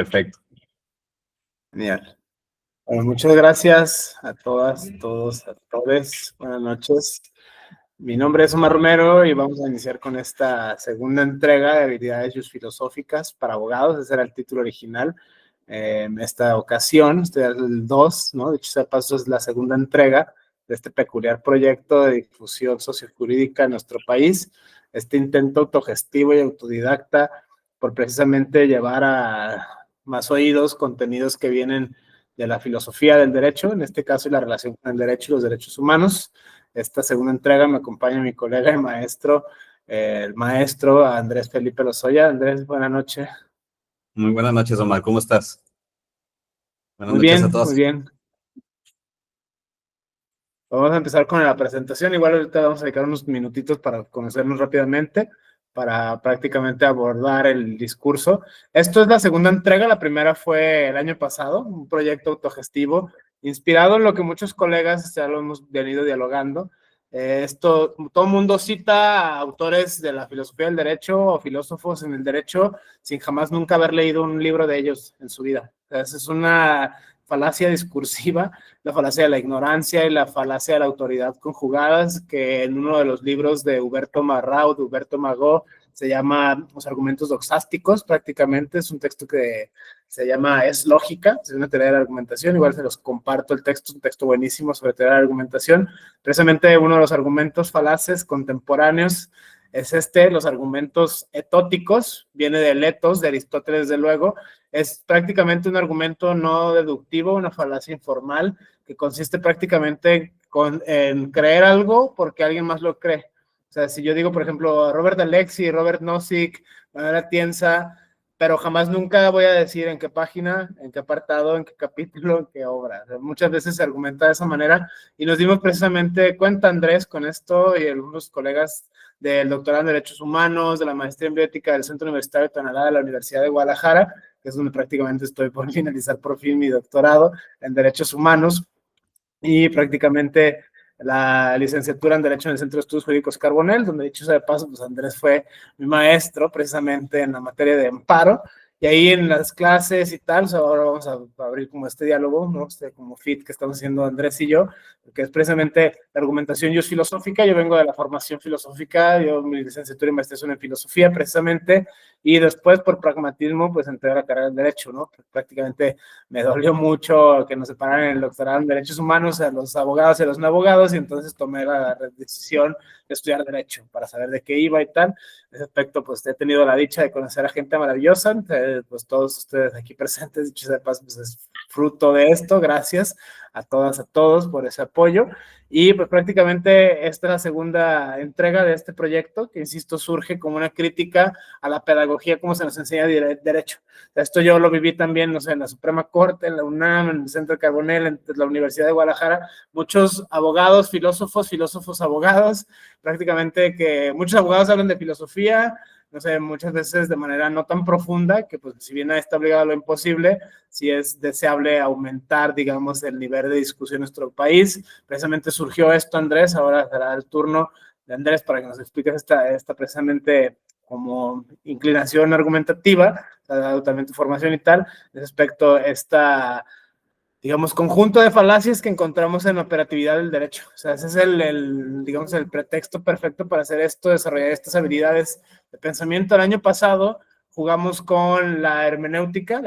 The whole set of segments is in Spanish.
Perfecto. Genial. Bueno, muchas gracias a todas, todos, a todos. Buenas noches. Mi nombre es Omar Romero y vamos a iniciar con esta segunda entrega de habilidades filosóficas para abogados. Ese era el título original. En esta ocasión, este es el 2, ¿no? De hecho, sea de paso, es la segunda entrega de este peculiar proyecto de difusión sociojurídica en nuestro país. Este intento autogestivo y autodidacta por precisamente llevar a más oídos contenidos que vienen de la filosofía del derecho, en este caso la relación con el derecho y los derechos humanos. Esta segunda entrega me acompaña mi colega y maestro, el maestro Andrés Felipe Lozoya. Andrés, buenas noches. Muy buenas noches, Omar. ¿Cómo estás? Buenas Muy noches a bien, todos. muy bien. Vamos a empezar con la presentación. Igual ahorita vamos a dedicar unos minutitos para conocernos rápidamente, para prácticamente abordar el discurso. Esto es la segunda entrega, la primera fue el año pasado, un proyecto autogestivo, inspirado en lo que muchos colegas ya lo hemos venido dialogando. Todo el mundo cita a autores de la filosofía del derecho o filósofos en el derecho sin jamás nunca haber leído un libro de ellos en su vida. Esa es una falacia discursiva, la falacia de la ignorancia y la falacia de la autoridad conjugadas, que en uno de los libros de Huberto Marrau, de Huberto Magó, se llama Los argumentos doxásticos, prácticamente es un texto que se llama Es lógica, es una teoría de la argumentación, igual se los comparto el texto, es un texto buenísimo sobre teoría de la argumentación. Precisamente uno de los argumentos falaces contemporáneos es los argumentos etóticos, viene del etos, de Aristóteles, desde luego, es prácticamente un argumento no deductivo, una falacia informal, que consiste prácticamente en creer algo porque alguien más lo cree. O sea, si yo digo, por ejemplo, Robert Alexi, Robert Nozick, Manuel Atienza, pero jamás nunca voy a decir en qué página, en qué apartado, en qué capítulo, en qué obra. O sea, muchas veces se argumenta de esa manera y nos dimos precisamente cuenta, Andrés, con esto y algunos colegas del doctorado en Derechos Humanos, de la maestría en Bioética del Centro Universitario de Tonalá de la Universidad de Guadalajara, que es donde prácticamente estoy por finalizar por fin mi doctorado en Derechos Humanos, y prácticamente la licenciatura en Derecho en el Centro de Estudios Jurídicos Carbonell, donde dicho sea de paso, pues Andrés fue mi maestro precisamente en la materia de amparo, y ahí en las clases y tal, o sea, ahora vamos a abrir como este diálogo, ¿no? Como fit que estamos haciendo Andrés y yo, que es precisamente la argumentación filosófica. Yo vengo de la formación filosófica, yo mi licenciatura y maestría son en filosofía precisamente, y después por pragmatismo pues entré a la carrera de Derecho, ¿no? Prácticamente me dolió mucho que nos separaran en el doctorado en Derechos Humanos a los abogados y a los no abogados, y entonces tomé la decisión de estudiar Derecho para saber de qué iba y tal. En ese aspecto, pues he tenido la dicha de conocer a gente maravillosa, pues todos ustedes aquí presentes, dicho sea de paso, pues es fruto de esto. Gracias a todas, a todos por ese apoyo. Y pues prácticamente esta es la segunda entrega de este proyecto, que insisto, surge como una crítica a la pedagogía como se nos enseña Derecho. Esto yo lo viví también, no sé, en la Suprema Corte, en la UNAM, en el Centro de Carbonell, en la Universidad de Guadalajara, muchos abogados, filósofos, abogados, prácticamente que muchos abogados hablan de filosofía, no sé, muchas veces de manera no tan profunda, que pues si bien está obligado a lo imposible, sí es deseable aumentar, digamos, el nivel de discusión en nuestro país. Precisamente surgió esto, Andrés, ahora será el turno de Andrés para que nos expliques esta precisamente como inclinación argumentativa, también tu formación y tal, respecto a esta, digamos, conjunto de falacias que encontramos en la operatividad del derecho. O sea, ese es digamos, el pretexto perfecto para hacer esto, desarrollar estas habilidades de pensamiento. El año pasado jugamos con la hermenéutica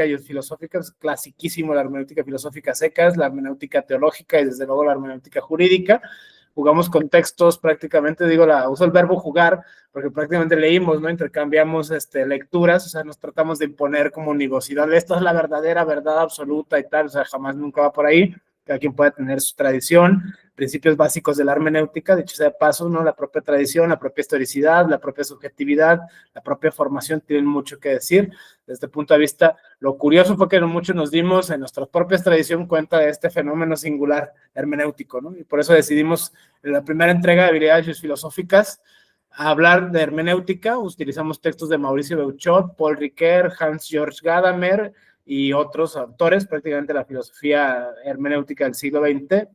y filosófica, es clasiquísimo la hermenéutica filosófica secas, la hermenéutica teológica y desde luego la hermenéutica jurídica. Jugamos con textos prácticamente, uso el verbo jugar, porque prácticamente leímos, ¿no? Intercambiamos lecturas, o sea, nos tratamos de imponer como univocidad. Esta es la verdadera verdad absoluta y tal, o sea, jamás nunca va por ahí. Cada quien puede tener su tradición, principios básicos de la hermenéutica, dicho sea de paso, ¿no? La propia tradición, la propia historicidad, la propia subjetividad, la propia formación tienen mucho que decir. Desde este punto de vista, lo curioso fue que muchos nos dimos en nuestra propia tradición cuenta de este fenómeno singular hermenéutico, ¿no? Y por eso decidimos en la primera entrega de habilidades filosóficas a hablar de hermenéutica. Utilizamos textos de Mauricio Beuchot, Paul Ricoeur, Hans-Georg Gadamer y otros autores, prácticamente la filosofía hermenéutica del siglo XX,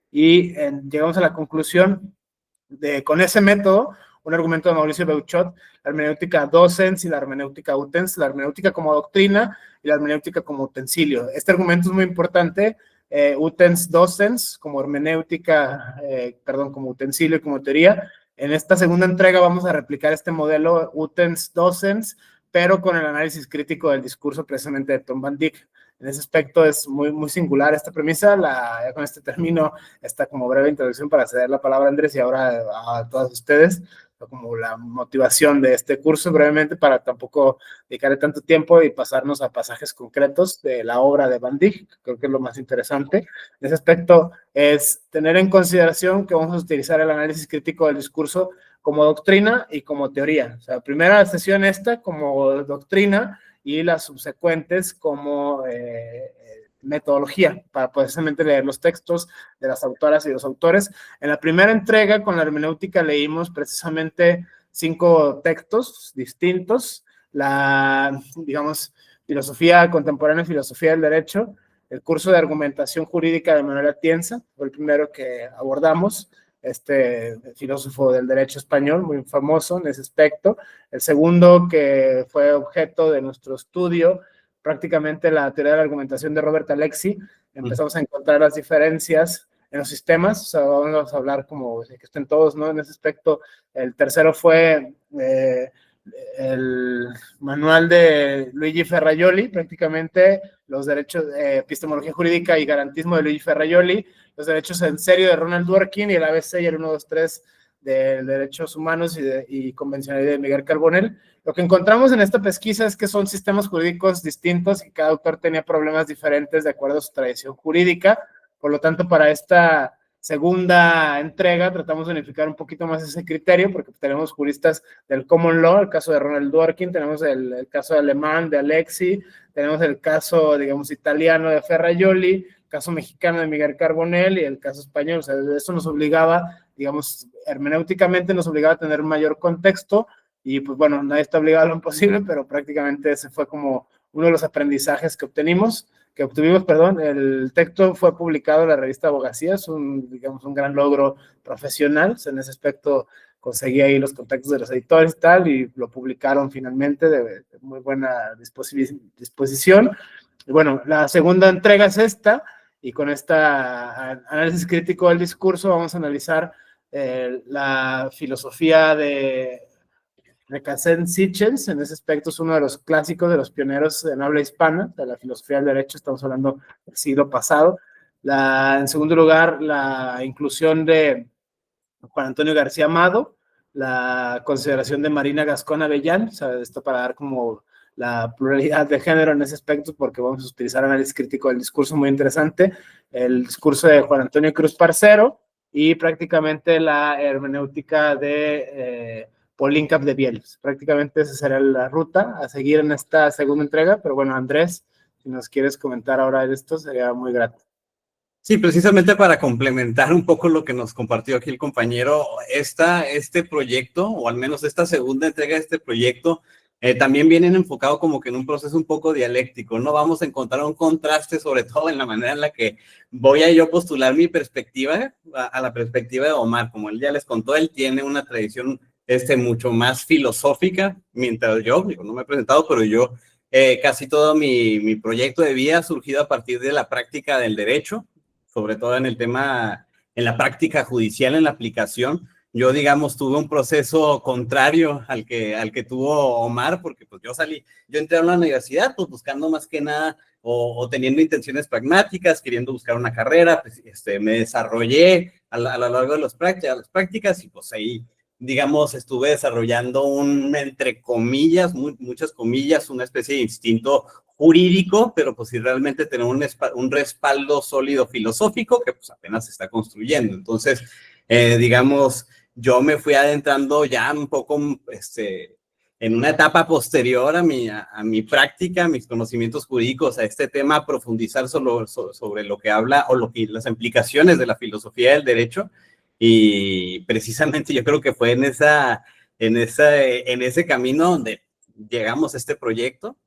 y llegamos a la conclusión de, con ese método, un argumento de Mauricio Beuchot, la hermenéutica docens y la hermenéutica utens, la hermenéutica como doctrina y la hermenéutica como utensilio. Este argumento es muy importante, utens docens como hermenéutica, como utensilio y como teoría. En esta segunda entrega vamos a replicar este modelo utens docens, pero con el análisis crítico del discurso precisamente de Tom van Dijk. En ese aspecto es muy, muy singular esta premisa. Ya con este término, esta como breve introducción para ceder la palabra a Andrés y ahora a todos ustedes, como la motivación de este curso brevemente para tampoco dedicarle tanto tiempo y pasarnos a pasajes concretos de la obra de Van Dijk. Creo que es lo más interesante. En ese aspecto es tener en consideración que vamos a utilizar el análisis crítico del discurso como doctrina y como teoría. O sea, primera sesión esta como doctrina y las subsecuentes como metodología para precisamente leer los textos de las autoras y los autores. En la primera entrega con la hermenéutica leímos precisamente 5 textos distintos, la, digamos, filosofía contemporánea y filosofía del derecho, el curso de argumentación jurídica de Manuel Atienza, fue el primero que abordamos, este filósofo del derecho español, muy famoso en ese aspecto. El segundo, que fue objeto de nuestro estudio, prácticamente la teoría de la argumentación de Robert Alexy. Empezamos a encontrar las diferencias en los sistemas, o sea, vamos a hablar como de que estén todos, ¿no? En ese aspecto. El tercero fue el manual de Luigi Ferrajoli, prácticamente los derechos, epistemología jurídica y garantismo de Luigi Ferrajoli, los derechos en serio de Ronald Dworkin y el ABC y el 1, 2, 3 de derechos humanos y convencionalidad de Miguel Carbonell. Lo que encontramos en esta pesquisa es que son sistemas jurídicos distintos y cada autor tenía problemas diferentes de acuerdo a su tradición jurídica. Por lo tanto, para esta segunda entrega tratamos de unificar un poquito más ese criterio porque tenemos juristas del common law, el caso de Ronald Dworkin, tenemos el caso alemán de Alexy, tenemos el caso, digamos, italiano de Ferrajoli, el caso mexicano de Miguel Carbonell y el caso español. O sea, eso nos obligaba, digamos, hermenéuticamente nos obligaba a tener mayor contexto y pues bueno, nadie está obligado a lo imposible, pero prácticamente ese fue como uno de los aprendizajes que obtuvimos. El texto fue publicado en la revista Abogacía, es digamos, un gran logro profesional. En ese aspecto conseguí ahí los contactos de los editores y tal, y lo publicaron finalmente de muy buena disposición. Y bueno, la segunda entrega es esta, y con esta análisis crítico del discurso vamos a analizar la filosofía de Recasens-Sichels. En ese aspecto es uno de los clásicos, de los pioneros en habla hispana, de la filosofía del derecho, estamos hablando del siglo pasado. En segundo lugar, la inclusión de Juan Antonio García Amado, la consideración de Marina Gascón Avellán, o sea, esto para dar como la pluralidad de género en ese aspecto, porque vamos a utilizar análisis crítico del discurso muy interesante, el discurso de Juan Antonio Cruz Parcero y prácticamente la hermenéutica de Pauline Capdevielle. Prácticamente esa será la ruta a seguir en esta segunda entrega, pero bueno, Andrés, si nos quieres comentar ahora de esto, sería muy grato. Sí, precisamente para complementar un poco lo que nos compartió aquí el compañero, este proyecto, o al menos esta segunda entrega de este proyecto, también vienen enfocado como que en un proceso un poco dialéctico, ¿no? Vamos a encontrar un contraste, sobre todo en la manera en la que voy a yo postular mi perspectiva a la perspectiva de Omar. Como él ya les contó, él tiene una tradición mucho más filosófica, mientras yo, no me he presentado, pero yo casi todo mi proyecto de vida ha surgido a partir de la práctica del derecho, sobre todo en el tema, en la práctica judicial, en la aplicación. Yo, digamos, tuve un proceso contrario al que tuvo Omar, porque pues yo entré a la universidad pues buscando más que nada o teniendo intenciones pragmáticas, queriendo buscar una carrera, pues, me desarrollé a lo largo de las prácticas y pues ahí, digamos, estuve desarrollando entre comillas, muchas comillas, una especie de instinto jurídico, pero pues si realmente tener un respaldo sólido filosófico que pues apenas se está construyendo. Entonces, digamos, yo me fui adentrando ya un poco en una etapa posterior a mi práctica, a mis conocimientos jurídicos, a este tema, profundizar sobre lo que habla o las implicaciones de la filosofía del derecho. Y precisamente yo creo que fue en ese camino donde llegamos a este proyecto,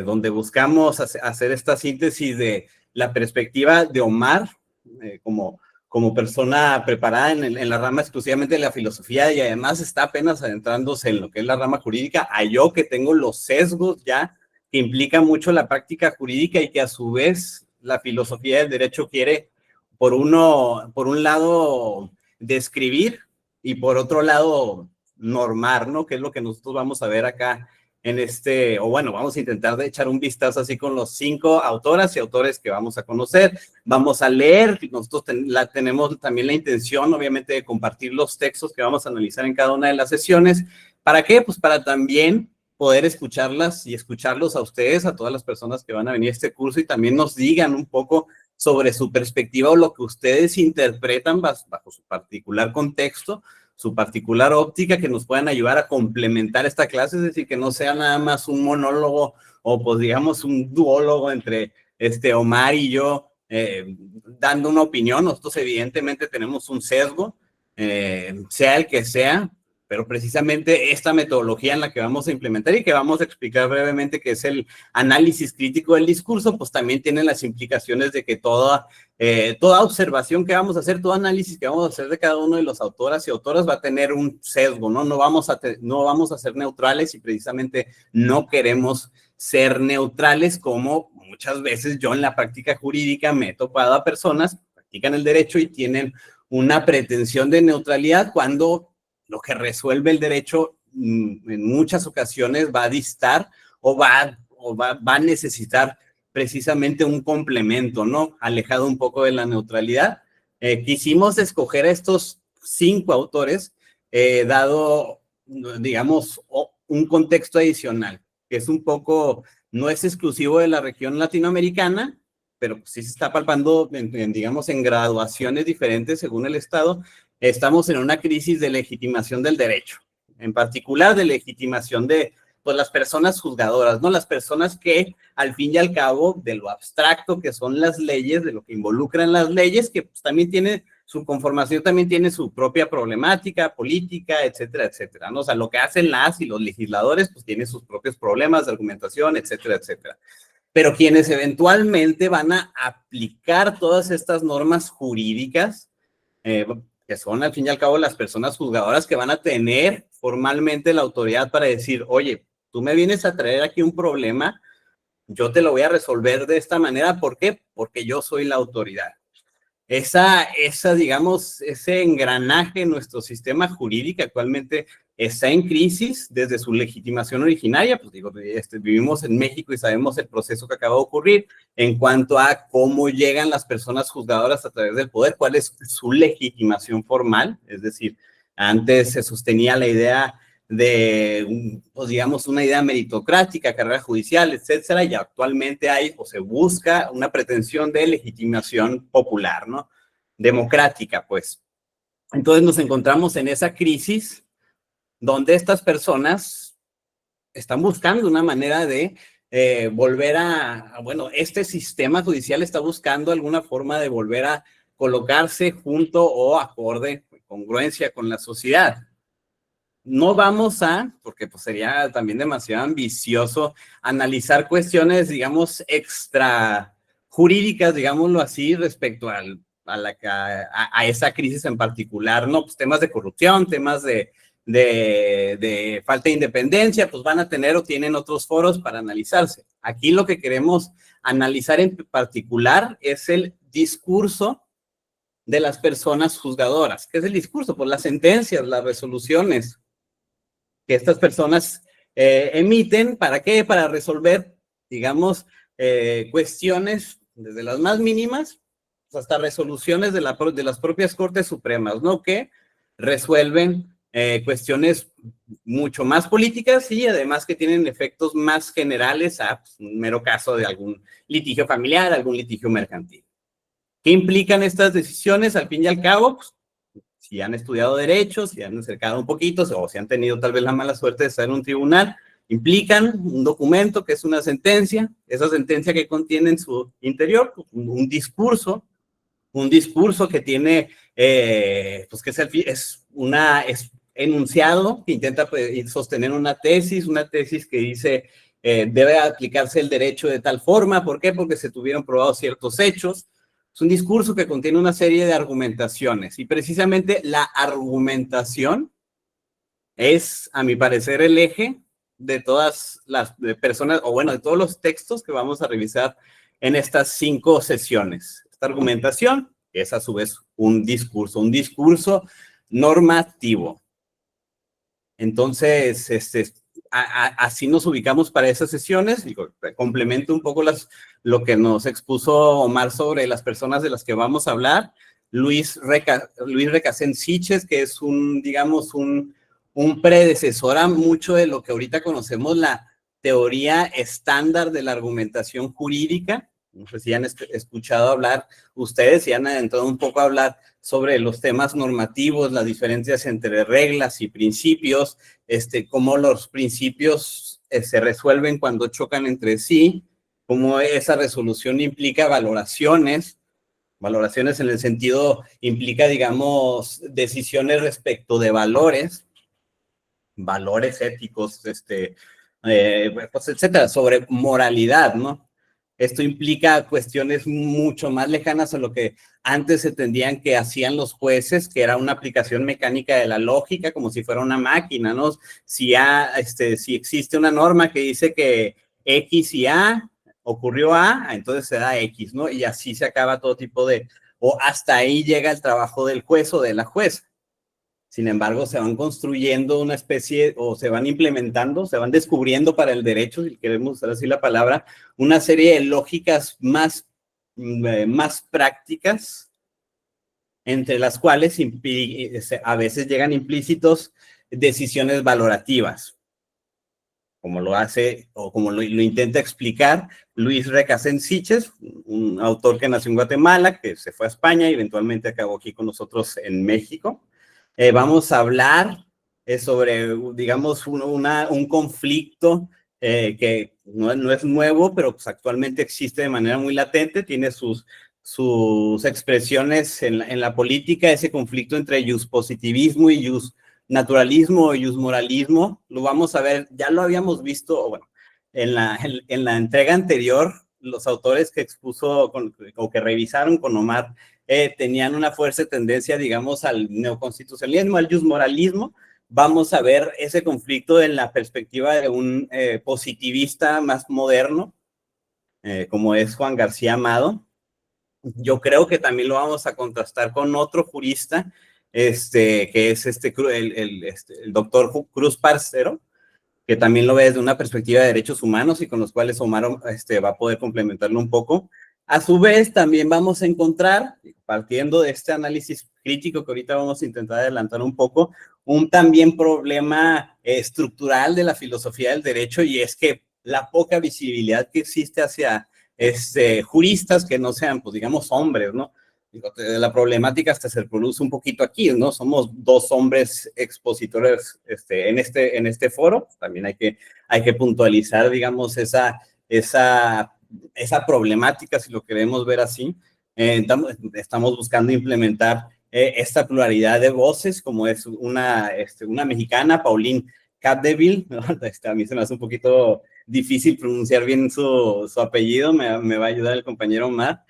donde buscamos hacer esta síntesis de la perspectiva de Omar como como persona preparada en la rama exclusivamente de la filosofía y además está apenas adentrándose en lo que es la rama jurídica, a yo que tengo los sesgos ya que implica mucho la práctica jurídica y que a su vez la filosofía del derecho quiere, por un lado, describir y por otro lado, normar, ¿no? Que es lo que nosotros vamos a ver acá o bueno, vamos a intentar de echar un vistazo así con los 5 autoras y autores que vamos a conocer. Vamos a leer, nosotros tenemos también la intención, obviamente, de compartir los textos que vamos a analizar en cada una de las sesiones. ¿Para qué? Pues para también poder escucharlas y escucharlos a ustedes, a todas las personas que van a venir a este curso y también nos digan un poco sobre su perspectiva o lo que ustedes interpretan bajo su particular contexto, su particular óptica, que nos puedan ayudar a complementar esta clase, es decir, que no sea nada más un monólogo o pues digamos un duólogo entre Omar y yo dando una opinión. Nosotros evidentemente tenemos un sesgo, sea el que sea, pero precisamente esta metodología en la que vamos a implementar y que vamos a explicar brevemente, que es el análisis crítico del discurso, pues también tiene las implicaciones de que toda observación que vamos a hacer, todo análisis que vamos a hacer de cada uno de los autoras y autoras va a tener un sesgo, ¿no? No vamos a ser neutrales y precisamente no queremos ser neutrales, como muchas veces yo en la práctica jurídica me he topado a personas que practican el derecho y tienen una pretensión de neutralidad cuando lo que resuelve el derecho en muchas ocasiones va a distar o va a necesitar precisamente un complemento, ¿no? Alejado un poco de la neutralidad. Quisimos escoger a estos 5 autores dado, digamos, un contexto adicional, que es un poco, no es exclusivo de la región latinoamericana, pero sí se está palpando, digamos, en graduaciones diferentes según el estado. Estamos en una crisis de legitimación del derecho, en particular de legitimación de pues, las personas juzgadoras, ¿no? Las personas que, al fin y al cabo, de lo abstracto que son las leyes, de lo que involucran las leyes, que pues, también tiene su conformación, también tiene su propia problemática política, etcétera, etcétera, ¿no? O sea, lo que hacen las y los legisladores, pues tienen sus propios problemas de argumentación, etcétera, etcétera. Pero quienes eventualmente van a aplicar todas estas normas jurídicas, que son al fin y al cabo las personas juzgadoras que van a tener formalmente la autoridad para decir, oye, tú me vienes a traer aquí un problema, yo te lo voy a resolver de esta manera. ¿Por qué? Porque yo soy la autoridad. Digamos, ese engranaje en nuestro sistema jurídico actualmente está en crisis desde su legitimación originaria. Pues digo, vivimos en México y sabemos el proceso que acaba de ocurrir en cuanto a cómo llegan las personas juzgadoras a través del poder, cuál es su legitimación formal. Es decir, antes se sostenía la idea de, pues digamos, una idea meritocrática, carrera judicial, etcétera, y actualmente hay o se busca una pretensión de legitimación popular, ¿no? Democrática, pues. Entonces nos encontramos en esa crisis donde estas personas están buscando una manera de volver bueno, este sistema judicial está buscando alguna forma de volver a colocarse junto o acorde, congruencia con la sociedad. No vamos porque pues sería también demasiado ambicioso, analizar cuestiones, digamos, extra jurídicas, digámoslo así, respecto a esa crisis en particular, ¿no? Pues temas de corrupción, temas de falta de independencia, pues van a tener o tienen otros foros para analizarse. Aquí lo que queremos analizar en particular es el discurso de las personas juzgadoras. ¿Qué es el discurso? Pues las sentencias, las resoluciones que estas personas emiten. ¿Para qué? Para resolver, digamos, cuestiones desde las más mínimas hasta resoluciones de las propias Cortes Supremas, ¿no? Que resuelven cuestiones mucho más políticas y además que tienen efectos más generales a pues, un mero caso de algún litigio familiar, algún litigio mercantil. ¿Qué implican estas decisiones? Al fin y al cabo, pues, si han estudiado derecho, si han acercado un poquito o si han tenido tal vez la mala suerte de estar en un tribunal, implican un documento que es una sentencia, esa sentencia que contiene en su interior un discurso que tiene, pues que es enunciado que intenta sostener una tesis que dice debe aplicarse el derecho de tal forma. ¿Por qué? Porque se tuvieron probados ciertos hechos. Es un discurso que contiene una serie de argumentaciones y precisamente la argumentación es, a mi parecer, el eje de todas las personas, o bueno, de todos los textos que vamos a revisar en estas 5 sesiones. Esta argumentación es a su vez un discurso normativo. Entonces, así nos ubicamos para esas sesiones. Digo, complemento un poco lo que nos expuso Omar sobre las personas de las que vamos a hablar. Luis Recasens Siches, que es digamos, un predecesor a mucho de lo que ahorita conocemos la teoría estándar de la argumentación jurídica. No sé si han escuchado hablar ustedes, si han adentrado un poco a hablar sobre los temas normativos, las diferencias entre reglas y principios, cómo los principios se resuelven cuando chocan entre sí, cómo esa resolución implica valoraciones en el sentido, implica, digamos, decisiones respecto de valores éticos, pues, etcétera, sobre moralidad, ¿no? Esto implica cuestiones mucho más lejanas a lo que antes se entendían que hacían los jueces, que era una aplicación mecánica de la lógica, como si fuera una máquina, ¿no? Si existe una norma que dice que X y A, ocurrió A, entonces se da X, ¿no? Y así se acaba todo tipo o hasta ahí llega el trabajo del juez o de la jueza. Sin embargo, se van construyendo una especie, o se van implementando, se van descubriendo para el derecho, si queremos usar así la palabra, una serie de lógicas más prácticas, entre las cuales a veces llegan implícitos decisiones valorativas, como lo hace, o como lo intenta explicar Luis Recasens Siches, un autor que nació en Guatemala, que se fue a España y eventualmente acabó aquí con nosotros en México. Vamos a hablar sobre, digamos, un conflicto que no es nuevo, pero pues actualmente existe de manera muy latente, tiene sus expresiones en la política, ese conflicto entre positivismo y naturalismo o moralismo. Lo vamos a ver, ya lo habíamos visto, bueno, en la entrega anterior, los autores que expuso o que revisaron con Omar tenían una fuerte tendencia, digamos, al neoconstitucionalismo, al moralismo. Vamos a ver ese conflicto en la perspectiva de un positivista más moderno, como es Juan García Amado. Yo creo que también lo vamos a contrastar con otro jurista, que es el doctor Cruz Parcero, que también lo ve desde una perspectiva de derechos humanos y con los cuales Omar va a poder complementarlo un poco. A su vez, también vamos a encontrar, partiendo de este análisis crítico que ahorita vamos a intentar adelantar un poco, un también problema estructural de la filosofía del derecho, y es que la poca visibilidad que existe hacia juristas que no sean, pues digamos, hombres, ¿no? La problemática hasta se produce un poquito aquí, ¿no? Somos 2 hombres expositores en este foro. También hay que puntualizar, digamos, esa problemática, si lo queremos ver así. Estamos buscando implementar esta pluralidad de voces, como es una mexicana, Pauline Capdeville, ¿no? A mí se me hace un poquito difícil pronunciar bien su apellido, me va a ayudar el compañero Omar,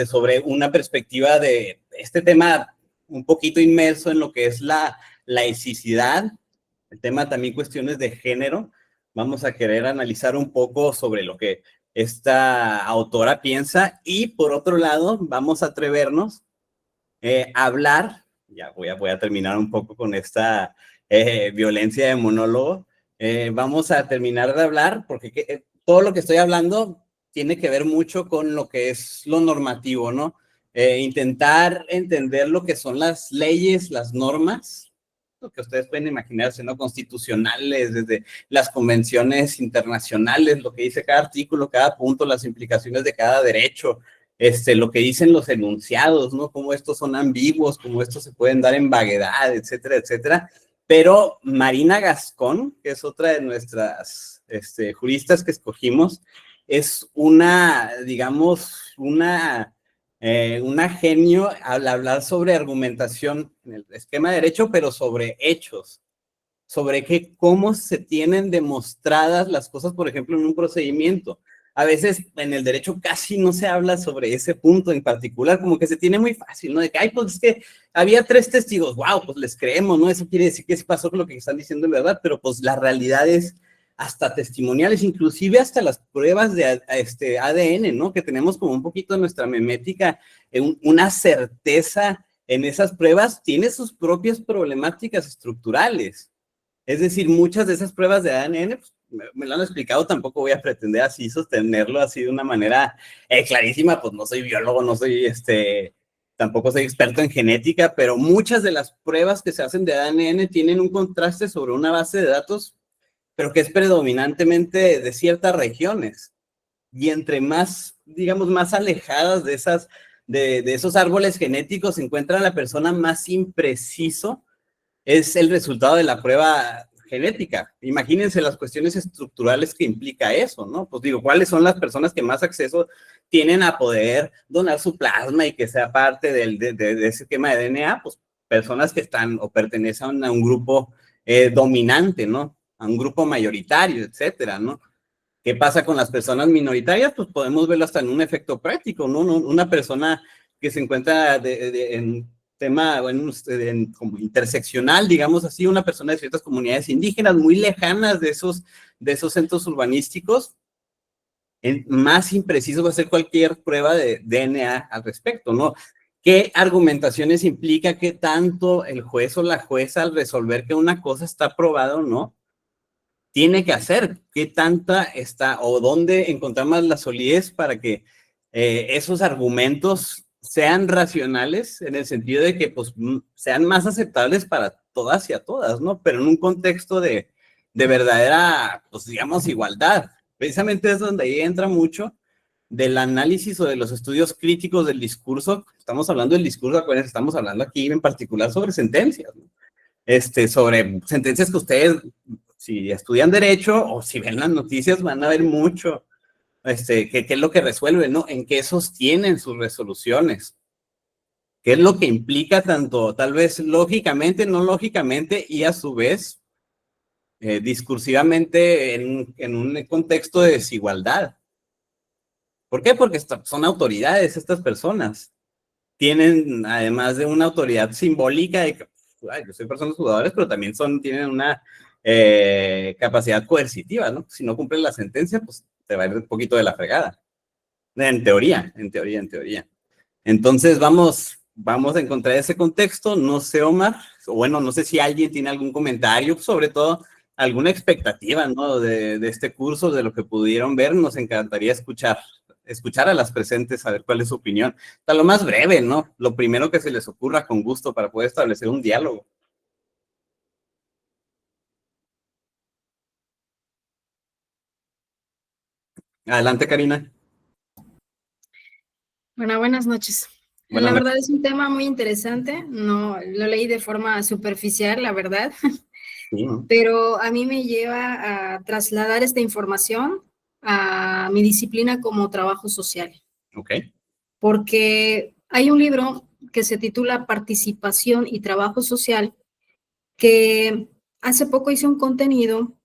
sobre una perspectiva de este tema un poquito inmerso en lo que es la laicidad, el tema también cuestiones de género. Vamos a querer analizar un poco sobre lo que esta autora piensa, y por otro lado vamos a atrevernos a hablar, ya voy a terminar un poco con esta violencia de monólogo, vamos a terminar de hablar, porque todo lo que estoy hablando tiene que ver mucho con lo que es lo normativo, ¿no? Intentar entender lo que son las leyes, las normas, lo que ustedes pueden imaginarse, ¿no? Constitucionales, desde las convenciones internacionales, lo que dice cada artículo, cada punto, las implicaciones de cada derecho, lo que dicen los enunciados, ¿no? Cómo estos son ambiguos, cómo estos se pueden dar en vaguedad, etcétera, etcétera. Pero Marina Gascón, que es otra de nuestras juristas que escogimos, es digamos, una genio al hablar sobre argumentación en el esquema de derecho, pero sobre hechos, sobre cómo se tienen demostradas las cosas, por ejemplo, en un procedimiento. a veces en el derecho casi no se habla sobre ese punto en particular, como que se tiene muy fácil, ¿no? De que, ay, pues es que había 3 testigos, wow, pues les creemos, ¿no? Eso quiere decir que sí pasó con lo que están diciendo en verdad, pero pues la realidad es hasta testimoniales, inclusive hasta las pruebas de ADN, ¿no? Que tenemos como un poquito de nuestra memética, una certeza en esas pruebas, tiene sus propias problemáticas estructurales. Es decir, muchas de esas pruebas de ADN, pues, me lo han explicado, tampoco voy a pretender así sostenerlo así de una manera clarísima, pues no soy biólogo, no soy tampoco soy experto en genética, pero muchas de las pruebas que se hacen de ADN tienen un contraste sobre una base de datos, pero que es predominantemente de ciertas regiones. Y entre más, digamos, más alejadas de esos árboles genéticos se encuentra la persona, más impreciso es el resultado de la prueba genética. Imagínense las cuestiones estructurales que implica eso, ¿no? Pues digo, ¿cuáles son las personas que más acceso tienen a poder donar su plasma y que sea parte de ese esquema de DNA? Pues personas que están o pertenecen a un grupo dominante, ¿no? A un grupo mayoritario, etcétera, ¿no? ¿Qué pasa con las personas minoritarias? Pues podemos verlo hasta en un efecto práctico, ¿no? Una persona que se encuentra en tema, bueno, como interseccional, digamos así, una persona de ciertas comunidades indígenas muy lejanas de esos centros urbanísticos, más impreciso va a ser cualquier prueba de DNA al respecto, ¿no? ¿Qué argumentaciones implica? ¿Qué tanto el juez o la jueza al resolver que una cosa está probada o no tiene que hacer? ¿Qué tanta está o dónde encontramos la solidez para que esos argumentos sean racionales en el sentido de que pues sean más aceptables para todas y a todas, ¿no? Pero en un contexto de verdadera, pues digamos, igualdad. Precisamente es donde ahí entra mucho del análisis o de los estudios críticos del discurso. Estamos hablando del discurso, acuérdense, estamos hablando aquí en particular sobre sentencias, ¿no? Sobre sentencias que ustedes, si estudian derecho o si ven las noticias, van a ver mucho qué es lo que resuelven, ¿no? En qué sostienen sus resoluciones, qué es lo que implica tanto, tal vez lógicamente, no lógicamente, y a su vez, discursivamente en un contexto de desigualdad. ¿Por qué? Porque son autoridades estas personas. Tienen, además de una autoridad simbólica de que, ay, yo soy personas jugadoras, pero también tienen una capacidad coercitiva, ¿no? Si no cumplen la sentencia, pues te va a ir un poquito de la fregada. En teoría. Entonces vamos a encontrar ese contexto. No sé, Omar, o bueno, no sé si alguien tiene algún comentario, sobre todo alguna expectativa, ¿no? De este curso, de lo que pudieron ver. Nos encantaría escuchar a las presentes, a ver cuál es su opinión. Está lo más breve, ¿no? Lo primero que se les ocurra, con gusto, para poder establecer un diálogo. Adelante, Karina. Bueno, buenas noches. Buenas La noches. verdad es un tema muy interesante, no lo leí de forma superficial, la verdad, Sí, ¿no? pero a mí me lleva a trasladar esta información a mi disciplina como trabajo social, Ok. porque hay un libro que se titula Participación y Trabajo Social, que hace poco hice un contenido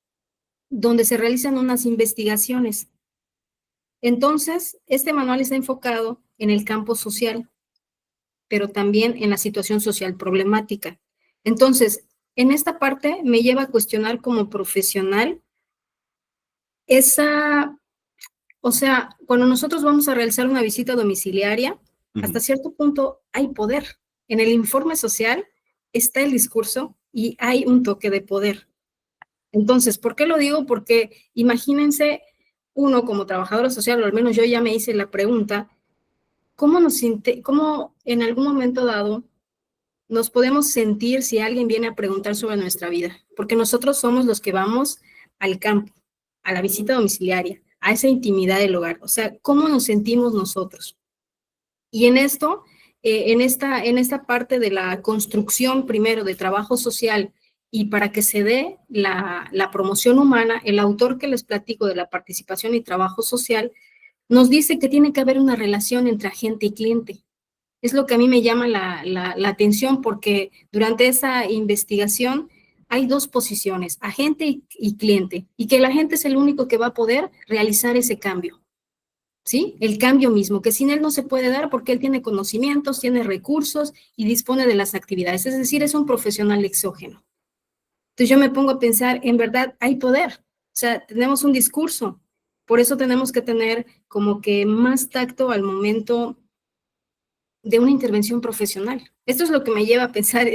donde se realizan unas investigaciones. Entonces, este manual está enfocado en el campo social, pero también en la situación social problemática. Entonces, en esta parte me lleva a cuestionar como profesional o sea, cuando nosotros vamos a realizar una visita domiciliaria, hasta cierto punto hay poder. En el informe social está el discurso y hay un toque de poder. Entonces, ¿por qué lo digo? Porque imagínense uno como trabajadora social, o al menos yo ya me hice la pregunta, ¿cómo en algún momento dado nos podemos sentir si alguien viene a preguntar sobre nuestra vida? Porque nosotros somos los que vamos al campo, a la visita domiciliaria, a esa intimidad del hogar. O sea, ¿cómo nos sentimos nosotros? Y en esto, en esta parte de la construcción primero de trabajo social y para que se dé la promoción humana, el autor que les platico de la participación y trabajo social nos dice que tiene que haber una relación entre agente y cliente. Es lo que a mí me llama la atención, porque durante esa investigación hay dos posiciones, agente y cliente, y que el agente es el único que va a poder realizar ese cambio. ¿sí? El cambio mismo, que sin él no se puede dar porque él tiene conocimientos, tiene recursos y dispone de las actividades, es decir, es un profesional exógeno. Entonces yo me pongo a pensar, en verdad hay poder, o sea, tenemos un discurso, por eso tenemos que tener como que más tacto al momento de una intervención profesional. Esto es lo que me lleva a pensar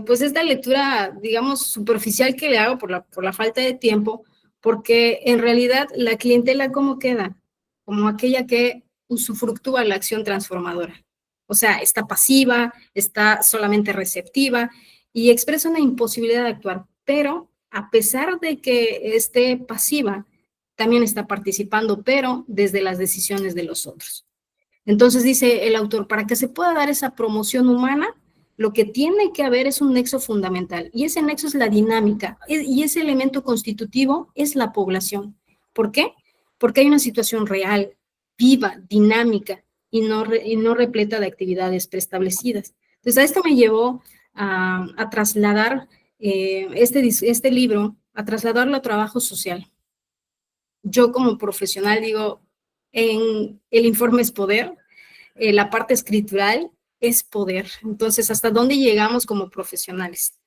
pues esta lectura, digamos, superficial que le hago por la falta de tiempo, porque en realidad la clientela, ¿cómo queda? Como aquella que usufructúa la acción transformadora. O sea, está pasiva, está solamente receptiva y expresa una imposibilidad de actuar, pero a pesar de que esté pasiva, también está participando, pero desde las decisiones de los otros. Entonces dice el autor, para que se pueda dar esa promoción humana, lo que tiene que haber es un nexo fundamental, y ese nexo es la dinámica, y ese elemento constitutivo es la población. ¿Por qué? Porque hay una situación real, viva, dinámica, y no repleta de actividades preestablecidas. Entonces, a esto me llevó a trasladar este libro, a trasladarlo a trabajo social. Yo como profesional digo, en el informe es poder, la parte escritural es poder. Entonces, ¿hasta dónde llegamos como profesionales?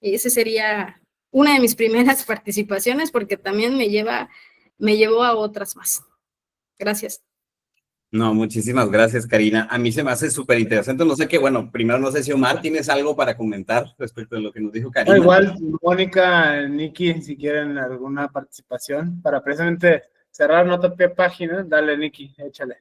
Esa sería una de mis primeras participaciones porque también me llevó a otras más. Gracias. No, muchísimas gracias, Karina. A mí se me hace súper interesante. No sé qué, bueno, primero no sé si Omar tienes algo para comentar respecto de lo que nos dijo Karina. Igual, Mónica, Nikki, si quieren alguna participación para precisamente cerrar nota de página, dale, Nikki, échale.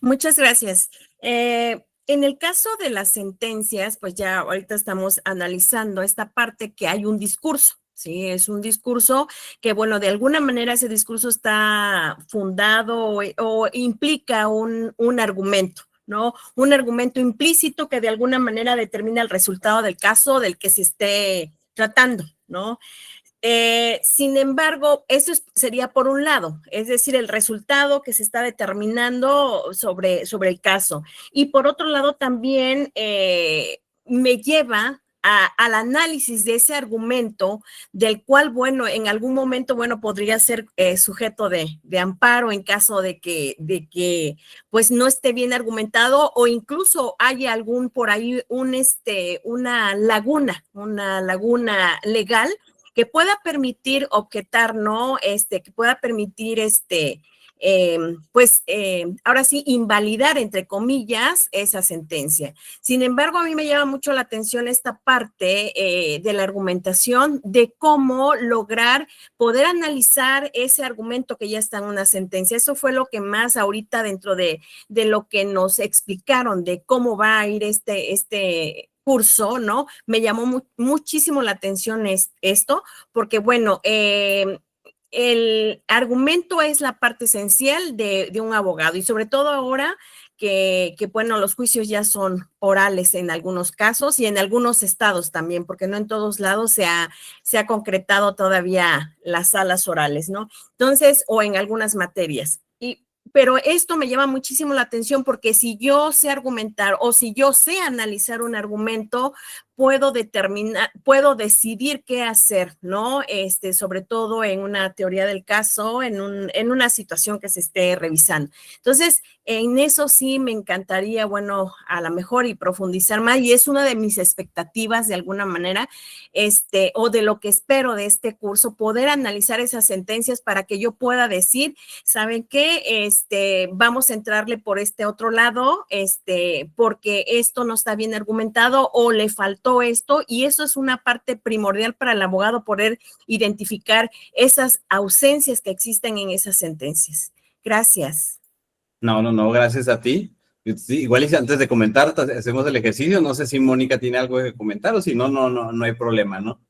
Muchas gracias. En el caso de las sentencias, pues ya ahorita estamos analizando esta parte que hay un discurso. Sí, es un discurso que, bueno, de alguna manera ese discurso está fundado o implica un argumento, ¿no? Un argumento implícito que de alguna manera determina el resultado del caso del que se esté tratando, ¿no? Sin embargo, eso sería por un lado, es decir, el resultado que se está determinando sobre el caso. Y por otro lado, también me lleva al análisis de ese argumento, del cual, bueno, en algún momento, bueno, podría ser sujeto de amparo en caso de que, pues, no esté bien argumentado o incluso haya algún por ahí una laguna legal que pueda permitir objetar, ¿no? Que pueda permitir, ahora sí, invalidar, entre comillas, esa sentencia. Sin embargo, a mí me llama mucho la atención esta parte de la argumentación, de cómo lograr poder analizar ese argumento que ya está en una sentencia. Eso fue lo que más ahorita dentro de lo que nos explicaron de cómo va a ir este curso, ¿no? Me llamó muchísimo la atención esto, porque, bueno, el argumento es la parte esencial de un abogado y sobre todo ahora que, bueno, los juicios ya son orales en algunos casos y en algunos estados también, porque no en todos lados se ha concretado todavía las salas orales, ¿no? Entonces, o en algunas materias. Pero esto me llama muchísimo la atención porque si yo sé argumentar o si yo sé analizar un argumento, puedo decidir qué hacer, ¿no? Sobre todo en una teoría del caso, en una situación que se esté revisando. Entonces, en eso sí me encantaría, bueno, a lo mejor y profundizar más, y es una de mis expectativas de alguna manera, o de lo que espero de este curso, poder analizar esas sentencias para que yo pueda decir, ¿saben qué? Vamos a entrarle por este otro lado, porque esto no está bien argumentado o le faltó esto, y eso es una parte primordial para el abogado, poder identificar esas ausencias que existen en esas sentencias. Gracias. No, gracias a ti. Sí, igual y antes de comentar, hacemos el ejercicio. No sé si Mónica tiene algo que comentar o si no, no hay problema, ¿no?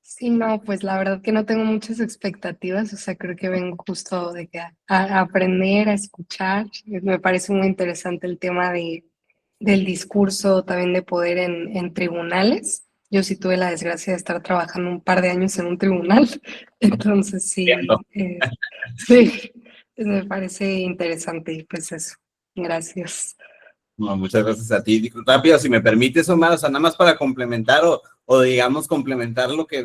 Sí, no, pues la verdad que no tengo muchas expectativas, o sea, creo que vengo justo de que a aprender, a escuchar. Me parece muy interesante el tema del discurso, también de poder en tribunales. Yo sí tuve la desgracia de estar trabajando un par de años en un tribunal, entonces sí, sí, me parece interesante y pues eso, gracias. No, muchas gracias a ti. Rápido, si me permites, Omar, o sea, nada más para complementar o digamos complementar lo que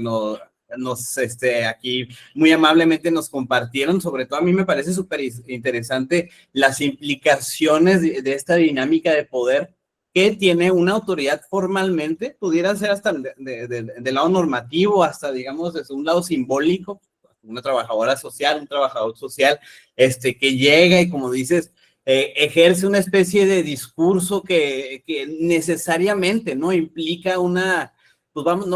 aquí muy amablemente nos compartieron. Sobre todo a mí me parece súper interesante las implicaciones de esta dinámica de poder que tiene una autoridad formalmente, pudiera ser hasta del lado normativo, hasta, digamos, desde un lado simbólico, una trabajadora social, un trabajador social, que llega y, como dices, ejerce una especie de discurso que necesariamente, ¿no? Implica una, pues vamos,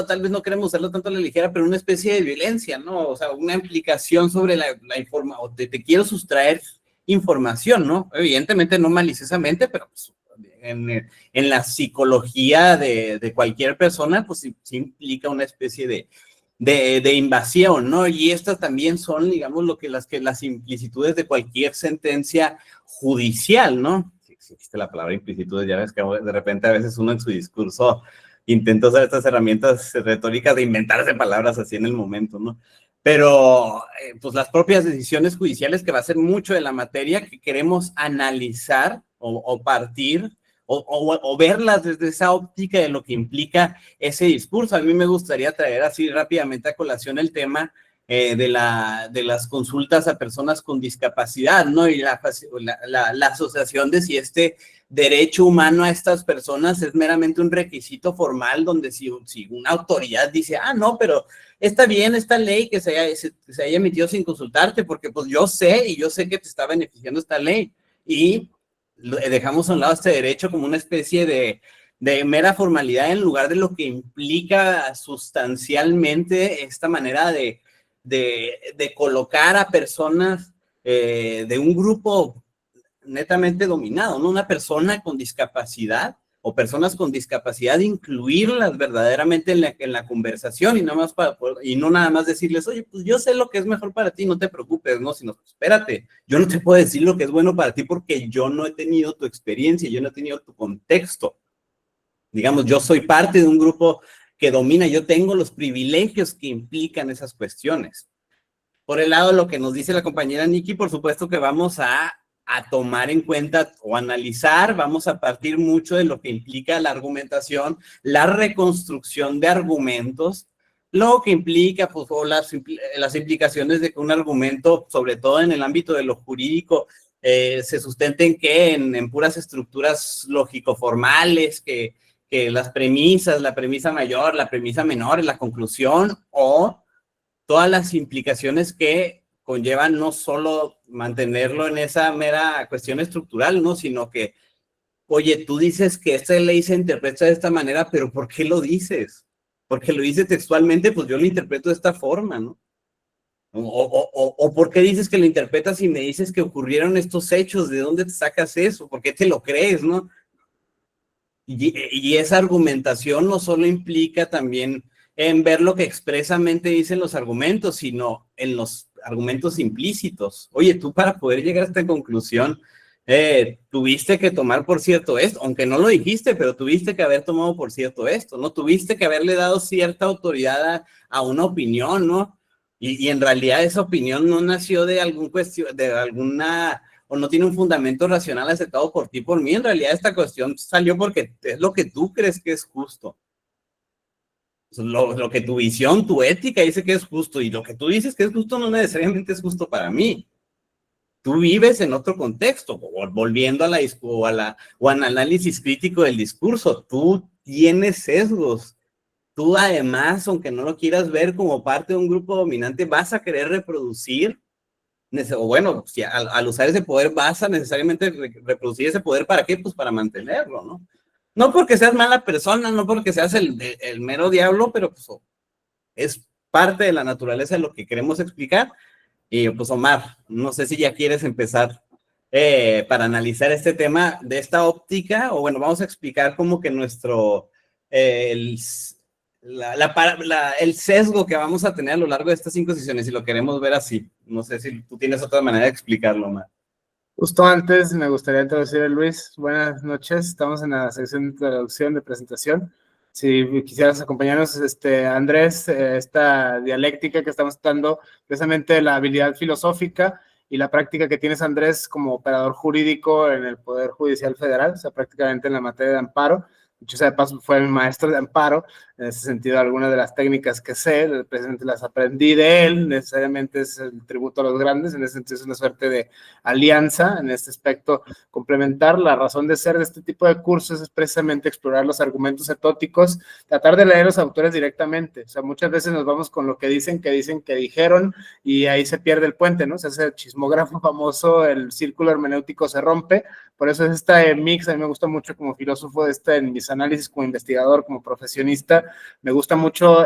tal vez no queremos usarlo tanto a la ligera, pero una especie de violencia, ¿no? O sea, una implicación sobre la información, o te quiero sustraer información, ¿no? Evidentemente no maliciosamente, pero pues, en la psicología de cualquier persona, pues sí implica una especie de invasión, ¿no? Y estas también son, digamos, las implicitudes de cualquier sentencia judicial, ¿no? Sí, existe la palabra implicitudes, ya ves que de repente a veces uno en su discurso intenta usar estas herramientas retóricas de inventarse palabras así en el momento, ¿no? Pero, pues las propias decisiones judiciales, que va a ser mucho de la materia que queremos analizar o partir, o verlas desde esa óptica de lo que implica ese discurso. A mí me gustaría traer así rápidamente a colación el tema de las consultas a personas con discapacidad, ¿no? Y la asociación de si este derecho humano a estas personas es meramente un requisito formal, donde si una autoridad dice, no, pero está bien esta ley que se haya emitido sin consultarte, porque pues yo sé que te está beneficiando esta ley, y dejamos a un lado este derecho como una especie de mera formalidad en lugar de lo que implica sustancialmente esta manera de colocar a personas de un grupo netamente dominado, ¿no? Una persona con discapacidad o personas con discapacidad, incluirlas verdaderamente en la conversación, y no nada más decirles, oye, pues yo sé lo que es mejor para ti, no te preocupes, ¿no? Sino, pues, espérate, yo no te puedo decir lo que es bueno para ti porque yo no he tenido tu experiencia, yo no he tenido tu contexto. Digamos, yo soy parte de un grupo que domina, yo tengo los privilegios que implican esas cuestiones. Por el lado de lo que nos dice la compañera Nikki, por supuesto que vamos a tomar en cuenta o analizar, vamos a partir mucho de lo que implica la argumentación, la reconstrucción de argumentos, lo que implica, pues, o las implicaciones de que un argumento, sobre todo en el ámbito de lo jurídico, se sustenten en puras estructuras lógico-formales, que las premisas, la premisa mayor, la premisa menor, la conclusión, o todas las implicaciones que conllevan no solo mantenerlo en esa mera cuestión estructural, ¿no? Sino que, oye, tú dices que esta ley se interpreta de esta manera, pero ¿por qué lo dices? Porque lo dice textualmente, pues yo lo interpreto de esta forma, ¿no? O ¿por qué dices que lo interpretas y me dices que ocurrieron estos hechos? ¿De dónde te sacas eso? ¿Por qué te lo crees, no? Y esa argumentación no solo implica también en ver lo que expresamente dicen los argumentos, sino en los argumentos implícitos. Oye, tú para poder llegar a esta conclusión, tuviste que tomar por cierto esto, aunque no lo dijiste, pero tuviste que haber tomado por cierto esto, ¿no? Tuviste que haberle dado cierta autoridad a una opinión, ¿no? Y en realidad esa opinión no nació de alguna, o no tiene un fundamento racional aceptado por ti, por mí. En realidad esta cuestión salió porque es lo que tú crees que es justo. Lo que tu visión, tu ética dice que es justo, y lo que tú dices que es justo no necesariamente es justo para mí. Tú vives en otro contexto, volviendo al análisis crítico del discurso. Tú tienes sesgos. Tú además, aunque no lo quieras ver como parte de un grupo dominante, vas a querer reproducir, o bueno, si al usar ese poder vas a necesariamente reproducir ese poder. ¿Para qué? Pues para mantenerlo, ¿no? No porque seas mala persona, no porque seas el mero diablo, pero pues es parte de la naturaleza de lo que queremos explicar. Y pues, Omar, no sé si ya quieres empezar para analizar este tema de esta óptica, o bueno, vamos a explicar como que el sesgo que vamos a tener a lo largo de estas 5 sesiones, si lo queremos ver así. No sé si tú tienes otra manera de explicarlo, Omar. Justo antes me gustaría introducir a Luis. Buenas noches, estamos en la sección de introducción de presentación. Si quisieras acompañarnos, Andrés, esta dialéctica que estamos dando, precisamente la habilidad filosófica y la práctica que tienes, Andrés, como operador jurídico en el Poder Judicial Federal, o sea, prácticamente en la materia de amparo, dicho sea de paso, fue mi maestro de amparo. En ese sentido, algunas de las técnicas que sé, precisamente las aprendí de él. Necesariamente es el tributo a los grandes. En ese sentido, es una suerte de alianza en este aspecto complementar. La razón de ser de este tipo de cursos es precisamente explorar los argumentos etóticos, tratar de leer a los autores directamente. O sea, muchas veces nos vamos con lo que dicen, que dijeron, y ahí se pierde el puente, ¿no? Se hace el chismógrafo famoso, el círculo hermenéutico se rompe. Por eso es este mix. A mí me gusta mucho como filósofo, en mis análisis como investigador, como profesionista. Me gusta mucho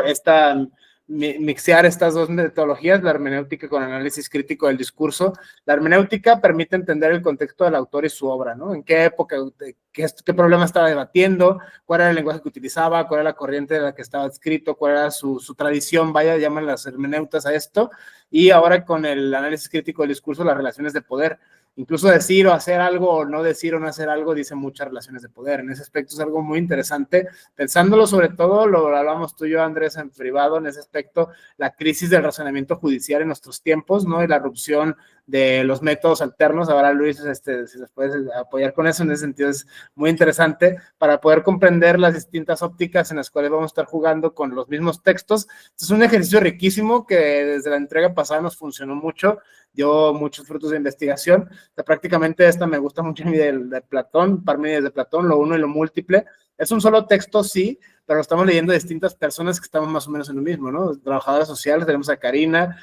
mixear estas dos metodologías, la hermenéutica con análisis crítico del discurso. La hermenéutica permite entender el contexto del autor y su obra, ¿no? En qué época, qué problema estaba debatiendo, cuál era el lenguaje que utilizaba, cuál era la corriente de la que estaba escrito, cuál era su tradición, llaman las hermeneutas a esto. Y ahora con el análisis crítico del discurso, las relaciones de poder. Incluso decir o hacer algo, o no decir o no hacer algo, dice muchas relaciones de poder. En ese aspecto es algo muy interesante. Pensándolo sobre todo, lo hablamos tú y yo, Andrés, en privado, en ese aspecto, la crisis del razonamiento judicial en nuestros tiempos, ¿no? Y la erupción de los métodos alternos. Ahora, Luis, si nos puedes apoyar con eso, en ese sentido es muy interesante para poder comprender las distintas ópticas en las cuales vamos a estar jugando con los mismos textos. Es un ejercicio riquísimo que desde la entrega pasada nos funcionó mucho, dio muchos frutos de investigación. O sea, prácticamente esta me gusta mucho de Platón, Parménides de Platón, lo uno y lo múltiple. Es un solo texto, sí, pero lo estamos leyendo de distintas personas que estamos más o menos en lo mismo, ¿no? Trabajadoras sociales, tenemos a Karina,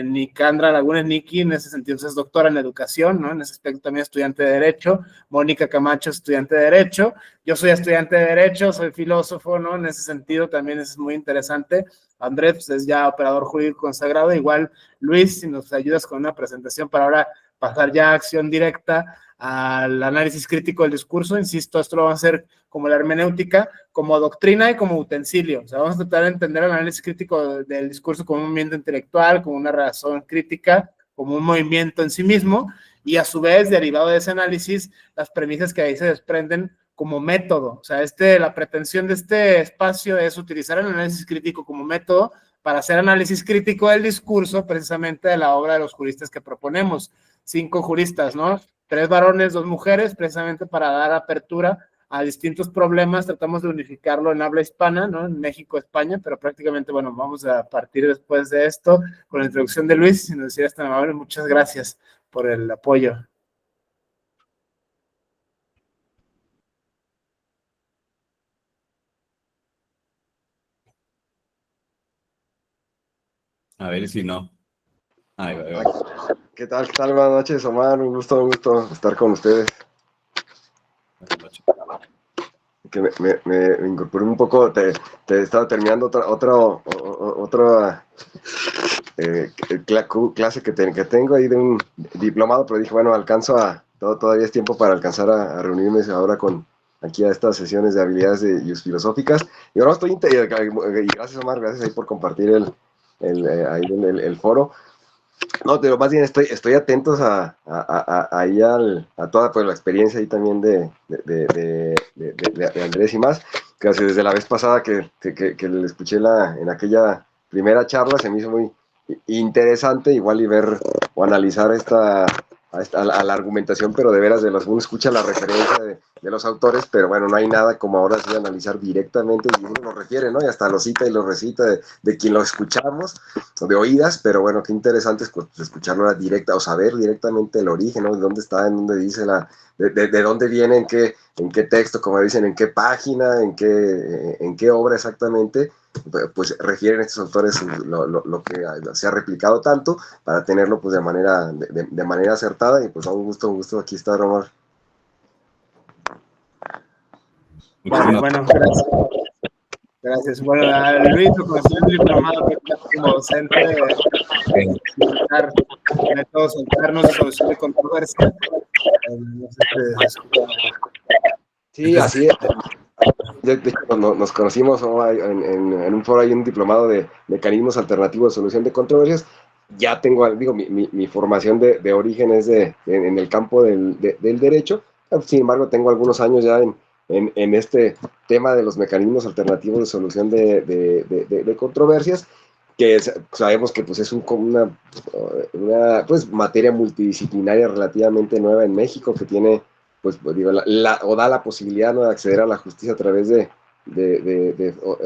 Nicandra Lagunes, Niki, en ese sentido es doctora en educación, ¿no? En ese aspecto también estudiante de Derecho, Mónica Camacho, estudiante de Derecho, yo soy estudiante de Derecho, soy filósofo, ¿no? En ese sentido también es muy interesante. Andrés, pues, es ya operador jurídico consagrado. Igual, Luis, si nos ayudas con una presentación para ahora pasar ya a acción directa al análisis crítico del discurso. Insisto, esto lo vamos a hacer como la hermenéutica, como doctrina y como utensilio. O sea, vamos a tratar de entender el análisis crítico del discurso como un movimiento intelectual, como una razón crítica, como un movimiento en sí mismo, y a su vez, derivado de ese análisis, las premisas que ahí se desprenden como método. O sea, la pretensión de este espacio es utilizar el análisis crítico como método para hacer análisis crítico del discurso, precisamente de la obra de los juristas que proponemos. 5 juristas, ¿no? 3 varones, 2 mujeres, precisamente para dar apertura a distintos problemas. Tratamos de unificarlo en habla hispana, ¿no? En México, España, pero prácticamente, bueno, vamos a partir después de esto con la introducción de Luis. Si nos decías tan amable, muchas gracias por el apoyo. A ver si no. Ahí va. ¿Qué tal? Buenas noches, Omar. Un gusto estar con ustedes. Que me incorporé un poco, te estaba terminando otra clase que tengo ahí de un diplomado, pero dije, bueno, todavía es tiempo para alcanzar a reunirme ahora aquí a estas sesiones de habilidades filosóficas. Y ahora y gracias, Omar, gracias ahí por compartir el foro. No, pero más bien estoy atentos ahí a toda pues, la experiencia ahí también de Andrés y más. Casi desde la vez pasada que le escuché en aquella primera charla, se me hizo muy interesante igual y ver o analizar a la argumentación, pero de veras uno escucha la referencia de los autores, pero bueno, no hay nada como ahora sí analizar directamente, y uno lo refiere, ¿no? Y hasta lo cita y lo recita de quien lo escuchamos, de oídas, pero bueno, qué interesante es escucharlo directa, o saber directamente el origen, ¿no? De dónde está, en dónde dice de dónde viene, en qué texto, como dicen, en qué página, en qué obra exactamente, pues refieren estos autores lo que se ha replicado tanto para tenerlo pues de manera acertada. Y pues un gusto aquí estar, Omar. Bueno, gracias. Bueno, a Luis lo conocí en el diplomado como docente de utilizar métodos alternos de solución de controversia. Sí, así es. De hecho, cuando nos conocimos en un foro, hay un diplomado de mecanismos alternativos de solución de controversias. Ya tengo, mi formación de origen es en el campo del derecho. Sin embargo, tengo algunos años ya en este tema de los mecanismos alternativos de solución de controversias, que sabemos que pues, es una pues, materia multidisciplinaria relativamente nueva en México, que tiene pues digo, o da la posibilidad, ¿no?, de acceder a la justicia a través de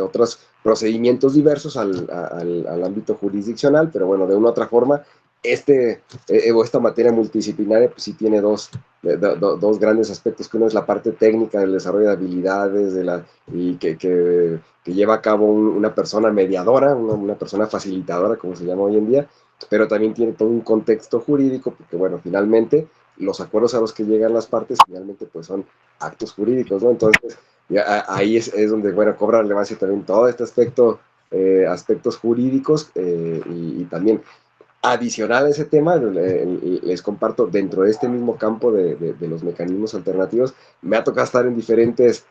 otros procedimientos diversos al ámbito jurisdiccional, pero bueno, de una u otra forma, esta materia multidisciplinaria pues sí tiene dos grandes aspectos, que uno es la parte técnica del desarrollo de habilidades, y que lleva a cabo una persona mediadora, una persona facilitadora, como se llama hoy en día, pero también tiene todo un contexto jurídico, porque bueno, finalmente los acuerdos a los que llegan las partes finalmente pues son actos jurídicos, ¿no? Entonces, ahí es donde, bueno, cobra relevancia también todo este aspectos jurídicos, y también adicional a ese tema, les comparto, dentro de este mismo campo de los mecanismos alternativos, me ha tocado estar en diferentes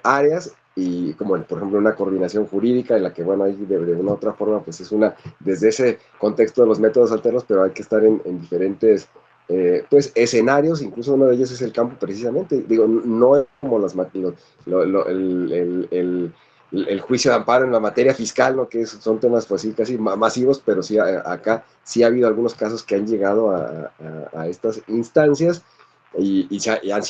áreas, y como por ejemplo una coordinación jurídica en la que, bueno, ahí de una u otra forma pues es desde ese contexto de los métodos alternos, pero hay que estar en diferentes pues escenarios. Incluso uno de ellos es el campo precisamente, digo, no es como el juicio de amparo en la materia fiscal, ¿no?, que son temas pues sí casi masivos, pero sí acá sí ha habido algunos casos que han llegado a estas instancias, y han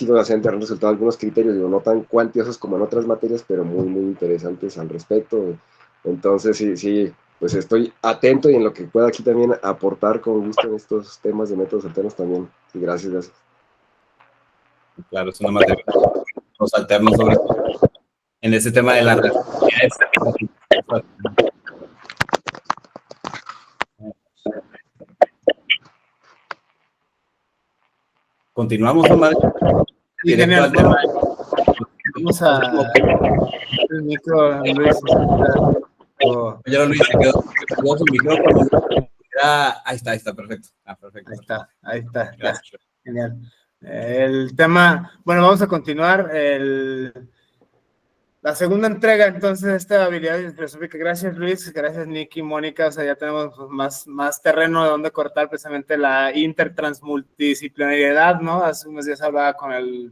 resultado algunos criterios, digo, no tan cuantiosos como en otras materias, pero muy, muy interesantes al respecto. Entonces sí, pues estoy atento, y en lo que pueda aquí también aportar con gusto en estos temas de métodos alternos también. Sí, gracias. Claro, es una materia los alternos, sobre todo en ese tema de la responsabilidad. Continuamos, Omar. Sí, Directo al tema. Vamos a el micro, Luis. Oye, Luis, se quedó su micrófono. Ahí está, perfecto. Perfecto. Ahí está. Gracias. Ya. Genial. El tema, bueno, vamos a continuar. La segunda entrega, entonces, de esta habilidad filosófica. Gracias, Luis. Gracias, Nicky, Mónica. O sea, ya tenemos más terreno de donde cortar, precisamente la intertransmultidisciplinariedad, ¿no? Hace unos días hablaba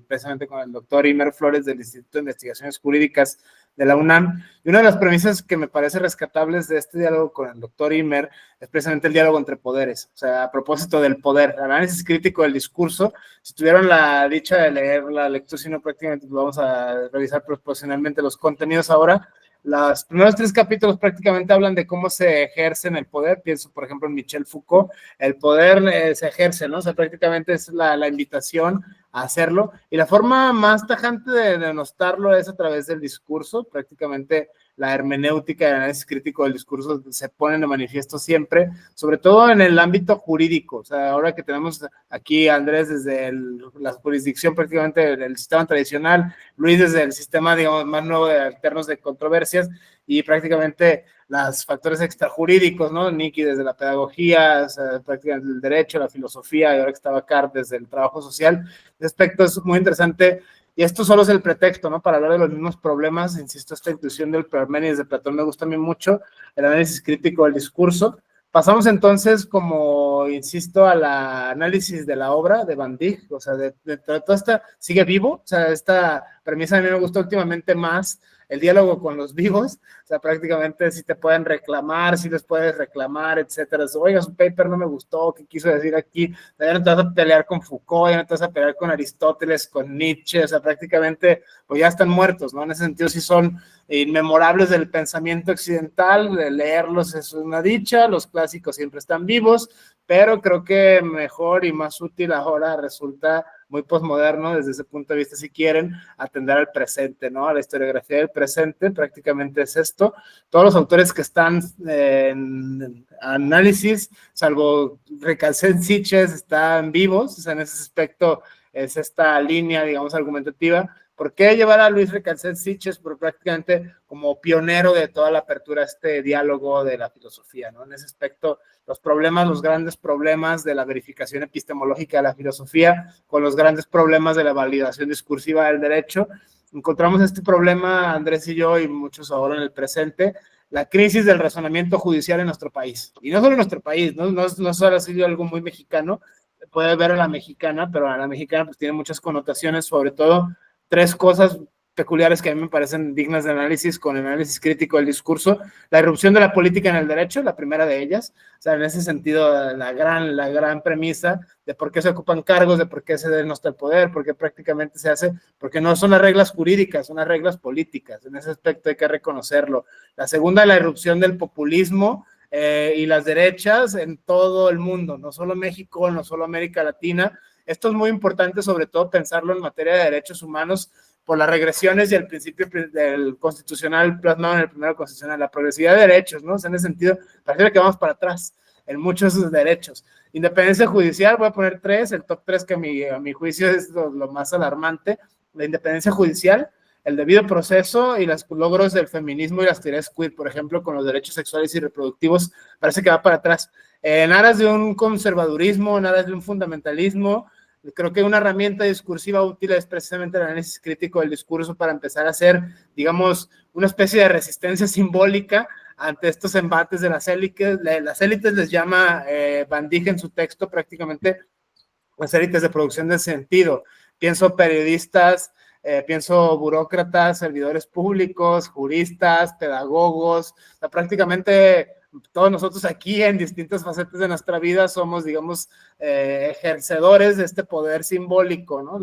precisamente con el doctor Imer Flores del Instituto de Investigaciones Jurídicas de la UNAM. Y una de las premisas que me parece rescatables de este diálogo con el doctor Imer es precisamente el diálogo entre poderes. O sea, a propósito del poder, análisis crítico del discurso. Si tuvieron la dicha de leer la lectura, si no, prácticamente vamos a revisar proporcionalmente los contenidos ahora. Los primeros 3 capítulos prácticamente hablan de cómo se ejerce en el poder. Pienso, por ejemplo, en Michel Foucault. El poder se ejerce, ¿no? O sea, prácticamente es la invitación a hacerlo. Y la forma más tajante de denotarlo es a través del discurso. Prácticamente la hermenéutica y el análisis crítico del discurso se ponen de manifiesto siempre, sobre todo en el ámbito jurídico. O sea, ahora que tenemos aquí a Andrés desde la jurisdicción prácticamente del sistema tradicional, Luis desde el sistema, digamos, más nuevo de alternos de controversias, y prácticamente los factores extrajurídicos, ¿no? Nicky desde la pedagogía, o sea, prácticamente el derecho, la filosofía, y ahora que estaba Carl desde el trabajo social. Este aspecto es muy interesante. Y esto solo es el pretexto, ¿no?, para hablar de los mismos problemas. Insisto, esta intuición del Parménides de Platón me gusta a mí mucho, el análisis crítico del discurso. Pasamos entonces, como insisto, al análisis de la obra de Van Dijk. O sea, de toda esta, sigue vivo. O sea, esta premisa a mí me gusta últimamente más, el diálogo con los vivos. O sea, prácticamente si te pueden reclamar, si les puedes reclamar, etcétera. Oiga, su paper no me gustó, ¿qué quiso decir aquí? O sea, ya no te vas a pelear con Foucault, ya no te vas a pelear con Aristóteles, con Nietzsche. O sea, prácticamente pues ya están muertos, ¿no? En ese sentido sí son inmemorables del pensamiento occidental. De leerlos es una dicha, los clásicos siempre están vivos, pero creo que mejor y más útil ahora resulta muy posmoderno desde ese punto de vista, si quieren, atender al presente, ¿no? A la historiografía del presente, prácticamente es esto. Todos los autores que están en análisis, salvo Recalcent-Sitches, están vivos. O sea, en ese aspecto es esta línea, digamos, argumentativa. ¿Por qué llevar a Luis Recalcent-Sitches? Porque prácticamente como pionero de toda la apertura a este diálogo de la filosofía, ¿no? En ese aspecto, los grandes problemas de la verificación epistemológica de la filosofía con los grandes problemas de la validación discursiva del derecho. Encontramos este problema, Andrés y yo, y muchos ahora en el presente, la crisis del razonamiento judicial en nuestro país. Y no solo en nuestro país, no solo ha sido algo muy mexicano, puede ver a la mexicana, pero a la mexicana pues tiene muchas connotaciones, sobre todo 3 cosas peculiares que a mí me parecen dignas de análisis con el análisis crítico del discurso. La irrupción de la política en el derecho, la primera de ellas. O sea, en ese sentido, la gran premisa de por qué se ocupan cargos, de por qué se denota el poder, por qué prácticamente se hace, porque no son las reglas jurídicas, son las reglas políticas. En ese aspecto hay que reconocerlo. La segunda, la irrupción del populismo y las derechas en todo el mundo, no solo México, no solo América Latina. Esto es muy importante, sobre todo pensarlo en materia de derechos humanos, por las regresiones y el principio del constitucional plasmado en el primero constitucional, la progresividad de derechos, ¿no? O sea, en ese sentido, parece que vamos para atrás en muchos de esos derechos. Independencia judicial, voy a poner 3, el top 3 que a mi juicio es lo más alarmante: la independencia judicial, el debido proceso y los logros del feminismo y las teorías queer, por ejemplo, con los derechos sexuales y reproductivos, parece que va para atrás. En aras de un conservadurismo, en aras de un fundamentalismo, creo que una herramienta discursiva útil es precisamente el análisis crítico del discurso para empezar a hacer, digamos, una especie de resistencia simbólica ante estos embates de las élites. Las élites les llama Van Dijk en su texto prácticamente las élites de producción de sentido. Pienso periodistas, pienso burócratas, servidores públicos, juristas, pedagogos, o sea, prácticamente todos nosotros aquí en distintas facetas de nuestra vida somos, digamos, ejercedores de este poder simbólico, ¿no?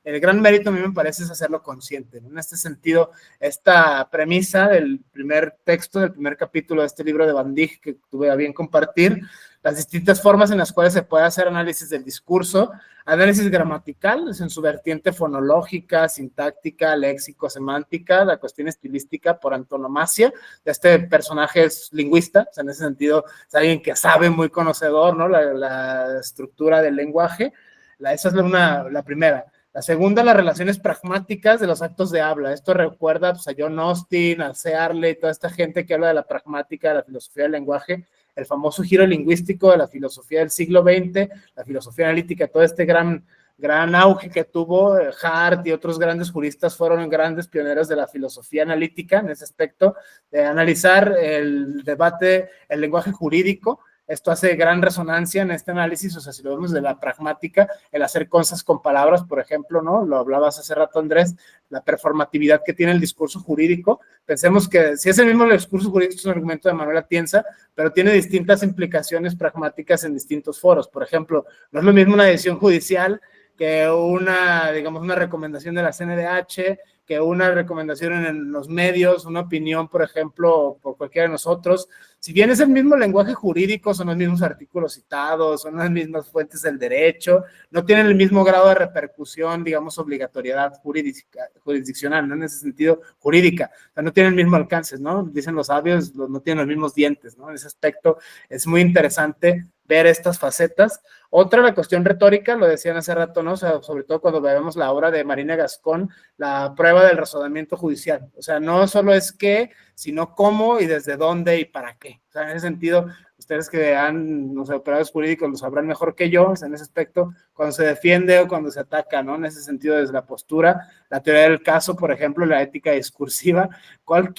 El gran mérito a mí me parece es hacerlo consciente, ¿no? En este sentido, esta premisa del primer texto, del primer capítulo de este libro de Van Dijk que tuve a bien compartir, las distintas formas en las cuales se puede hacer análisis del discurso, análisis gramatical, en su vertiente fonológica, sintáctica, léxico, semántica, la cuestión estilística por antonomasia, de este personaje es lingüista, o sea, en ese sentido es alguien que sabe, muy conocedor, ¿no? La estructura del lenguaje. Esa es la primera. La segunda, las relaciones pragmáticas de los actos de habla. Esto recuerda pues, a John Austin, a Searle, toda esta gente que habla de la pragmática, de la filosofía del lenguaje, el famoso giro lingüístico de la filosofía del siglo XX, la filosofía analítica, todo este gran auge que tuvo. Hart y otros grandes juristas fueron grandes pioneros de la filosofía analítica en ese aspecto, de analizar el debate, el lenguaje jurídico. Esto hace gran resonancia en este análisis, o sea, si lo vemos de la pragmática, el hacer cosas con palabras, por ejemplo, ¿no? Lo hablabas hace rato, Andrés, la performatividad que tiene el discurso jurídico. Pensemos que si es el mismo discurso jurídico, es un argumento de Manuel Atienza, pero tiene distintas implicaciones pragmáticas en distintos foros. Por ejemplo, no es lo mismo una decisión judicial que una recomendación de la CNDH, que una recomendación en los medios, una opinión, por ejemplo, por cualquiera de nosotros. Si bien es el mismo lenguaje jurídico, son los mismos artículos citados, son las mismas fuentes del derecho, no tienen el mismo grado de repercusión, digamos, obligatoriedad jurisdiccional, ¿no? En ese sentido, jurídica, o sea, no tienen el mismo alcance, ¿no? Dicen los sabios, no tienen los mismos dientes, ¿no? En ese aspecto es muy interesante ver estas facetas. Otra, la cuestión retórica, lo decían hace rato, ¿no? O sea, sobre todo cuando vemos la obra de Marina Gascón, la prueba del razonamiento judicial. O sea, no solo es qué, sino cómo y desde dónde y para qué. O sea, en ese sentido, ustedes que han, no sé, operadores jurídicos lo sabrán mejor que yo, o sea, en ese aspecto, cuando se defiende o cuando se ataca, ¿no? En ese sentido, desde la postura, la teoría del caso, por ejemplo, la ética discursiva, ¿cuál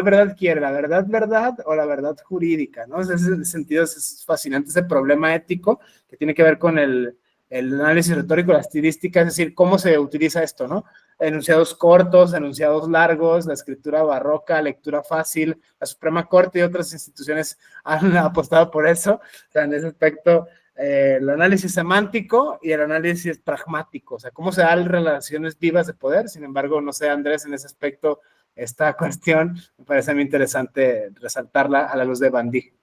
verdad quiere? ¿La verdad o la verdad jurídica? ¿No? En ese sentido, es fascinante ese problema ético que tiene que ver con el análisis retórico, la estilística, es decir, cómo se utiliza esto, ¿no? Enunciados cortos, enunciados largos, la escritura barroca, lectura fácil. La Suprema Corte y otras instituciones han apostado por eso. O sea, en ese aspecto, el análisis semántico y el análisis pragmático, o sea, cómo se dan relaciones vivas de poder. Sin embargo, no sé, Andrés, en ese aspecto, esta cuestión me parece muy interesante resaltarla a la luz de Van Dijk.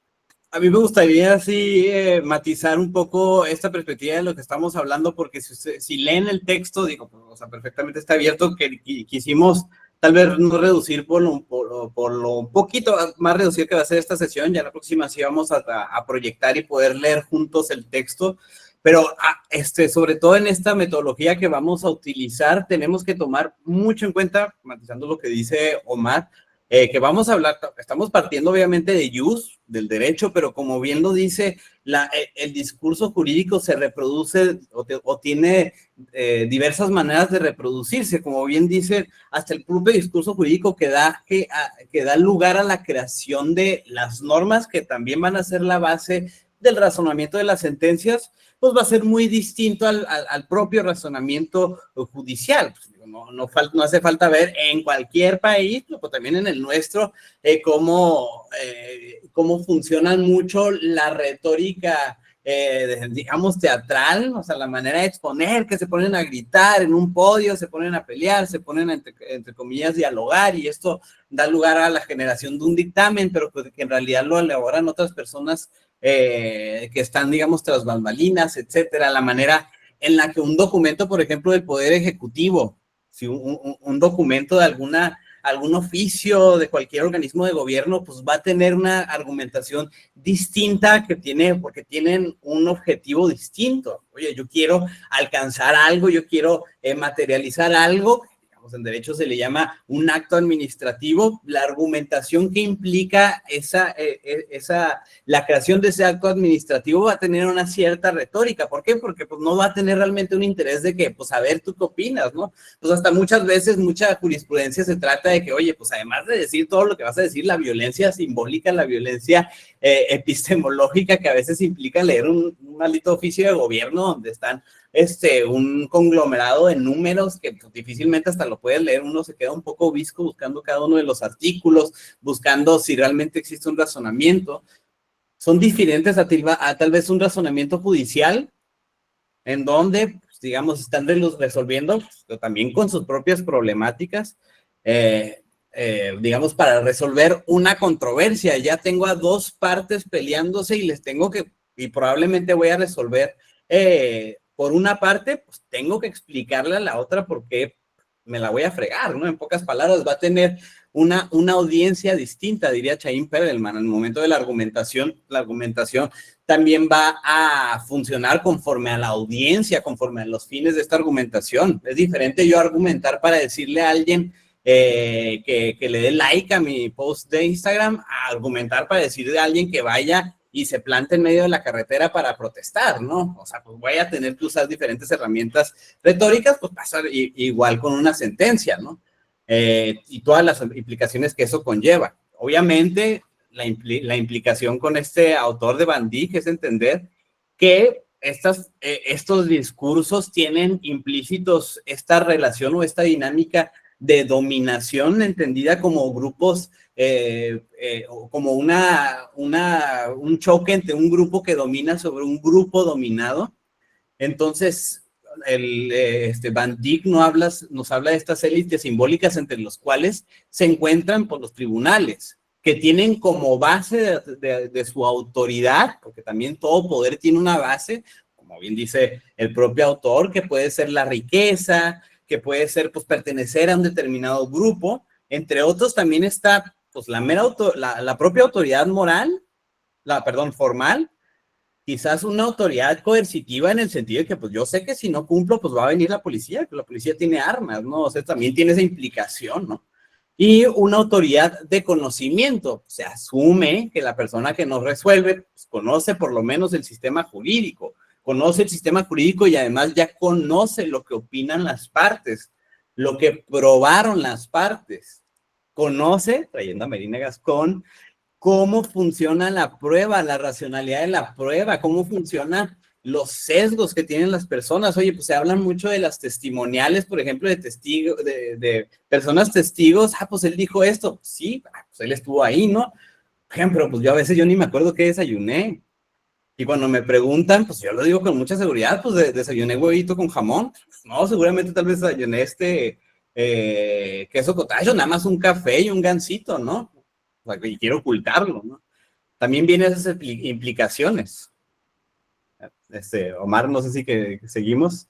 A mí me gustaría así matizar un poco esta perspectiva de lo que estamos hablando, porque si leen el texto, digo, pues, o sea, perfectamente está abierto, que quisimos tal vez no reducir por lo un poquito más reducido que va a ser esta sesión. Ya la próxima sí vamos a proyectar y poder leer juntos el texto, pero sobre todo en esta metodología que vamos a utilizar, tenemos que tomar mucho en cuenta, matizando lo que dice Omar, que vamos a hablar, estamos partiendo obviamente de jus, del derecho, pero como bien lo dice, el discurso jurídico se reproduce o tiene diversas maneras de reproducirse, como bien dice, hasta el propio discurso jurídico que da lugar a la creación de las normas que también van a ser la base del razonamiento de las sentencias, pues va a ser muy distinto al propio razonamiento judicial. No hace falta ver en cualquier país, pero también en el nuestro, cómo funcionan mucho la retórica, digamos, teatral, o sea, la manera de exponer, que se ponen a gritar en un podio, se ponen a pelear, se ponen a, entre comillas, dialogar, y esto da lugar a la generación de un dictamen, pero pues que en realidad lo elaboran otras personas que están, digamos, tras bambalinas, etcétera. La manera en la que un documento, por ejemplo, del Poder Ejecutivo, si un documento de algún oficio de cualquier organismo de gobierno, pues va a tener una argumentación distinta porque tienen un objetivo distinto. Oye, yo quiero alcanzar algo, yo quiero materializar algo. En derecho se le llama un acto administrativo. La argumentación que implica la creación de ese acto administrativo va a tener una cierta retórica. ¿Por qué? Porque pues, no va a tener realmente un interés de que, pues, a ver, ¿tú qué opinas, no? Pues hasta muchas veces, mucha jurisprudencia se trata de que, oye, pues además de decir todo lo que vas a decir, la violencia simbólica, la violencia epistemológica, que a veces implica leer un maldito oficio de gobierno donde están un conglomerado de números que pues, difícilmente hasta lo puedes leer, uno se queda un poco visco buscando cada uno de los artículos, buscando si realmente existe un razonamiento. Son diferentes a tal vez un razonamiento judicial, en donde, pues, digamos, están resolviendo, pero también con sus propias problemáticas, digamos, para resolver una controversia. Ya tengo a dos partes peleándose y probablemente voy a resolver por una parte, pues tengo que explicarle a la otra por qué me la voy a fregar, ¿no? En pocas palabras, va a tener una audiencia distinta, diría Chaim Perelman. En el momento de la argumentación también va a funcionar conforme a la audiencia, conforme a los fines de esta argumentación. Es diferente yo argumentar para decirle a alguien que le dé like a mi post de Instagram, a argumentar para decirle a alguien que vaya y se plante en medio de la carretera para protestar, ¿no? O sea, pues voy a tener que usar diferentes herramientas retóricas, pues pasa igual con una sentencia, ¿no? Y todas las implicaciones que eso conlleva. Obviamente, la implicación con este autor de Van Dyck es entender que estos discursos tienen implícitos esta relación o esta dinámica de dominación entendida como grupos, como un choque entre un grupo que domina sobre un grupo dominado. Entonces, Van Dyck nos habla de estas élites simbólicas entre los cuales se encuentran por los tribunales, que tienen como base de su autoridad, porque también todo poder tiene una base, como bien dice el propio autor, que puede ser la riqueza, que puede ser pues pertenecer a un determinado grupo. Entre otros también está pues la propia autoridad formal, quizás una autoridad coercitiva en el sentido de que pues yo sé que si no cumplo pues va a venir la policía, que la policía tiene armas, ¿no? O sea, también tiene esa implicación, ¿no? Y una autoridad de conocimiento. Se asume que la persona que nos resuelve pues, conoce por lo menos el sistema jurídico, y además ya conoce lo que opinan las partes, lo que probaron las partes. Conoce, trayendo a Medina Gascón, cómo funciona la prueba, la racionalidad de la prueba, cómo funcionan los sesgos que tienen las personas. Oye, pues se hablan mucho de las testimoniales, por ejemplo, de personas testigos. Pues él dijo esto. Sí, pues él estuvo ahí, ¿no? Por ejemplo, pues yo a veces ni me acuerdo qué desayuné. Y cuando me preguntan, pues yo lo digo con mucha seguridad, pues desayuné huevito con jamón. No, seguramente tal vez desayuné queso cottage, nada más un café y un gansito, ¿no? O sea, y quiero ocultarlo, ¿no? También vienen esas implicaciones. Omar, no sé si que seguimos.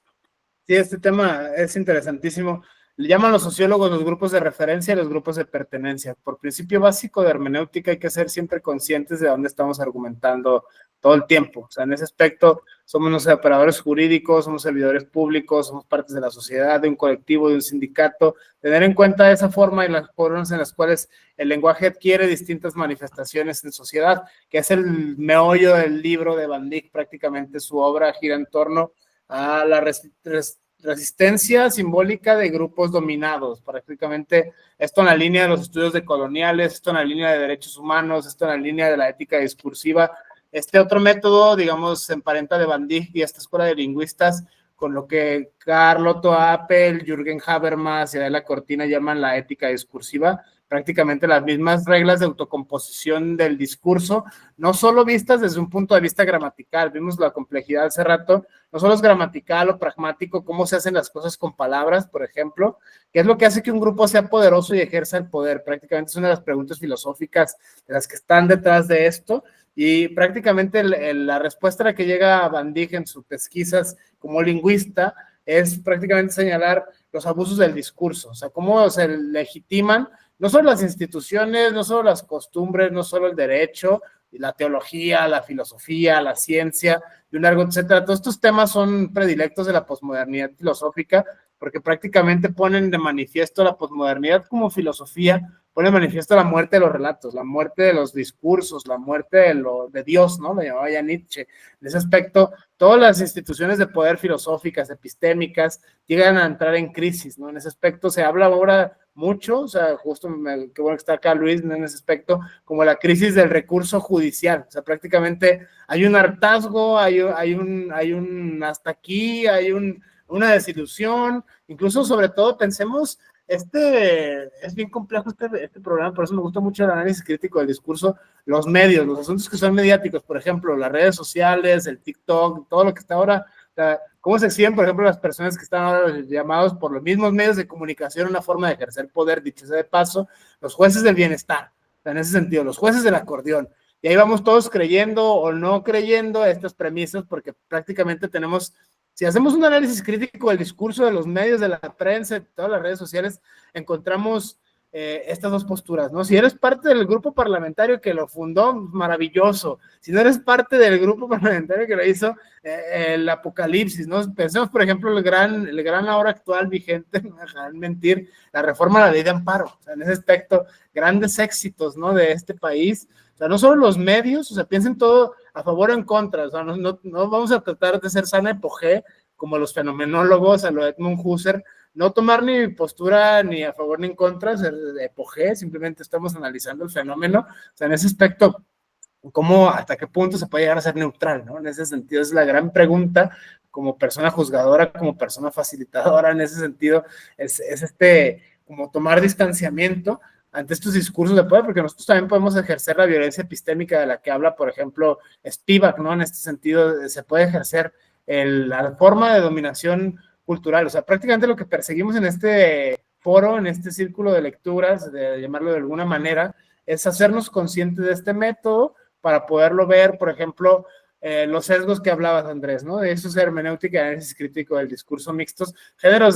Sí, este tema es interesantísimo. Le llaman los sociólogos los grupos de referencia y los grupos de pertenencia. Por principio básico de hermenéutica hay que ser siempre conscientes de dónde estamos argumentando todo el tiempo. O sea, en ese aspecto somos unos operadores jurídicos, somos servidores públicos, somos partes de la sociedad, de un colectivo, de un sindicato. Tener en cuenta esa forma y las formas en las cuales el lenguaje adquiere distintas manifestaciones en sociedad, que es el meollo del libro de Van Dyck. Prácticamente su obra gira en torno a la resistencia simbólica de grupos dominados. Prácticamente esto en la línea de los estudios de coloniales, esto en la línea de derechos humanos, esto en la línea de la ética discursiva, Este otro método, digamos, se emparenta de Van Dijk y esta escuela de lingüistas con lo que Karl Otto Appel, Jürgen Habermas y Adela Cortina llaman la ética discursiva, prácticamente las mismas reglas de autocomposición del discurso, no solo vistas desde un punto de vista gramatical, vimos la complejidad hace rato, no solo es gramatical o pragmático, cómo se hacen las cosas con palabras, por ejemplo, qué es lo que hace que un grupo sea poderoso y ejerza el poder, prácticamente es una de las preguntas filosóficas de las que están detrás de esto, y prácticamente la respuesta a la que llega Van Dijk en sus pesquisas como lingüista es prácticamente señalar los abusos del discurso, o sea, cómo se legitiman no solo las instituciones, no solo las costumbres, no solo el derecho, la teología, la filosofía, la ciencia, y un largo etcétera. Todos estos temas son predilectos de la posmodernidad filosófica, porque prácticamente ponen de manifiesto la posmodernidad como filosofía, pone de manifiesto la muerte de los relatos, la muerte de los discursos, la muerte de Dios, ¿no? Lo llamaba ya Nietzsche. En ese aspecto, todas las instituciones de poder filosóficas, epistémicas, llegan a entrar en crisis, ¿no? En ese aspecto se habla ahora mucho, o sea, justo qué bueno que está acá Luis en ese aspecto, como la crisis del recurso judicial, o sea, prácticamente hay un hartazgo, hay un hasta aquí, hay una desilusión, incluso sobre todo pensemos, es bien complejo este programa, por eso me gusta mucho el análisis crítico del discurso, los medios, los asuntos que son mediáticos, por ejemplo, las redes sociales, el TikTok, todo lo que está ahora, o sea, cómo se exhiben, por ejemplo, las personas que están ahora llamados por los mismos medios de comunicación una forma de ejercer poder, dicho sea de paso, los jueces del bienestar, o sea, en ese sentido, los jueces del acordeón, y ahí vamos todos creyendo o no creyendo estas premisas, porque prácticamente tenemos, si hacemos un análisis crítico del discurso de los medios, de la prensa, de todas las redes sociales, encontramos estas dos posturas, ¿no? Si eres parte del grupo parlamentario que lo fundó, maravilloso. Si no eres parte del grupo parlamentario que lo hizo, el apocalipsis, ¿no? Pensemos, por ejemplo, el gran ahora actual vigente, no me dejarán mentir, la reforma a la ley de amparo. O sea, en ese aspecto, grandes éxitos, ¿no? De este país. O sea, no solo los medios, o sea, piensen todo a favor o en contra. O sea, no vamos a tratar de ser sana epogé como los fenomenólogos, a lo Edmund Husserl, no tomar ni postura ni a favor ni en contra, ser de epogé, simplemente estamos analizando el fenómeno, o sea, en ese aspecto, cómo, hasta qué punto se puede llegar a ser neutral, ¿no? En ese sentido es la gran pregunta, como persona juzgadora, como persona facilitadora, en ese sentido, es como tomar distanciamiento ante estos discursos de poder, porque nosotros también podemos ejercer la violencia epistémica de la que habla, por ejemplo, Spivak, ¿no? En este sentido, se puede ejercer la forma de dominación cultural, o sea, prácticamente lo que perseguimos en este foro, en este círculo de lecturas, de llamarlo de alguna manera, es hacernos conscientes de este método para poderlo ver, por ejemplo, los sesgos que hablabas, Andrés, ¿no? De eso es hermenéutica y análisis crítico del discurso mixtos, género,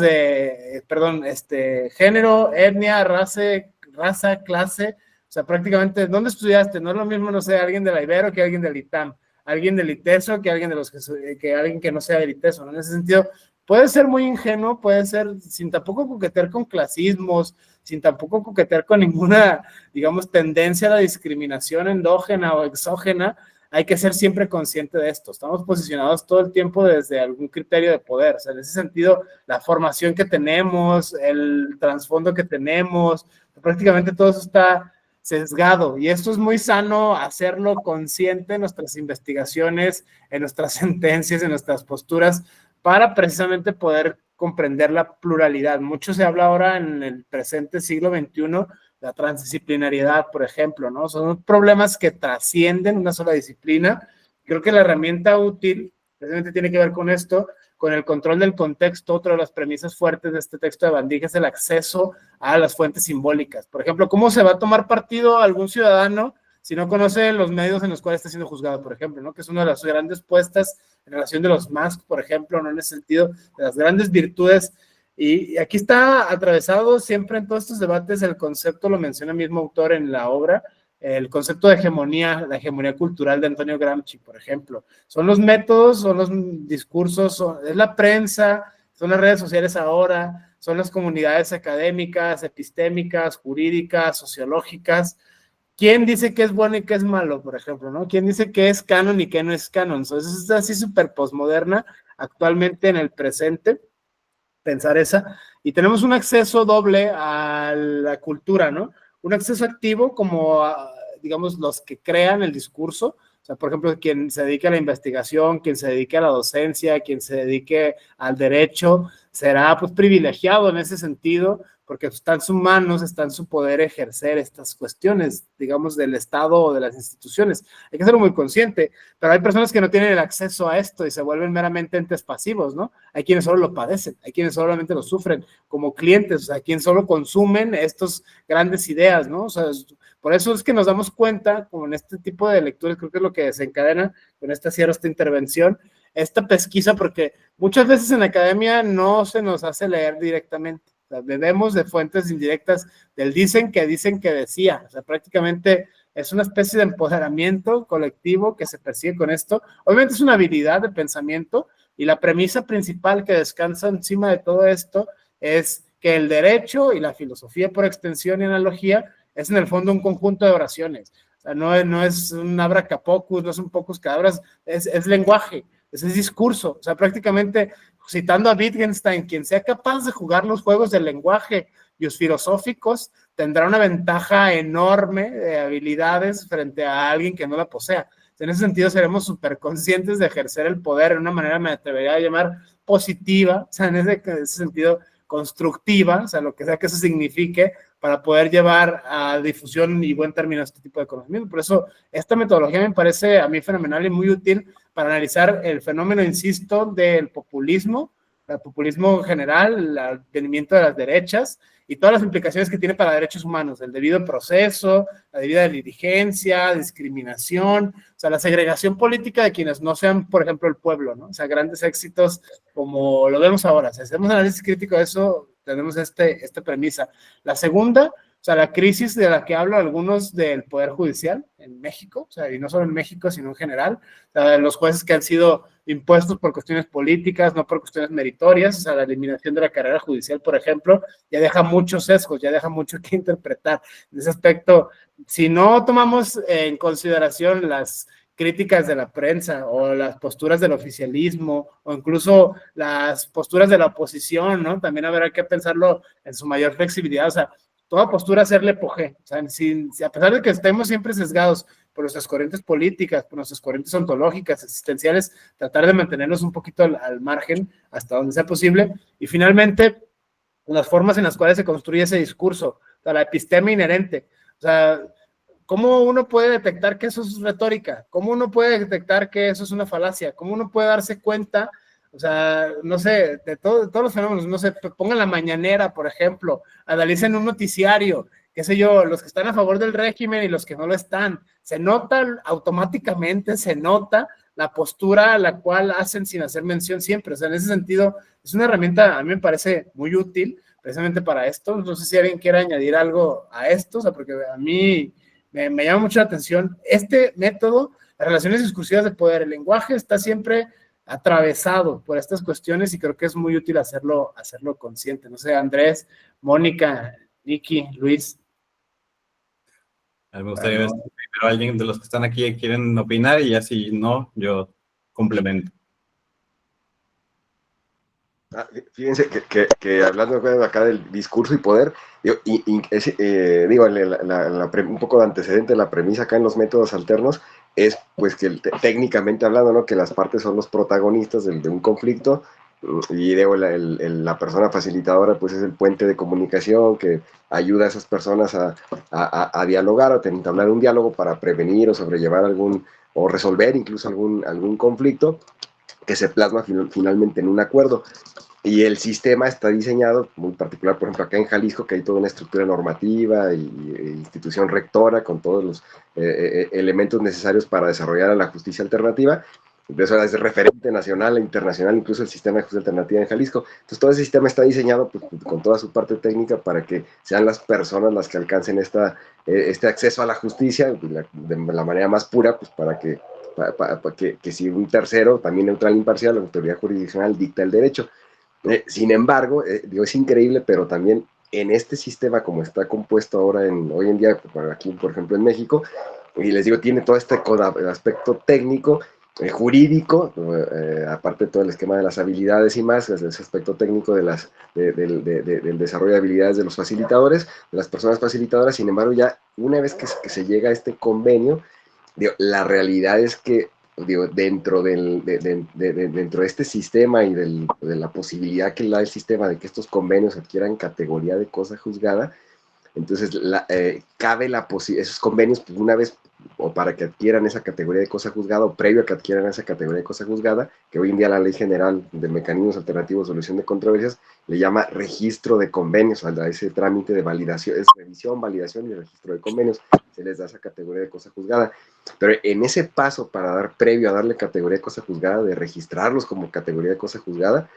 etnia, raza, clase, o sea, prácticamente, ¿dónde estudiaste? No es lo mismo, no sé, alguien de la Ibero que alguien del ITAM, alguien del ITESO que alguien alguien que no sea del ITESO, ¿no? En ese sentido, puede ser muy ingenuo, puede ser sin tampoco coquetear con clasismos, sin tampoco coquetear con ninguna, digamos, tendencia a la discriminación endógena o exógena. Hay que ser siempre consciente de esto. Estamos posicionados todo el tiempo desde algún criterio de poder. O sea, en ese sentido, la formación que tenemos, el trasfondo que tenemos, prácticamente todo eso está sesgado. Y esto es muy sano hacerlo consciente en nuestras investigaciones, en nuestras sentencias, en nuestras posturas, para precisamente poder comprender la pluralidad. Mucho se habla ahora en el presente siglo XXI, la transdisciplinariedad, por ejemplo, ¿no? Son problemas que trascienden una sola disciplina. Creo que la herramienta útil precisamente tiene que ver con esto, con el control del contexto. Otra de las premisas fuertes de este texto de Van Dijk es el acceso a las fuentes simbólicas. Por ejemplo, ¿cómo se va a tomar partido algún ciudadano si no conoce los medios en los cuales está siendo juzgado, por ejemplo, ¿no? Que es una de las grandes puestas en relación de los Musk, por ejemplo, ¿no? En ese sentido, de las grandes virtudes. Y aquí está atravesado siempre en todos estos debates el concepto, lo menciona el mismo autor en la obra, el concepto de hegemonía, la hegemonía cultural de Antonio Gramsci, por ejemplo. Son los métodos, son los discursos, es la prensa, son las redes sociales ahora, son las comunidades académicas, epistémicas, jurídicas, sociológicas. ¿Quién dice qué es bueno y qué es malo, por ejemplo, ¿no? ¿Quién dice qué es canon y qué no es canon? Entonces es así súper postmoderna actualmente en el presente, pensar esa. Y tenemos un acceso doble a la cultura, ¿no? Un acceso activo como, digamos, los que crean el discurso. O sea, por ejemplo, quien se dedique a la investigación, quien se dedique a la docencia, quien se dedique al derecho, será pues privilegiado en ese sentido, porque está en sus manos, está en su poder ejercer estas cuestiones, digamos, del Estado o de las instituciones. Hay que ser muy consciente, pero hay personas que no tienen el acceso a esto y se vuelven meramente entes pasivos, ¿no? Hay quienes solo lo padecen, hay quienes solamente lo sufren como clientes, o sea, quienes solo consumen estas grandes ideas, ¿no? O sea, por eso es que nos damos cuenta, como en este tipo de lecturas, creo que es lo que desencadena con esta cierre, esta intervención, esta pesquisa, porque muchas veces en la academia no se nos hace leer directamente. O sea, bebemos de fuentes indirectas del dicen que decía. O sea, prácticamente es una especie de empoderamiento colectivo que se persigue con esto. Obviamente es una habilidad de pensamiento y la premisa principal que descansa encima de todo esto es que el derecho y la filosofía por extensión y analogía es en el fondo un conjunto de oraciones. O sea, no es un abracapocus, no son pocos cadabras, es lenguaje, es discurso. O sea, prácticamente citando a Wittgenstein, quien sea capaz de jugar los juegos del lenguaje y los filosóficos tendrá una ventaja enorme de habilidades frente a alguien que no la posea. En ese sentido, seremos súper conscientes de ejercer el poder de una manera, me atrevería a llamar, positiva, o sea, en ese sentido, constructiva, o sea, lo que sea que eso signifique, para poder llevar a difusión y buen término este tipo de conocimiento. Por eso, esta metodología me parece a mí fenomenal y muy útil para analizar el fenómeno, insisto, del populismo, el populismo general, el advenimiento de las derechas y todas las implicaciones que tiene para derechos humanos, el debido proceso, la debida diligencia, discriminación, o sea, la segregación política de quienes no sean, por ejemplo, el pueblo, ¿no? O sea, grandes éxitos como lo vemos ahora. Si hacemos análisis crítico de eso, tenemos esta premisa. La segunda, o sea, la crisis de la que hablan algunos del Poder Judicial en México, o sea, y no solo en México, sino en general, o sea, los jueces que han sido impuestos por cuestiones políticas, no por cuestiones meritorias, o sea, la eliminación de la carrera judicial, por ejemplo, ya deja muchos sesgos, ya deja mucho que interpretar. En ese aspecto, si no tomamos en consideración las críticas de la prensa o las posturas del oficialismo o incluso las posturas de la oposición, ¿no? También habrá que pensarlo en su mayor flexibilidad, o sea, toda postura hacerle poje, o sea, a pesar de que estemos siempre sesgados por nuestras corrientes políticas, por nuestras corrientes ontológicas, existenciales, tratar de mantenernos un poquito al margen hasta donde sea posible, y finalmente, las formas en las cuales se construye ese discurso, o sea, la epistema inherente, o sea, ¿cómo uno puede detectar que eso es retórica? ¿Cómo uno puede detectar que eso es una falacia? ¿Cómo uno puede darse cuenta? O sea, no sé, de todos los fenómenos, no sé, pongan la mañanera, por ejemplo, analicen un noticiario, qué sé yo, los que están a favor del régimen y los que no lo están. Se nota automáticamente, se nota la postura a la cual hacen sin hacer mención siempre. O sea, en ese sentido, es una herramienta, a mí me parece muy útil, precisamente para esto. No sé si alguien quiere añadir algo a esto, o sea, porque a mí me llama mucho la atención. Este método, las relaciones discursivas de poder, el lenguaje está siempre atravesado por estas cuestiones y creo que es muy útil hacerlo consciente. No sé, Andrés, Mónica, Nicky, Luis. Me gustaría ver si primero alguien de los que están aquí quieren opinar y ya si no, yo complemento. Fíjense que hablando acá del discurso y poder, un poco de antecedente, la premisa acá en los métodos alternos es pues que técnicamente hablando, ¿no? Que las partes son los protagonistas de un conflicto y la persona facilitadora pues es el puente de comunicación que ayuda a esas personas a dialogar o a entablar un diálogo para prevenir o sobrellevar o resolver incluso algún conflicto que se plasma finalmente en un acuerdo. Y el sistema está diseñado, muy particular, por ejemplo, acá en Jalisco, que hay toda una estructura normativa e institución rectora con todos los elementos necesarios para desarrollar la justicia alternativa. De eso es referente nacional e internacional, incluso el sistema de justicia alternativa en Jalisco. Entonces, todo el sistema está diseñado pues, con toda su parte técnica para que sean las personas las que alcancen este acceso a la justicia de la manera más pura, pues para que si un tercero, también neutral e imparcial, la autoridad jurisdiccional dicta el derecho. Sin embargo, es increíble, pero también en este sistema como está compuesto hoy en día, aquí por ejemplo en México, y les digo, tiene todo este aspecto técnico, jurídico, aparte de todo el esquema de las habilidades y más, ese aspecto técnico del desarrollo de habilidades de los facilitadores, de las personas facilitadoras. Sin embargo, ya una vez que se llega a este convenio, la realidad es que dentro dentro de este sistema y de la posibilidad que da el sistema de que estos convenios adquieran categoría de cosa juzgada, entonces cabe la posibilidad, esos convenios, pues una vez, o para que adquieran esa categoría de cosa juzgada, o previo a que adquieran esa categoría de cosa juzgada, que hoy en día la Ley General de Mecanismos Alternativos de Solución de Controversias le llama registro de convenios, a ese trámite de validación, es revisión, validación y registro de convenios, se les da esa categoría de cosa juzgada. Pero en ese paso para dar previo a darle categoría de cosa juzgada, de registrarlos como categoría de cosa juzgada,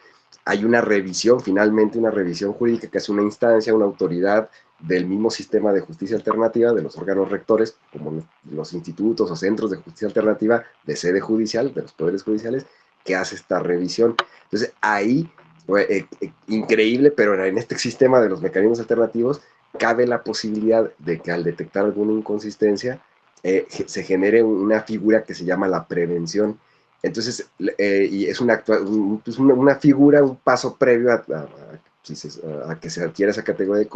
hay una revisión, finalmente una revisión jurídica que es una instancia, una autoridad del mismo sistema de justicia alternativa, de los órganos rectores, como los institutos o centros de justicia alternativa de sede judicial, de los poderes judiciales, que hace esta revisión. Entonces ahí, increíble, pero en este sistema de los mecanismos alternativos, cabe la posibilidad de que al detectar alguna inconsistencia, se genere una figura que se llama la prevención. Entonces, y es una figura, un paso previo a que se adquiera esa categoría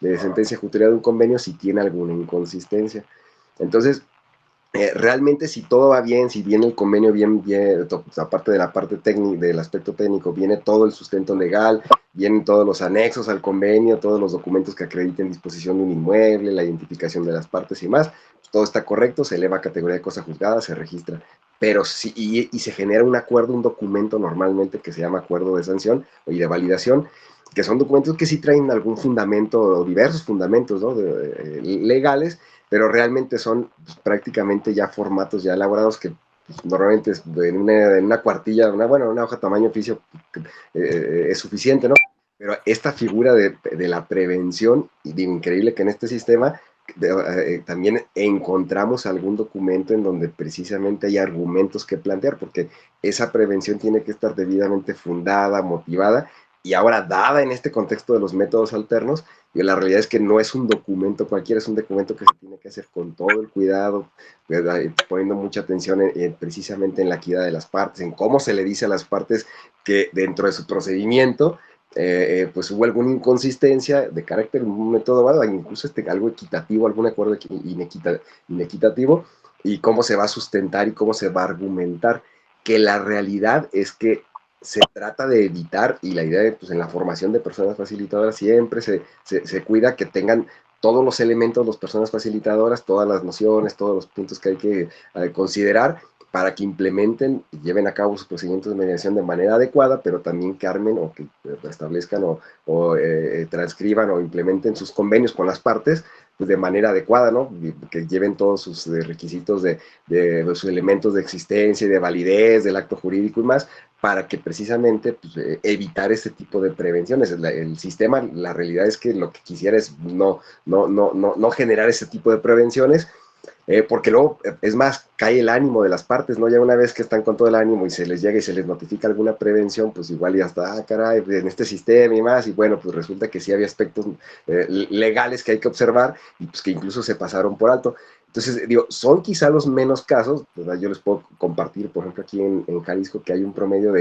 de sentencia ejecutoria de un convenio si tiene alguna inconsistencia. Entonces, realmente si todo va bien, si viene el convenio bien, aparte de la parte técnica, del aspecto técnico, viene todo el sustento legal, vienen todos los anexos al convenio, todos los documentos que acrediten disposición de un inmueble, la identificación de las partes y más, todo está correcto, se eleva a categoría de cosa juzgada, se registra. Pero sí, y se genera un acuerdo, un documento normalmente que se llama acuerdo de sanción y de validación, que son documentos que sí traen algún fundamento, o diversos fundamentos, ¿no? Legales, pero realmente son prácticamente ya formatos ya elaborados que normalmente en una cuartilla, una hoja tamaño oficio es suficiente, ¿no? Pero esta figura de la prevención, y digo, increíble que en este sistema también encontramos algún documento en donde precisamente hay argumentos que plantear, porque esa prevención tiene que estar debidamente fundada, motivada, y ahora dada en este contexto de los métodos alternos, y la realidad es que no es un documento cualquiera, es un documento que se tiene que hacer con todo el cuidado, poniendo mucha atención precisamente en la equidad de las partes, en cómo se le dice a las partes que dentro de su procedimiento pues hubo alguna inconsistencia de carácter, un método válido, incluso algo equitativo, algún acuerdo inequitativo, y cómo se va a sustentar y cómo se va a argumentar, que la realidad es que se trata de evitar, y la idea de, pues, en la formación de personas facilitadoras siempre se cuida que tengan todos los elementos, las personas facilitadoras, todas las nociones, todos los puntos que hay que considerar, para que implementen y lleven a cabo sus procedimientos de mediación de manera adecuada, pero también que armen o que establezcan o transcriban o implementen sus convenios con las partes pues, de manera adecuada, ¿no? Que lleven todos sus requisitos de sus elementos de existencia y de validez del acto jurídico y más, para que precisamente pues, evitar este tipo de prevenciones. El sistema, la realidad es que lo que quisiera es no generar ese tipo de prevenciones, porque luego, es más, cae el ánimo de las partes, ¿no? Ya una vez que están con todo el ánimo y se les llega y se les notifica alguna prevención, pues igual ya está, caray, en este sistema y más, y bueno, pues resulta que sí había aspectos legales que hay que observar y pues que incluso se pasaron por alto. Entonces, digo, son quizá los menos casos, ¿verdad? Yo les puedo compartir, por ejemplo, aquí en Jalisco, que hay un promedio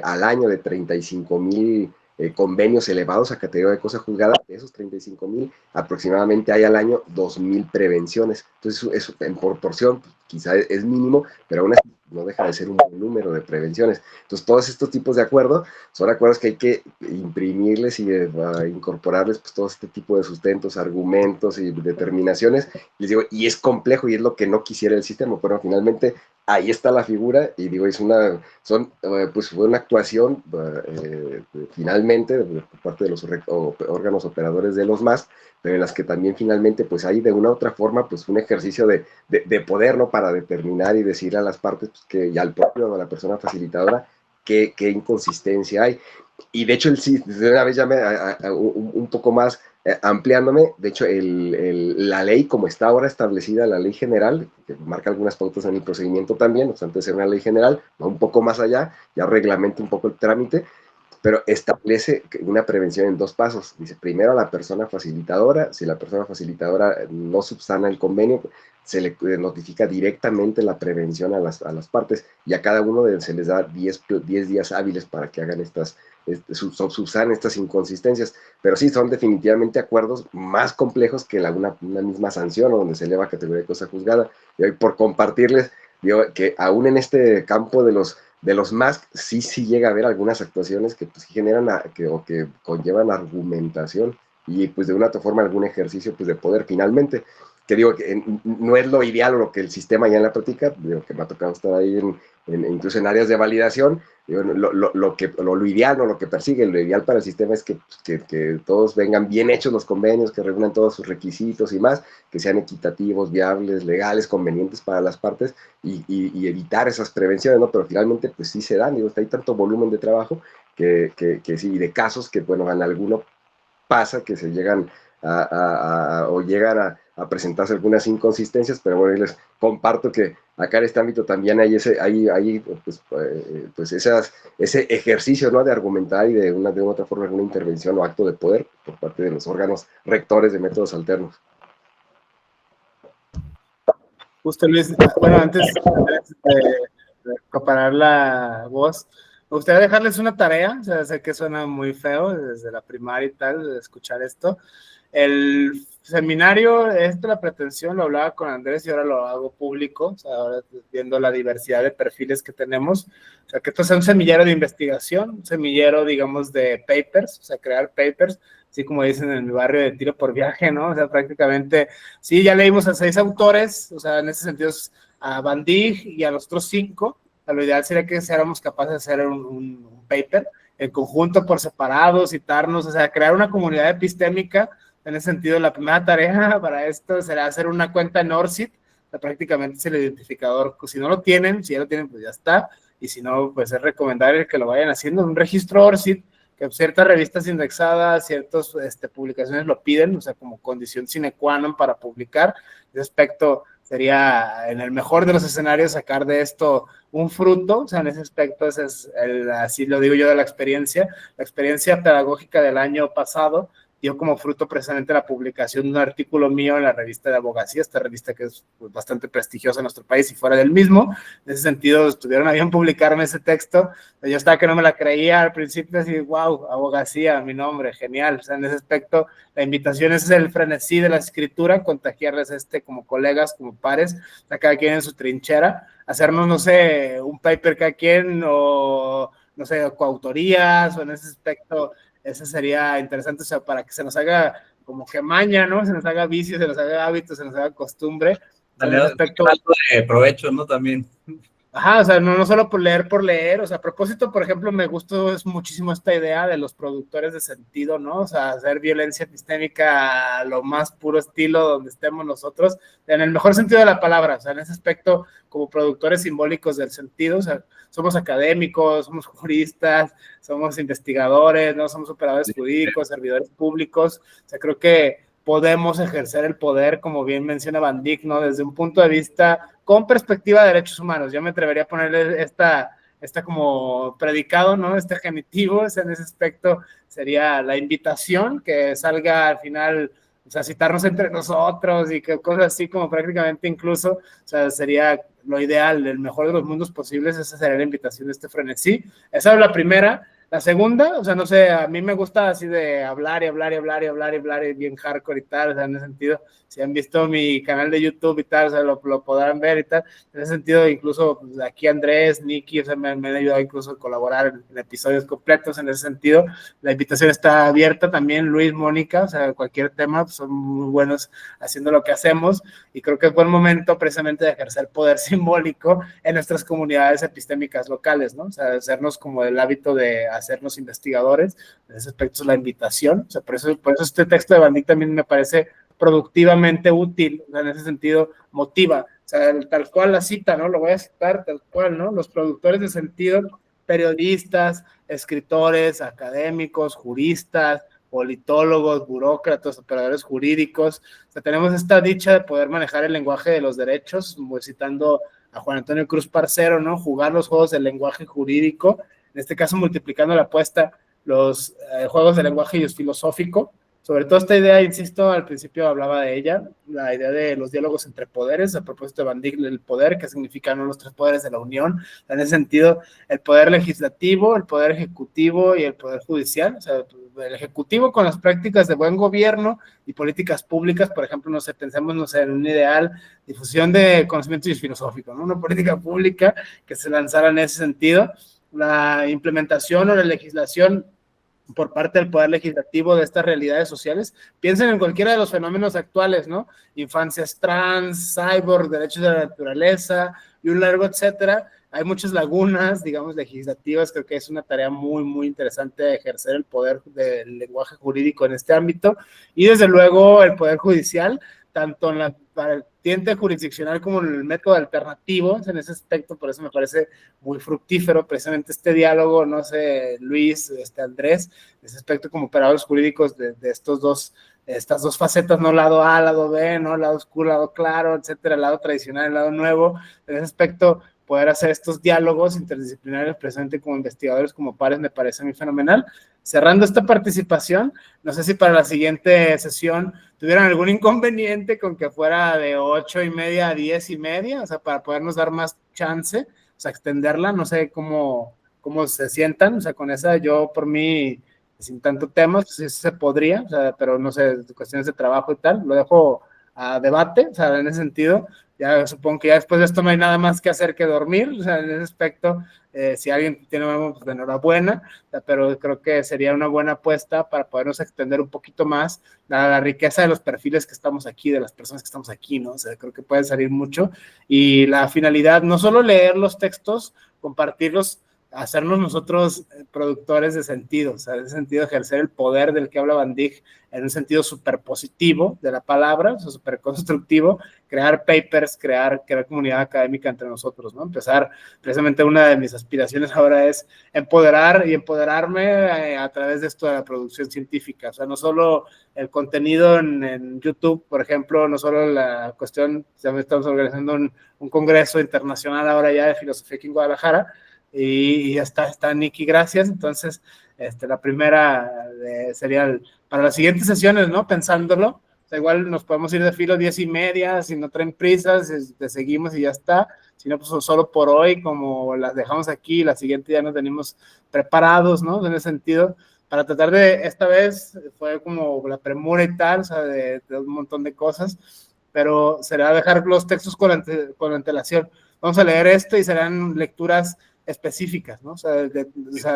al año de 35,000 convenios elevados a categoría de cosa juzgada. De esos 35,000, aproximadamente hay al año 2,000 prevenciones. Entonces, eso en proporción pues, quizá es mínimo, pero aún así no deja de ser un buen número de prevenciones. Entonces, todos estos tipos de acuerdos son acuerdos que hay que imprimirles y incorporarles pues, todo este tipo de sustentos, argumentos y determinaciones. Les digo, y es complejo y es lo que no quisiera el sistema, pero finalmente ahí está la figura y digo, pues fue una actuación finalmente por parte de los órganos operadores de los MAS, pero en las que también finalmente pues hay de una u otra forma pues un ejercicio de poder, ¿no? Para determinar y decir a las partes pues, que ya al propio a la persona facilitadora qué inconsistencia hay. Y de hecho, de una vez ya un poco más ampliándome, de hecho, la ley como está ahora establecida, la ley general, que marca algunas pautas en el procedimiento también, o sea, antes de ser una ley general, va un poco más allá, ya reglamenta un poco el trámite, pero establece una prevención en 2 pasos. Dice, primero a la persona facilitadora, si la persona facilitadora no subsana el convenio, se le notifica directamente la prevención a las partes, y a cada uno se les da 10 días hábiles para que hagan subsanen estas inconsistencias. Pero sí, son definitivamente acuerdos más complejos que una misma sanción, o donde se eleva a categoría de cosa juzgada. Y hoy, por compartirles, digo que aún en este campo de los MASC, sí llega a haber algunas actuaciones que pues generan o que conllevan argumentación, y pues de una otra forma algún ejercicio pues de poder finalmente, que digo que no es lo ideal o lo que el sistema ya en la práctica, digo que me ha tocado estar ahí incluso en áreas de validación, digo, lo ideal, no lo que persigue, lo ideal para el sistema es que todos vengan bien hechos los convenios, que reúnan todos sus requisitos y más, que sean equitativos, viables, legales, convenientes para las partes, y evitar esas prevenciones, ¿no? Pero finalmente pues sí se dan, digo, hay tanto volumen de trabajo que sí, y de casos que, bueno, en alguno pasa que se llegan o llegan a presentarse algunas inconsistencias, pero bueno, les comparto que acá en este ámbito también hay ese ejercicio, ¿no?, de argumentar y de una u otra forma alguna intervención o acto de poder por parte de los órganos rectores de métodos alternos. Justo, Luis, bueno, antes de comparar la voz, me gustaría dejarles una tarea, o sea, sé que suena muy feo desde la primaria y tal, de escuchar esto. El seminario, la pretensión, lo hablaba con Andrés y ahora lo hago público, o sea, ahora viendo la diversidad de perfiles que tenemos, o sea, que esto sea un semillero de investigación, un semillero, digamos, de papers, o sea, crear papers, así como dicen en mi barrio, de tiro por viaje, ¿no? O sea, prácticamente, sí, ya leímos a 6 autores, o sea, en ese sentido, a Van Dijk y a los otros 5, lo ideal sería que seamos capaces de hacer un paper en conjunto, por separado, citarnos, o sea, crear una comunidad epistémica. En ese sentido, la primera tarea para esto será hacer una cuenta en ORCID, o sea, prácticamente es el identificador. Si no lo tienen, si ya lo tienen, pues ya está, y si no, pues es recomendable que lo vayan haciendo. Un registro ORCID, que ciertas revistas indexadas, ciertas publicaciones lo piden, o sea, como condición sine qua non para publicar. Ese aspecto sería, en el mejor de los escenarios, sacar de esto un fruto, o sea, en ese aspecto, así lo digo yo de la experiencia pedagógica del año pasado, dio como fruto precisamente la publicación de un artículo mío en la revista de abogacía, esta revista que es bastante prestigiosa en nuestro país y fuera del mismo. En ese sentido, estuvieron a bien publicarme ese texto. Yo estaba que no me la creía al principio, así, wow, abogacía, mi nombre, genial. O sea, en ese aspecto, la invitación es el frenesí de la escritura, contagiarles como colegas, como pares, o sea, cada quien en su trinchera, hacernos, no sé, un paper cada quien, o no sé, coautorías, o en ese aspecto. Eso sería interesante, o sea, para que se nos haga como que maña, ¿no? Se nos haga vicio, se nos haga hábito, se nos haga costumbre. Dale, aspecto de provecho, ¿no? También. Ajá, o sea, no solo por leer, o sea, a propósito, por ejemplo, me gustó muchísimo esta idea de los productores de sentido, ¿no? O sea, hacer violencia epistémica a lo más puro estilo donde estemos nosotros, en el mejor sentido de la palabra, o sea, en ese aspecto, como productores simbólicos del sentido, o sea, somos académicos, somos juristas, somos investigadores, ¿no? Somos operadores jurídicos, servidores públicos, o sea, creo que podemos ejercer el poder, como bien menciona Van Dijk, ¿no? Desde un punto de vista con perspectiva de derechos humanos. Yo me atrevería a ponerle esta como predicado, ¿no? Este genitivo, en ese aspecto sería la invitación, que salga al final, o sea, citarnos entre nosotros y que cosas así como prácticamente incluso, o sea, sería lo ideal, el mejor de los mundos posibles, esa sería la invitación de este frenesí. Esa es la primera. La segunda, o sea, no sé, a mí me gusta así de hablar y bien hardcore y tal, o sea, en ese sentido, si han visto mi canal de YouTube y tal, o sea, lo podrán ver y tal, en ese sentido, incluso pues, aquí Andrés, Nicky, o sea, me han ayudado incluso a colaborar en episodios completos, en ese sentido, la invitación está abierta también, Luis, Mónica, o sea, cualquier tema, pues, son muy buenos haciendo lo que hacemos, y creo que es buen momento precisamente de ejercer poder simbólico en nuestras comunidades epistémicas locales, ¿no? O sea, hacernos como el hábito de hacernos investigadores, en ese aspecto es la invitación, o sea, por eso este texto de Van Dijk también me parece productivamente útil, o sea, en ese sentido motiva, o sea, tal cual la cita, ¿no? Lo voy a citar tal cual, ¿no? Los productores de sentido, periodistas, escritores, académicos, juristas, politólogos, burócratas, operadores jurídicos, o sea, tenemos esta dicha de poder manejar el lenguaje de los derechos, citando a Juan Antonio Cruz Parcero, ¿no? Jugar los juegos del lenguaje jurídico, en este caso multiplicando la apuesta los juegos de lenguaje y uso filosófico. Sobre todo esta idea, insisto, al principio hablaba de ella, la idea de los diálogos entre poderes, a propósito de Van Dijk, el poder, que significan los tres poderes de la Unión. En ese sentido, el poder legislativo, el poder ejecutivo y el poder judicial. O sea, el ejecutivo con las prácticas de buen gobierno y políticas públicas, por ejemplo, no sé, pensemos, no sé, en un ideal, difusión de conocimiento filosófico, ¿no? Una política pública que se lanzara en ese sentido. La implementación o la legislación por parte del poder legislativo de estas realidades sociales. Piensen en cualquiera de los fenómenos actuales, ¿no? Infancias trans, cyborg, derechos de la naturaleza y un largo etcétera. Hay muchas lagunas, digamos, legislativas. Creo que es una tarea muy, muy interesante ejercer el poder del lenguaje jurídico en este ámbito. Y desde luego el poder judicial, tanto en la vertiente jurisdiccional como en el método alternativo, en ese aspecto. Por eso me parece muy fructífero precisamente este diálogo, no sé, Luis, Andrés, ese aspecto como operadores jurídicos de estas dos facetas, ¿no? Lado A, lado B, ¿no? Lado oscuro, lado claro, etcétera, lado tradicional, lado nuevo. En ese aspecto, poder hacer estos diálogos interdisciplinarios precisamente como investigadores, como pares, me parece muy fenomenal. Cerrando esta participación, no sé si para la siguiente sesión tuvieran algún inconveniente con que fuera de 8:30 a 10:30, o sea, para podernos dar más chance, o sea, extenderla, no sé cómo se sientan, o sea, con esa yo por mí, sin tanto tema, pues sí se podría, o sea, pero no sé, cuestiones de trabajo y tal, lo dejo a debate, o sea, en ese sentido. Ya supongo que ya después de esto no hay nada más que hacer que dormir, o sea, en ese aspecto, si alguien tiene algo, pues enhorabuena, o sea, pero creo que sería una buena apuesta para podernos extender un poquito más la riqueza de los perfiles que estamos aquí, de las personas que estamos aquí, ¿no? O sea, creo que puede salir mucho, y la finalidad, no solo leer los textos, compartirlos, hacernos nosotros productores de sentido, o sea, en ese sentido ejercer el poder del que habla Van Dijk en un sentido súper positivo de la palabra, o sea, súper constructivo, crear papers, crear comunidad académica entre nosotros, ¿no? Empezar, precisamente una de mis aspiraciones ahora es empoderar y empoderarme a través de esto de la producción científica, o sea, no solo el contenido en YouTube, por ejemplo, no solo la cuestión, ya estamos organizando un congreso internacional ahora ya de filosofía aquí en Guadalajara, y ya está Nikki, gracias. Entonces, la primera sería para las siguientes sesiones, ¿no? Pensándolo, o sea, igual nos podemos ir de filo 10:30, si no traen prisas, te seguimos y ya está. Si no, pues solo por hoy, como las dejamos aquí, la siguiente ya nos venimos preparados, ¿no? En ese sentido, para tratar de, esta vez fue como la premura y tal, o sea, de un montón de cosas, pero será dejar los textos con antelación. Vamos a leer esto y serán lecturas específicas, ¿no? O sea,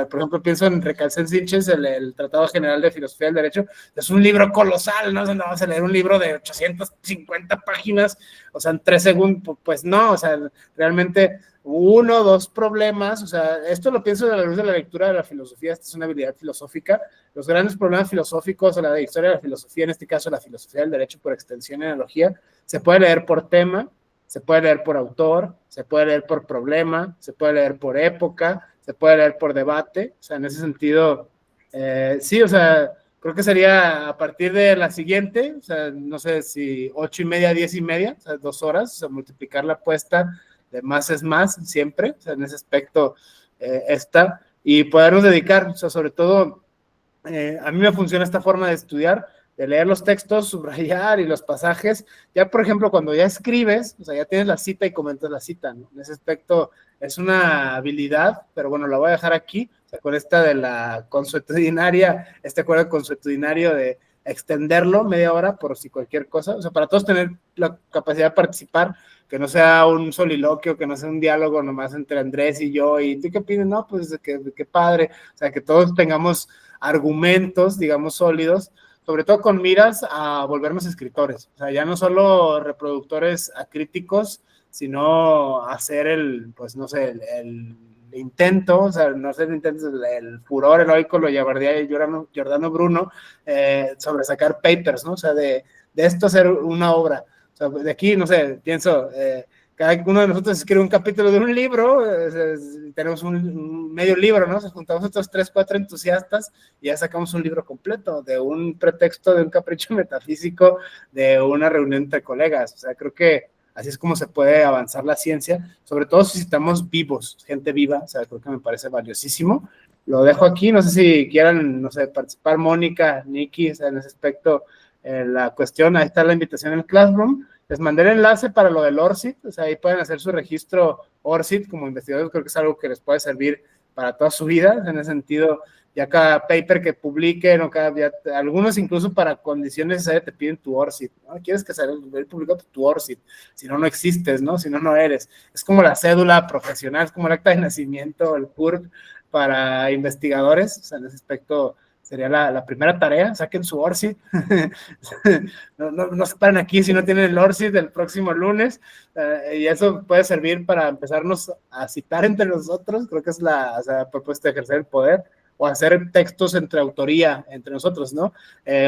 por ejemplo, pienso en Recalcén-Siches, el Tratado General de Filosofía del Derecho, es un libro colosal, ¿no? O sea, no vamos a leer un libro de 850 páginas, o sea, en 3 segundos, pues no, o sea, realmente 1 o 2 problemas, o sea, esto lo pienso de la luz de la lectura de la filosofía, esta es una habilidad filosófica, los grandes problemas filosóficos o la historia de la filosofía, en este caso la filosofía del derecho por extensión y analogía, se puede leer por tema, se puede leer por autor, se puede leer por problema, se puede leer por época, se puede leer por debate, o sea, en ese sentido, sí, o sea, creo que sería a partir de la siguiente, o sea, no sé si 8:30, 10:30, o sea, 2 horas, o sea, multiplicar la apuesta de más es más, siempre, o sea, en ese aspecto y podernos dedicar, o sea, sobre todo, a mí me funciona esta forma de estudiar, de leer los textos, subrayar y los pasajes. Ya, por ejemplo, cuando ya escribes, o sea, ya tienes la cita y comentas la cita, ¿no? En ese aspecto es una habilidad, pero bueno, la voy a dejar aquí, o sea, con esta de la consuetudinaria, este acuerdo consuetudinario de extenderlo media hora por si cualquier cosa, o sea, para todos tener la capacidad de participar, que no sea un soliloquio, que no sea un diálogo nomás entre Andrés y yo, y ¿tú qué opinas? No, pues qué padre, o sea, que todos tengamos argumentos, digamos, sólidos, sobre todo con miras a volvernos escritores, o sea, ya no solo reproductores acríticos, sino hacer pues no sé, el intento, o sea, no hacer el intento, el furor heroico, lo llamaría Giordano Bruno, sobre sacar papers, ¿no? O sea, de esto hacer una obra, o sea, de aquí, no sé, pienso, cada uno de nosotros escribe un capítulo de un libro, tenemos un medio libro, ¿no? Nos juntamos otros 3, 4 entusiastas y ya sacamos un libro completo de un pretexto, de un capricho metafísico, de una reunión entre colegas. O sea, creo que así es como se puede avanzar la ciencia, sobre todo si estamos vivos, gente viva, o sea, creo que me parece valiosísimo. lo dejo aquí, no sé si quieran, no sé, participar Mónica, Nikki, o sea, en ese aspecto, la cuestión, ahí está la invitación en el Classroom, les mandé el enlace para lo del ORCID, o sea, ahí pueden hacer su registro ORCID como investigadores, creo que es algo que les puede servir para toda su vida, en ese sentido, ya cada paper que publiquen o algunos incluso para condiciones necesarias te piden tu ORCID, ¿no? Quieres que salga publicado tu ORCID, si no, no existes, ¿no? Si no, no eres. Es como la cédula profesional, es como el acta de nacimiento, el CURP para investigadores, o sea, en ese aspecto sería la primera tarea, saquen su ORCID, no se paren aquí si no tienen el ORCID del próximo lunes, y eso puede servir para empezarnos a citar entre nosotros, creo que es la propuesta de ejercer el poder, o hacer textos entre autoría, entre nosotros, ¿no?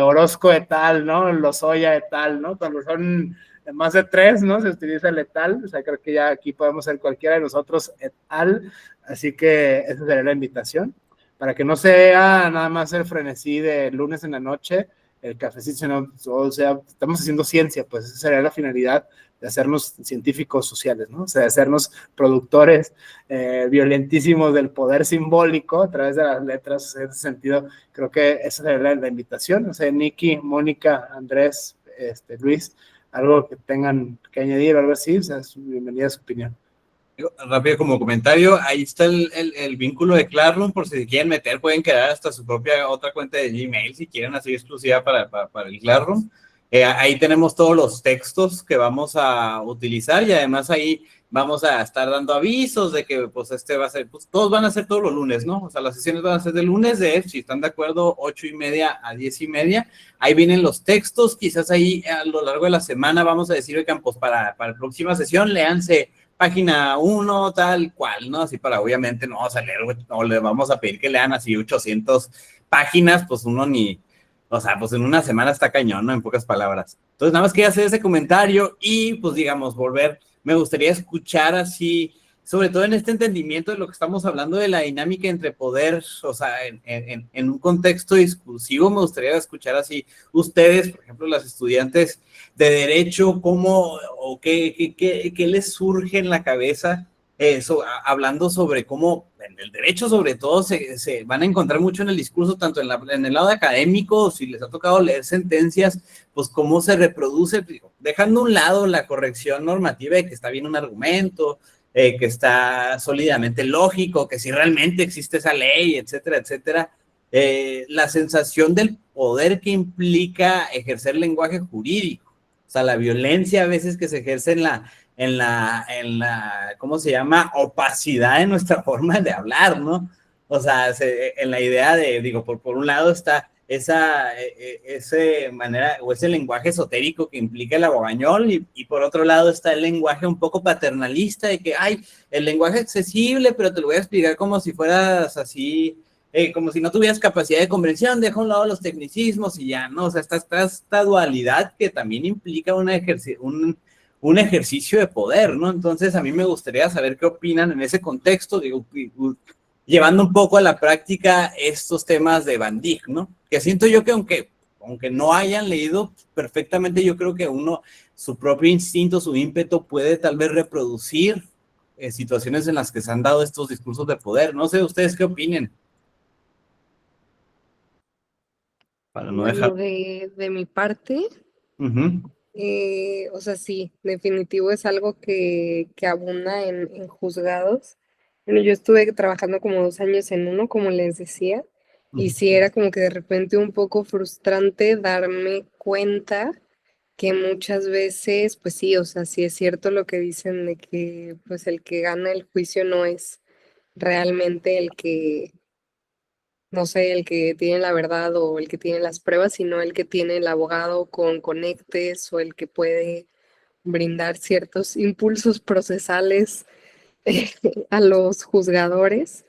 Orozco et al, ¿no? Lozoya et al, ¿no? Cuando son más de 3, ¿no? Se utiliza el et al, o sea, creo que ya aquí podemos ser cualquiera de nosotros et al, así que esa sería la invitación, para que no sea nada más el frenesí de lunes en la noche, el cafecito, sino, o sea, estamos haciendo ciencia, pues esa sería la finalidad de hacernos científicos sociales, ¿no? O sea, de hacernos productores violentísimos del poder simbólico a través de las letras. En ese sentido, creo que esa sería la invitación. O sea, Nikki, Mónica, Andrés, Luis, algo que tengan que añadir o algo así, o sea, bienvenida a su opinión. Rápido como comentario, ahí está el vínculo de Classroom, por si se quieren meter, pueden crear hasta su propia otra cuenta de Gmail, si quieren hacer exclusiva para el Classroom. Ahí tenemos todos los textos que vamos a utilizar, y además ahí vamos a estar dando avisos de que pues va a ser, pues todos van a ser todos los lunes, ¿no? O sea, las sesiones van a ser de lunes, si están de acuerdo, 8:30 a 10:30. Ahí vienen los textos, quizás ahí a lo largo de la semana vamos a decir, oigan, pues para la próxima sesión, léanse página 1, tal cual, ¿no? Así para, obviamente, no vamos a leer, no le vamos a pedir que lean así 800 páginas, pues uno ni, o sea, pues en una semana está cañón, ¿no? En pocas palabras. Entonces, nada más quería hacer ese comentario y, pues, digamos, me gustaría escuchar así, sobre todo en este entendimiento de lo que estamos hablando de la dinámica entre poder, o sea, en un contexto discursivo, me gustaría escuchar así, ustedes, por ejemplo, las estudiantes de Derecho, cómo o qué les surge en la cabeza, hablando sobre cómo en el derecho sobre todo se van a encontrar mucho en el discurso, tanto en el lado académico, si les ha tocado leer sentencias, pues cómo se reproduce, dejando a un lado la corrección normativa de que está bien un argumento, que está sólidamente lógico, que si realmente existe esa ley, etcétera, etcétera. La sensación del poder que implica ejercer lenguaje jurídico, o sea, la violencia a veces que se ejerce en la ¿cómo se llama? Opacidad de nuestra forma de hablar, ¿no? O sea, en la idea de, digo, por un lado está ese manera o ese lenguaje esotérico que implica el abogañol, y por otro lado está el lenguaje un poco paternalista de que, ay, el lenguaje accesible, pero te lo voy a explicar como si fueras así, como si no tuvieras capacidad de comprensión, deja a un lado los tecnicismos y ya, ¿no? O sea, esta dualidad que también implica un ejercicio de poder, ¿no? Entonces, a mí me gustaría saber qué opinan en ese contexto, digo, llevando un poco a la práctica estos temas de Van Dijk, ¿no? Que siento yo que aunque no hayan leído perfectamente, yo creo que uno, su propio instinto, su ímpetu puede tal vez reproducir situaciones en las que se han dado estos discursos de poder. No sé, ¿ustedes qué opinen? Para no Bueno, dejar... de mi parte, Uh-huh. o sea, sí, definitivo es algo que abunda en juzgados. Bueno, yo estuve trabajando como 2 años en uno, como les decía, y sí era como que de repente un poco frustrante darme cuenta que muchas veces, pues sí, o sea, sí es cierto lo que dicen de que pues el que gana el juicio no es realmente el que, no sé, el que tiene la verdad o el que tiene las pruebas, sino el que tiene el abogado con conectes o el que puede brindar ciertos impulsos procesales a los juzgadores.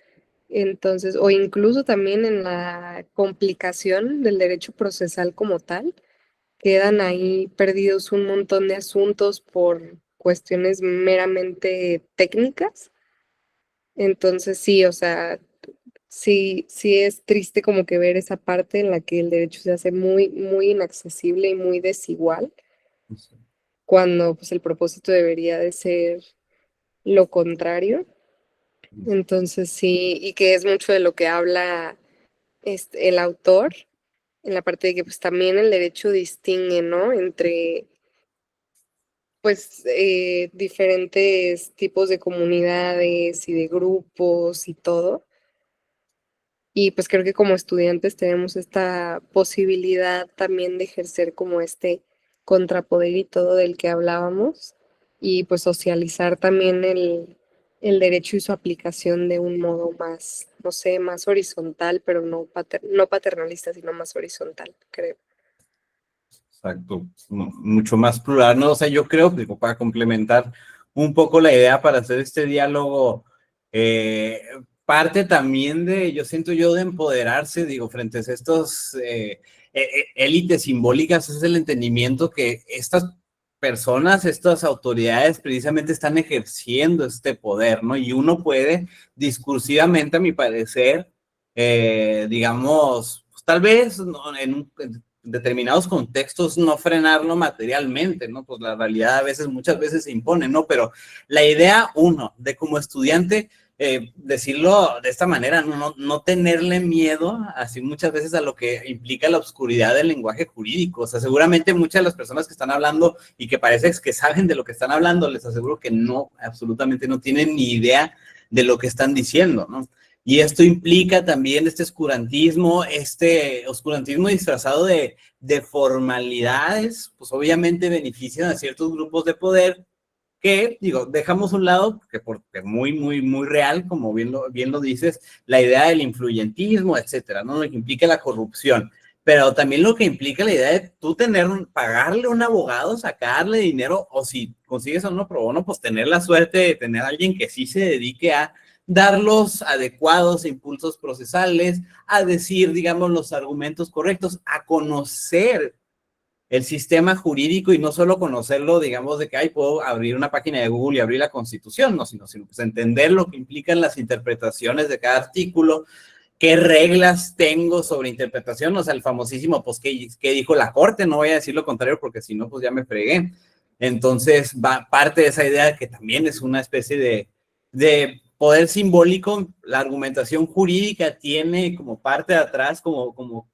Entonces, o incluso también en la complicación del derecho procesal como tal, quedan ahí perdidos un montón de asuntos por cuestiones meramente técnicas. Entonces, sí, o sea, sí es triste como que ver esa parte en la que el derecho se hace muy, muy inaccesible y muy desigual, cuando pues el propósito debería de ser lo contrario. Entonces sí, y que es mucho de lo que habla el autor, en la parte de que pues también el derecho distingue, ¿no? Entre pues diferentes tipos de comunidades y de grupos y todo. Y pues creo que como estudiantes tenemos esta posibilidad también de ejercer como este contrapoder y todo del que hablábamos y pues socializar también el derecho y su aplicación de un modo más, no sé, más horizontal, pero no paternalista, sino más horizontal, creo. Exacto, mucho más plural, ¿no? O sea, yo creo que para complementar un poco la idea para hacer este diálogo, parte también de, yo siento yo, de empoderarse, digo, frente a estos élites simbólicas, es el entendimiento que estas personas, estas autoridades precisamente están ejerciendo este poder, ¿no? Y uno puede discursivamente, a mi parecer, digamos, pues, tal vez ¿no? en determinados contextos no frenarlo materialmente, ¿no? Pues la realidad a veces, muchas veces se impone, ¿no? Pero la idea, uno, de como estudiante, decirlo de esta manera, no tenerle miedo, así muchas veces a lo que implica la oscuridad del lenguaje jurídico. O sea, seguramente muchas de las personas que están hablando y que parece que saben de lo que están hablando, les aseguro que no, absolutamente no tienen ni idea de lo que están diciendo, ¿no? Y esto implica también este oscurantismo disfrazado de formalidades, pues obviamente benefician a ciertos grupos de poder que, digo, dejamos a un lado, que porque muy real, como bien lo dices, la idea del influyentismo, etcétera, ¿no? Lo que implica la corrupción, pero también lo que implica la idea de tú pagarle a un abogado, sacarle dinero, o si consigues a uno pro bono, pues tener la suerte de tener a alguien que sí se dedique a dar los adecuados impulsos procesales, a decir, digamos, los argumentos correctos, a conocer el sistema jurídico y no solo conocerlo, digamos, de que ay, puedo abrir una página de Google y abrir la Constitución, no, sino pues entender lo que implican las interpretaciones de cada artículo, qué reglas tengo sobre interpretación, o sea, el famosísimo, pues, ¿qué dijo la Corte? No voy a decir lo contrario porque si no, pues ya me fregué. Entonces, va parte de esa idea que también es una especie de poder simbólico, la argumentación jurídica tiene como parte de atrás, como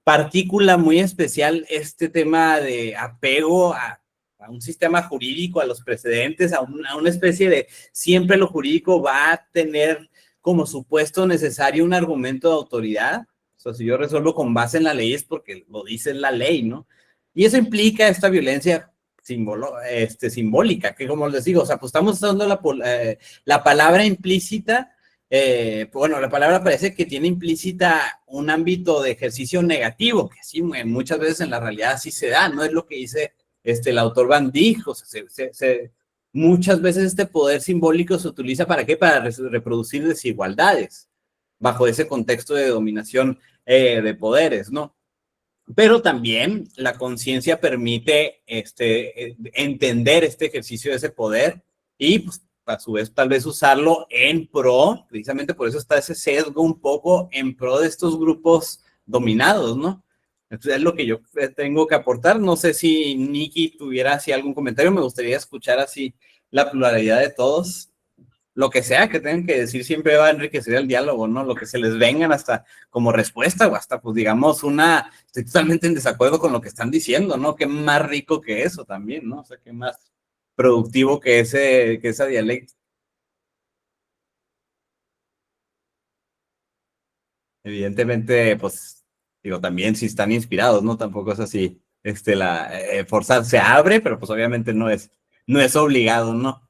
partícula muy especial este tema de apego a un sistema jurídico, a los precedentes, a una especie de siempre lo jurídico va a tener como supuesto necesario un argumento de autoridad. O sea, si yo resuelvo con base en la ley es porque lo dice la ley, ¿no? Y eso implica esta violencia simbólica, que como les digo, o sea, pues estamos usando la palabra implícita, bueno, la palabra parece que tiene implícita un ámbito de ejercicio negativo, que sí, muchas veces en la realidad sí se da, no es lo que dice el autor Van Dijk, o sea, muchas veces este poder simbólico se utiliza ¿para qué? Para reproducir desigualdades, bajo ese contexto de dominación de poderes, ¿no? Pero también la conciencia permite entender este ejercicio de ese poder y pues, a su vez tal vez usarlo en pro, precisamente por eso está ese sesgo un poco en pro de estos grupos dominados, ¿no? Entonces es lo que yo tengo que aportar. No sé si Nikki tuviera así algún comentario, me gustaría escuchar así la pluralidad de todos. Lo que sea que tengan que decir siempre va a enriquecer el diálogo, ¿no? Lo que se les vengan hasta como respuesta o hasta, pues digamos, estoy totalmente en desacuerdo con lo que están diciendo, ¿no? Qué más rico que eso también, ¿no? O sea, qué más productivo que esa dialéctica. Evidentemente, pues, digo, también si están inspirados, ¿no? Tampoco es así, forzar se abre, pero pues obviamente no es obligado, ¿no?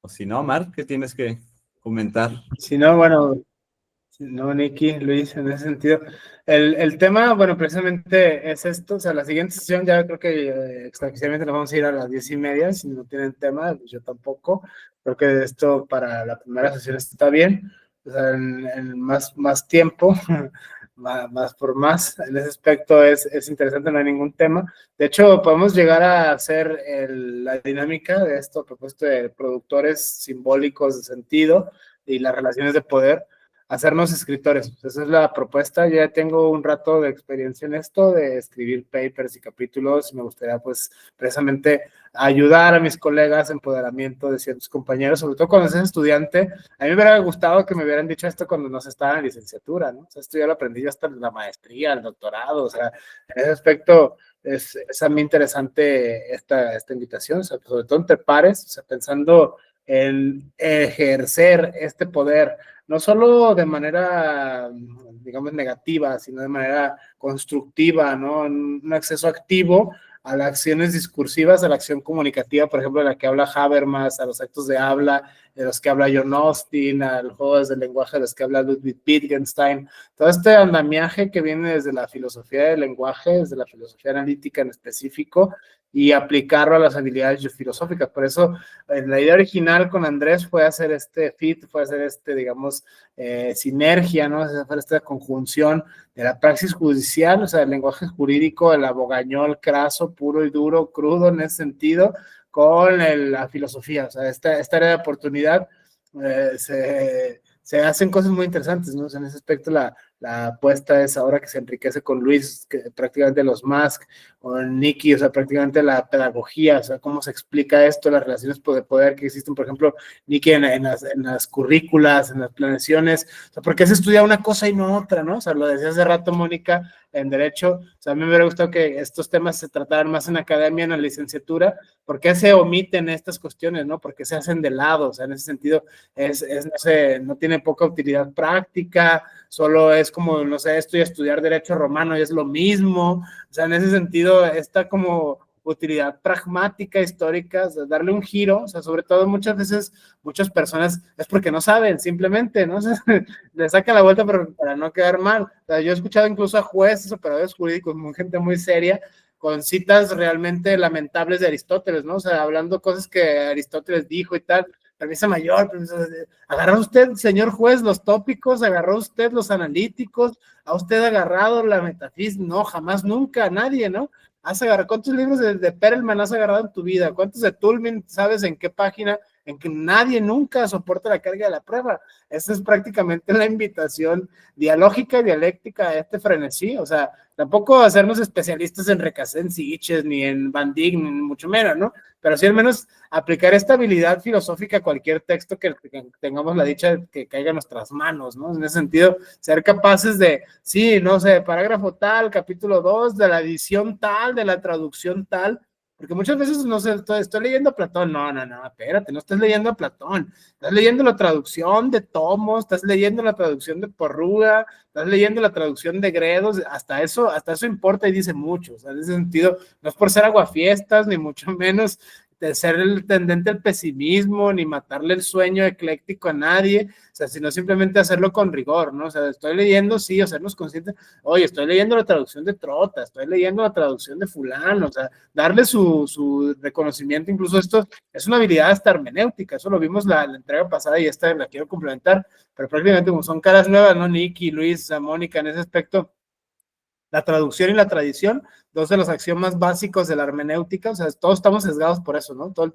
O si no, Marc, ¿qué tienes que comentar? Si no, bueno, no, Nicky, Luis, en ese sentido. El tema, bueno, precisamente es esto, o sea, la siguiente sesión ya creo que extraoficialmente nos vamos a ir a las 10:30, si no tienen tema, pues yo tampoco. Creo que esto para la primera sesión está bien, o sea, en más tiempo, más por más, en ese aspecto es interesante, no hay ningún tema. De hecho, podemos llegar a hacer la dinámica de esto, propuesto de productores simbólicos de sentido y las relaciones de poder, hacernos escritores. Esa es la propuesta. Yo ya tengo un rato de experiencia en esto, de escribir papers y capítulos. Me gustaría, pues, precisamente ayudar a mis colegas, empoderamiento de ciertos compañeros, sobre todo cuando seas estudiante. A mí me hubiera gustado que me hubieran dicho esto cuando nos estaba en licenciatura, ¿no? O sea, esto ya lo aprendí yo hasta en la maestría, el doctorado, o sea, en ese aspecto es a mí interesante esta invitación, o sea, sobre todo entre pares, o sea, pensando en ejercer este poder, no solo de manera, digamos, negativa, sino de manera constructiva, ¿no? Un acceso activo a las acciones discursivas, a la acción comunicativa, por ejemplo, de la que habla Habermas, a los actos de habla, de los que habla John Austin, a los juegos del lenguaje de los que habla Ludwig Wittgenstein, todo este andamiaje que viene desde la filosofía del lenguaje, desde la filosofía analítica en específico, y aplicarlo a las habilidades filosóficas. Por eso, la idea original con Andrés fue hacer este fit, fue hacer digamos, sinergia, ¿no? Hacer esta conjunción de la praxis judicial, o sea, el lenguaje jurídico, el abogañol craso, puro y duro, crudo en ese sentido, con la filosofía. O sea, esta área de oportunidad se hacen cosas muy interesantes, ¿no? O sea, en ese aspecto la apuesta es ahora que se enriquece con Luis, que prácticamente los Musk, con Nicky, o sea, prácticamente la pedagogía, o sea, cómo se explica esto, las relaciones de poder que existen, por ejemplo, Nicky en las currículas, en las planeaciones, o sea, porque se estudia una cosa y no otra, ¿no? O sea, lo decía hace rato Mónica, en Derecho, o sea, a mí me hubiera gustado que estos temas se trataran más en academia, en la licenciatura. ¿Por qué se omiten estas cuestiones, no? ¿Por qué se hacen de lado? O sea, en ese sentido, no sé, no tiene poca utilidad práctica, solo es como, no sé, esto y estudiar Derecho Romano y es lo mismo. O sea, en ese sentido, está como utilidad pragmática, histórica, o sea, darle un giro, o sea, sobre todo muchas veces, muchas personas es porque no saben, simplemente, ¿no? O sea, le sacan la vuelta para no quedar mal. O sea, yo he escuchado incluso a jueces, operadores jurídicos, gente muy seria, con citas realmente lamentables de Aristóteles, ¿no? O sea, hablando cosas que Aristóteles dijo y tal, premisa mayor, agarró usted, señor juez, los tópicos, agarró usted los analíticos, ha usted agarrado la metafísica, no, jamás, nunca, nadie, ¿no? ¿Cuántos libros de Perelman has agarrado en tu vida? ¿Cuántos de Toulmin sabes en qué página? En que nadie nunca soporta la carga de la prueba. Esa es prácticamente la invitación dialógica y dialéctica de este frenesí. O sea, tampoco hacernos especialistas en Recasens, Sitges, ni en Van Dyck, ni mucho menos, ¿no? Pero sí al menos aplicar esta habilidad filosófica a cualquier texto que tengamos la dicha de que caiga en nuestras manos, ¿no? En ese sentido, ser capaces de, sí, no sé, parágrafo tal, capítulo 2, de la edición tal, de la traducción tal, porque muchas veces, no sé, estoy leyendo a Platón, no, espérate, no estás leyendo a Platón, estás leyendo la traducción de Tomos, estás leyendo la traducción de Porrúa, estás leyendo la traducción de Gredos, hasta eso importa y dice mucho. O sea, en ese sentido, no es por ser aguafiestas, ni mucho menos de ser el tendente al pesimismo, ni matarle el sueño ecléctico a nadie, o sea, sino simplemente hacerlo con rigor, ¿no? O sea, estoy leyendo, sí, o sernos conscientes, oye, estoy leyendo la traducción de Trota, estoy leyendo la traducción de fulano, o sea, darle su reconocimiento, incluso esto es una habilidad hasta hermenéutica, eso lo vimos la entrega pasada y esta la quiero complementar, pero prácticamente como son caras nuevas, ¿no? Nicky, Luis, Mónica, en ese aspecto, la traducción y la tradición, dos de los axiomas básicos de la hermenéutica, o sea, todos estamos sesgados por eso, ¿no? Todo el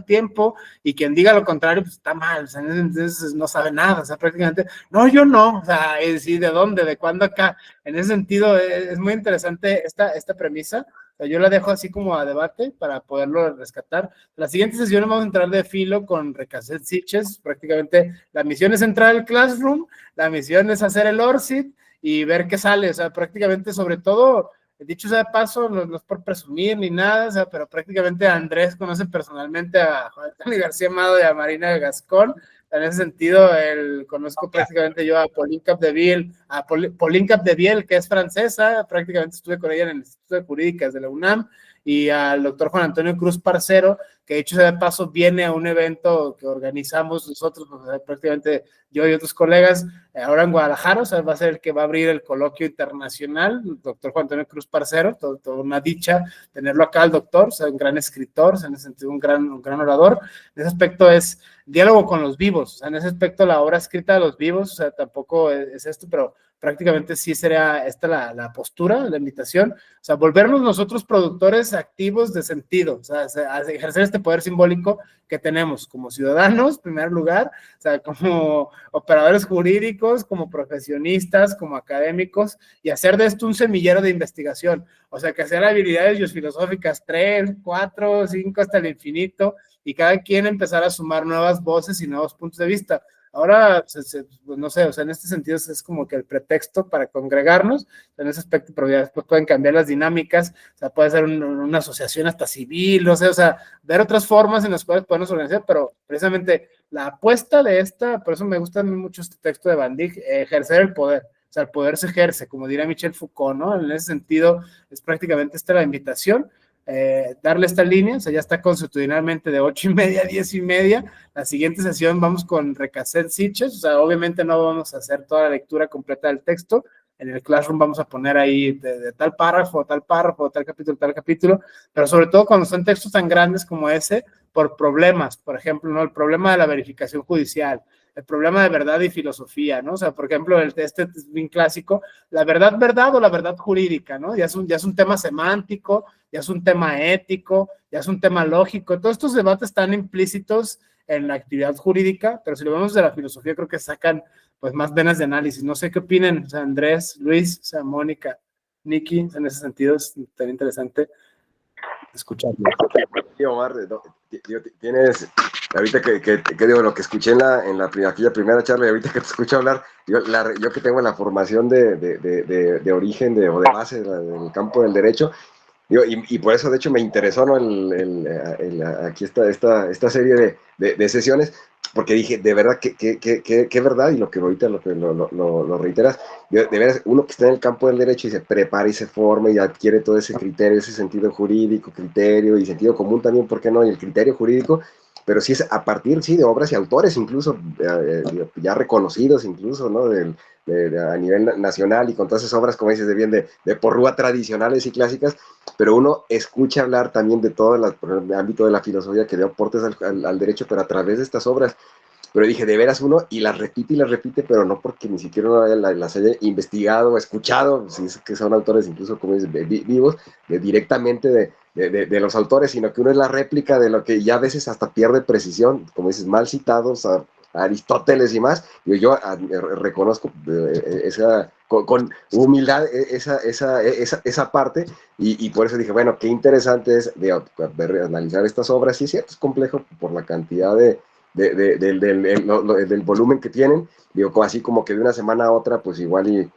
tiempo, y quien diga lo contrario, pues está mal, o sea, entonces no sabe nada, o sea, prácticamente, no, yo no, o sea, sí, ¿de dónde? ¿De cuándo acá? En ese sentido, es muy interesante esta premisa, o sea, yo la dejo así como a debate para poderlo rescatar. La siguiente sesión vamos a entrar de filo con Recasens, Sitges, prácticamente la misión es entrar al Classroom, la misión es hacer el ORCID, y ver qué sale, o sea, prácticamente, sobre todo, dicho sea de paso, no es por presumir ni nada, o sea, pero prácticamente Andrés conoce personalmente a Juan Antonio García Amado y a Marina Gascón, en ese sentido, conozco prácticamente yo a Pauline Capdevielle, que es francesa, prácticamente estuve con ella en el Instituto de Jurídicas de la UNAM, y al doctor Juan Antonio Cruz Parcero, que dicho sea de paso viene a un evento que organizamos nosotros, o sea, prácticamente yo y otros colegas, ahora en Guadalajara, o sea, va a ser el que va a abrir el coloquio internacional, el doctor Juan Antonio Cruz Parcero, todo una dicha tenerlo acá el doctor, o sea, un gran escritor, o sea, en ese sentido un gran orador. En ese aspecto es diálogo con los vivos, o sea, en ese aspecto la obra escrita de los vivos, o sea, tampoco es esto, pero prácticamente sí sería esta la postura, la invitación, o sea, volvernos nosotros productores activos de sentido, o sea, ejercer este poder simbólico que tenemos como ciudadanos, en primer lugar, o sea, como operadores jurídicos, como profesionistas, como académicos, y hacer de esto un semillero de investigación, o sea, que sean habilidades filosóficas 3, 4, 5 hasta el infinito, y cada quien empezar a sumar nuevas voces y nuevos puntos de vista. Ahora, pues no sé, o sea, en este sentido es como que el pretexto para congregarnos, en ese aspecto, pero ya después pueden cambiar las dinámicas, o sea, puede ser una asociación hasta civil, no sé, o sea, ver otras formas en las cuales podemos organizar, pero precisamente la apuesta de esta, por eso me gusta mucho este texto de Van Dijk, ejercer el poder. O sea, el poder se ejerce, como diría Michel Foucault, ¿no? En ese sentido, es prácticamente esta la invitación, darle esta línea, o sea, ya está constitucionalmente de 8:30 a 10:30. La siguiente sesión vamos con Recasset Sitges, o sea, obviamente no vamos a hacer toda la lectura completa del texto. En el Classroom vamos a poner ahí de tal párrafo, tal capítulo, pero sobre todo cuando son textos tan grandes como ese, por problemas, por ejemplo, ¿no? El problema de la verificación judicial, el problema de verdad y filosofía, ¿no? O sea, por ejemplo, este es bien clásico, la verdad o la verdad jurídica, ¿no? Ya es un tema semántico, ya es un tema ético, ya es un tema lógico. Todos estos debates están implícitos en la actividad jurídica, pero si lo vemos de la filosofía, creo que sacan pues más venas de análisis. No sé qué opinen, o sea, Andrés, Luis, o sea, Mónica, Nikki, en ese sentido es tan interesante escucharlo. Sí, Omar, tienes, ahorita que digo, lo que escuché en aquella primera charla y ahorita que te escucho hablar, yo que tengo la formación de origen o de base del campo del derecho, y por eso de hecho me interesó, ¿no? Aquí esta serie de sesiones, porque dije, de verdad, qué verdad, y lo que ahorita lo reiteras, de veras, uno que está en el campo del derecho y se prepara y se forma y adquiere todo ese criterio, ese sentido jurídico, criterio y sentido común también, ¿por qué no? Y el criterio jurídico, pero sí es a partir, sí, de obras y autores incluso, ya reconocidos incluso, ¿no? A nivel nacional y con todas esas obras, como dices, de porrúa tradicionales y clásicas, pero uno escucha hablar también de todo el ámbito de la filosofía que dio aportes al derecho, pero a través de estas obras. Pero dije, de veras uno, y las repite, pero no porque ni siquiera uno las haya investigado o escuchado, si es que son autores incluso como es, vivos, directamente de los autores, sino que uno es la réplica de lo que ya a veces hasta pierde precisión, como dices, mal citados a Aristóteles y más. Yo reconozco con humildad esa parte, y por eso dije, bueno, qué interesante es analizar estas obras. Sí, es cierto, es complejo por la cantidad del volumen que tienen, digo, así como que de una semana a otra, pues igual y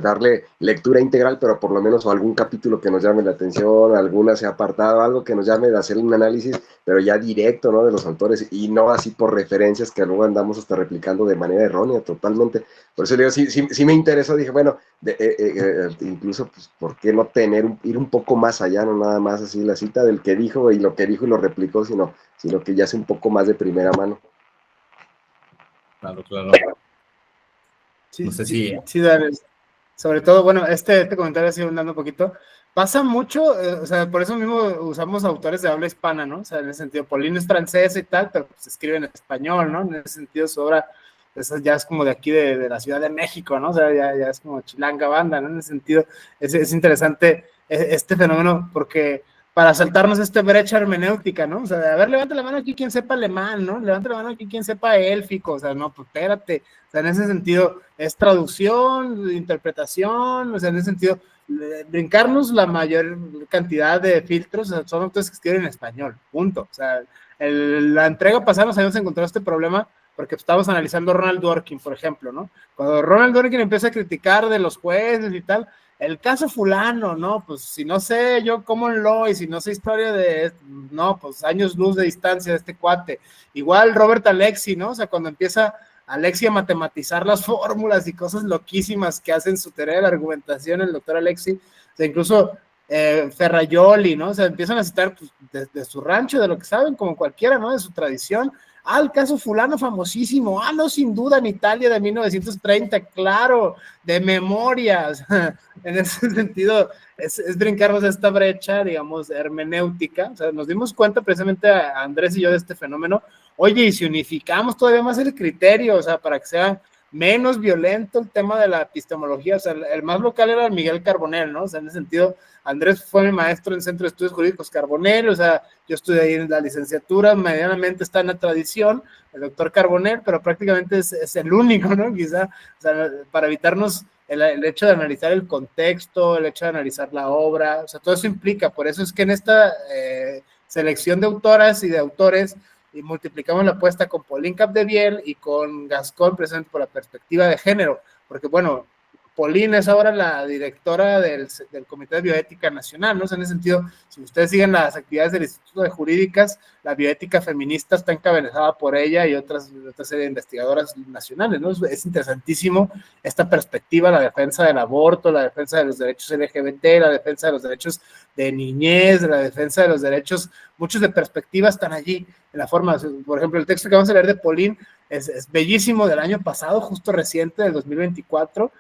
darle lectura integral, pero por lo menos o algún capítulo que nos llame la atención, alguna se ha apartado, algo que nos llame de hacer un análisis, pero ya directo, ¿no? De los autores, y no así por referencias que luego andamos hasta replicando de manera errónea totalmente. Por eso digo, sí me interesó, dije, bueno, incluso, pues, ¿por qué no ir un poco más allá, no nada más así la cita del que dijo y lo que dijo y lo replicó, sino que ya es un poco más de primera mano. Claro. Sí, No sé si... Sí, dale. Sobre todo, bueno, este comentario así andando un poquito. Pasa mucho, o sea, por eso mismo usamos autores de habla hispana, ¿no? O sea, en ese sentido, Pauline es francesa y tal, pero pues escribe en español, ¿no? En ese sentido, su obra ya es como de aquí, de la Ciudad de México, ¿no? O sea, ya es como chilanga banda, ¿no? En ese sentido, es interesante este fenómeno porque para saltarnos esta brecha hermenéutica, ¿no? O sea, a ver, levanta la mano aquí quien sepa alemán, ¿no? Levanta la mano aquí quien sepa élfico, o sea, no, pues espérate. O sea, en ese sentido, es traducción, interpretación, o sea, en ese sentido, brincarnos la mayor cantidad de filtros, o sea, son autores que escriben en español, punto. O sea, la entrega pasada nos habíamos encontrado este problema porque estábamos analizando Ronald Dworkin, por ejemplo, ¿no? Cuando Ronald Dworkin empieza a criticar de los jueces y tal, el caso fulano, ¿no? Pues si no sé yo common law y si no sé historia no, pues años luz de distancia de este cuate. Igual Robert Alexi, ¿no? O sea, cuando empieza Alexi a matematizar las fórmulas y cosas loquísimas que hacen su teoría de la argumentación, el doctor Alexi, o sea, incluso Ferraioli, ¿no? O sea, empiezan a citar pues, de su rancho, de lo que saben, como cualquiera, ¿no? De su tradición. El caso fulano famosísimo, no, sin duda, en Italia de 1930, claro, de memoria. O sea, en ese sentido, es brincarnos esta brecha, digamos, hermenéutica. O sea, nos dimos cuenta precisamente a Andrés y yo de este fenómeno. Oye, y si unificamos todavía más el criterio, o sea, para que sea menos violento el tema de la epistemología. O sea, el más local era Miguel Carbonell, ¿no? O sea, en ese sentido, Andrés fue mi maestro en el Centro de Estudios Jurídicos Carbonell, o sea, yo estudié ahí en la licenciatura, medianamente está en la tradición, el doctor Carbonell, pero prácticamente es el único, ¿no? Quizá, o sea, para evitarnos el hecho de analizar el contexto, el hecho de analizar la obra, o sea, todo eso implica, por eso es que en esta selección de autoras y de autores, y multiplicamos la apuesta con Pauline Capdevielle y con Gascón, precisamente por la perspectiva de género, porque bueno, Pauline es ahora la directora del Comité de Bioética Nacional, ¿no? O sea, en ese sentido, si ustedes siguen las actividades del Instituto de Jurídicas, la bioética feminista está encabezada por ella y otra serie de investigadoras nacionales, ¿no? Es interesantísimo esta perspectiva, la defensa del aborto, la defensa de los derechos LGBT, la defensa de los derechos de niñez, la defensa de los derechos, muchos de perspectivas están allí, en la forma, por ejemplo, el texto que vamos a leer de Pauline es bellísimo, del año pasado, justo reciente, del 2024,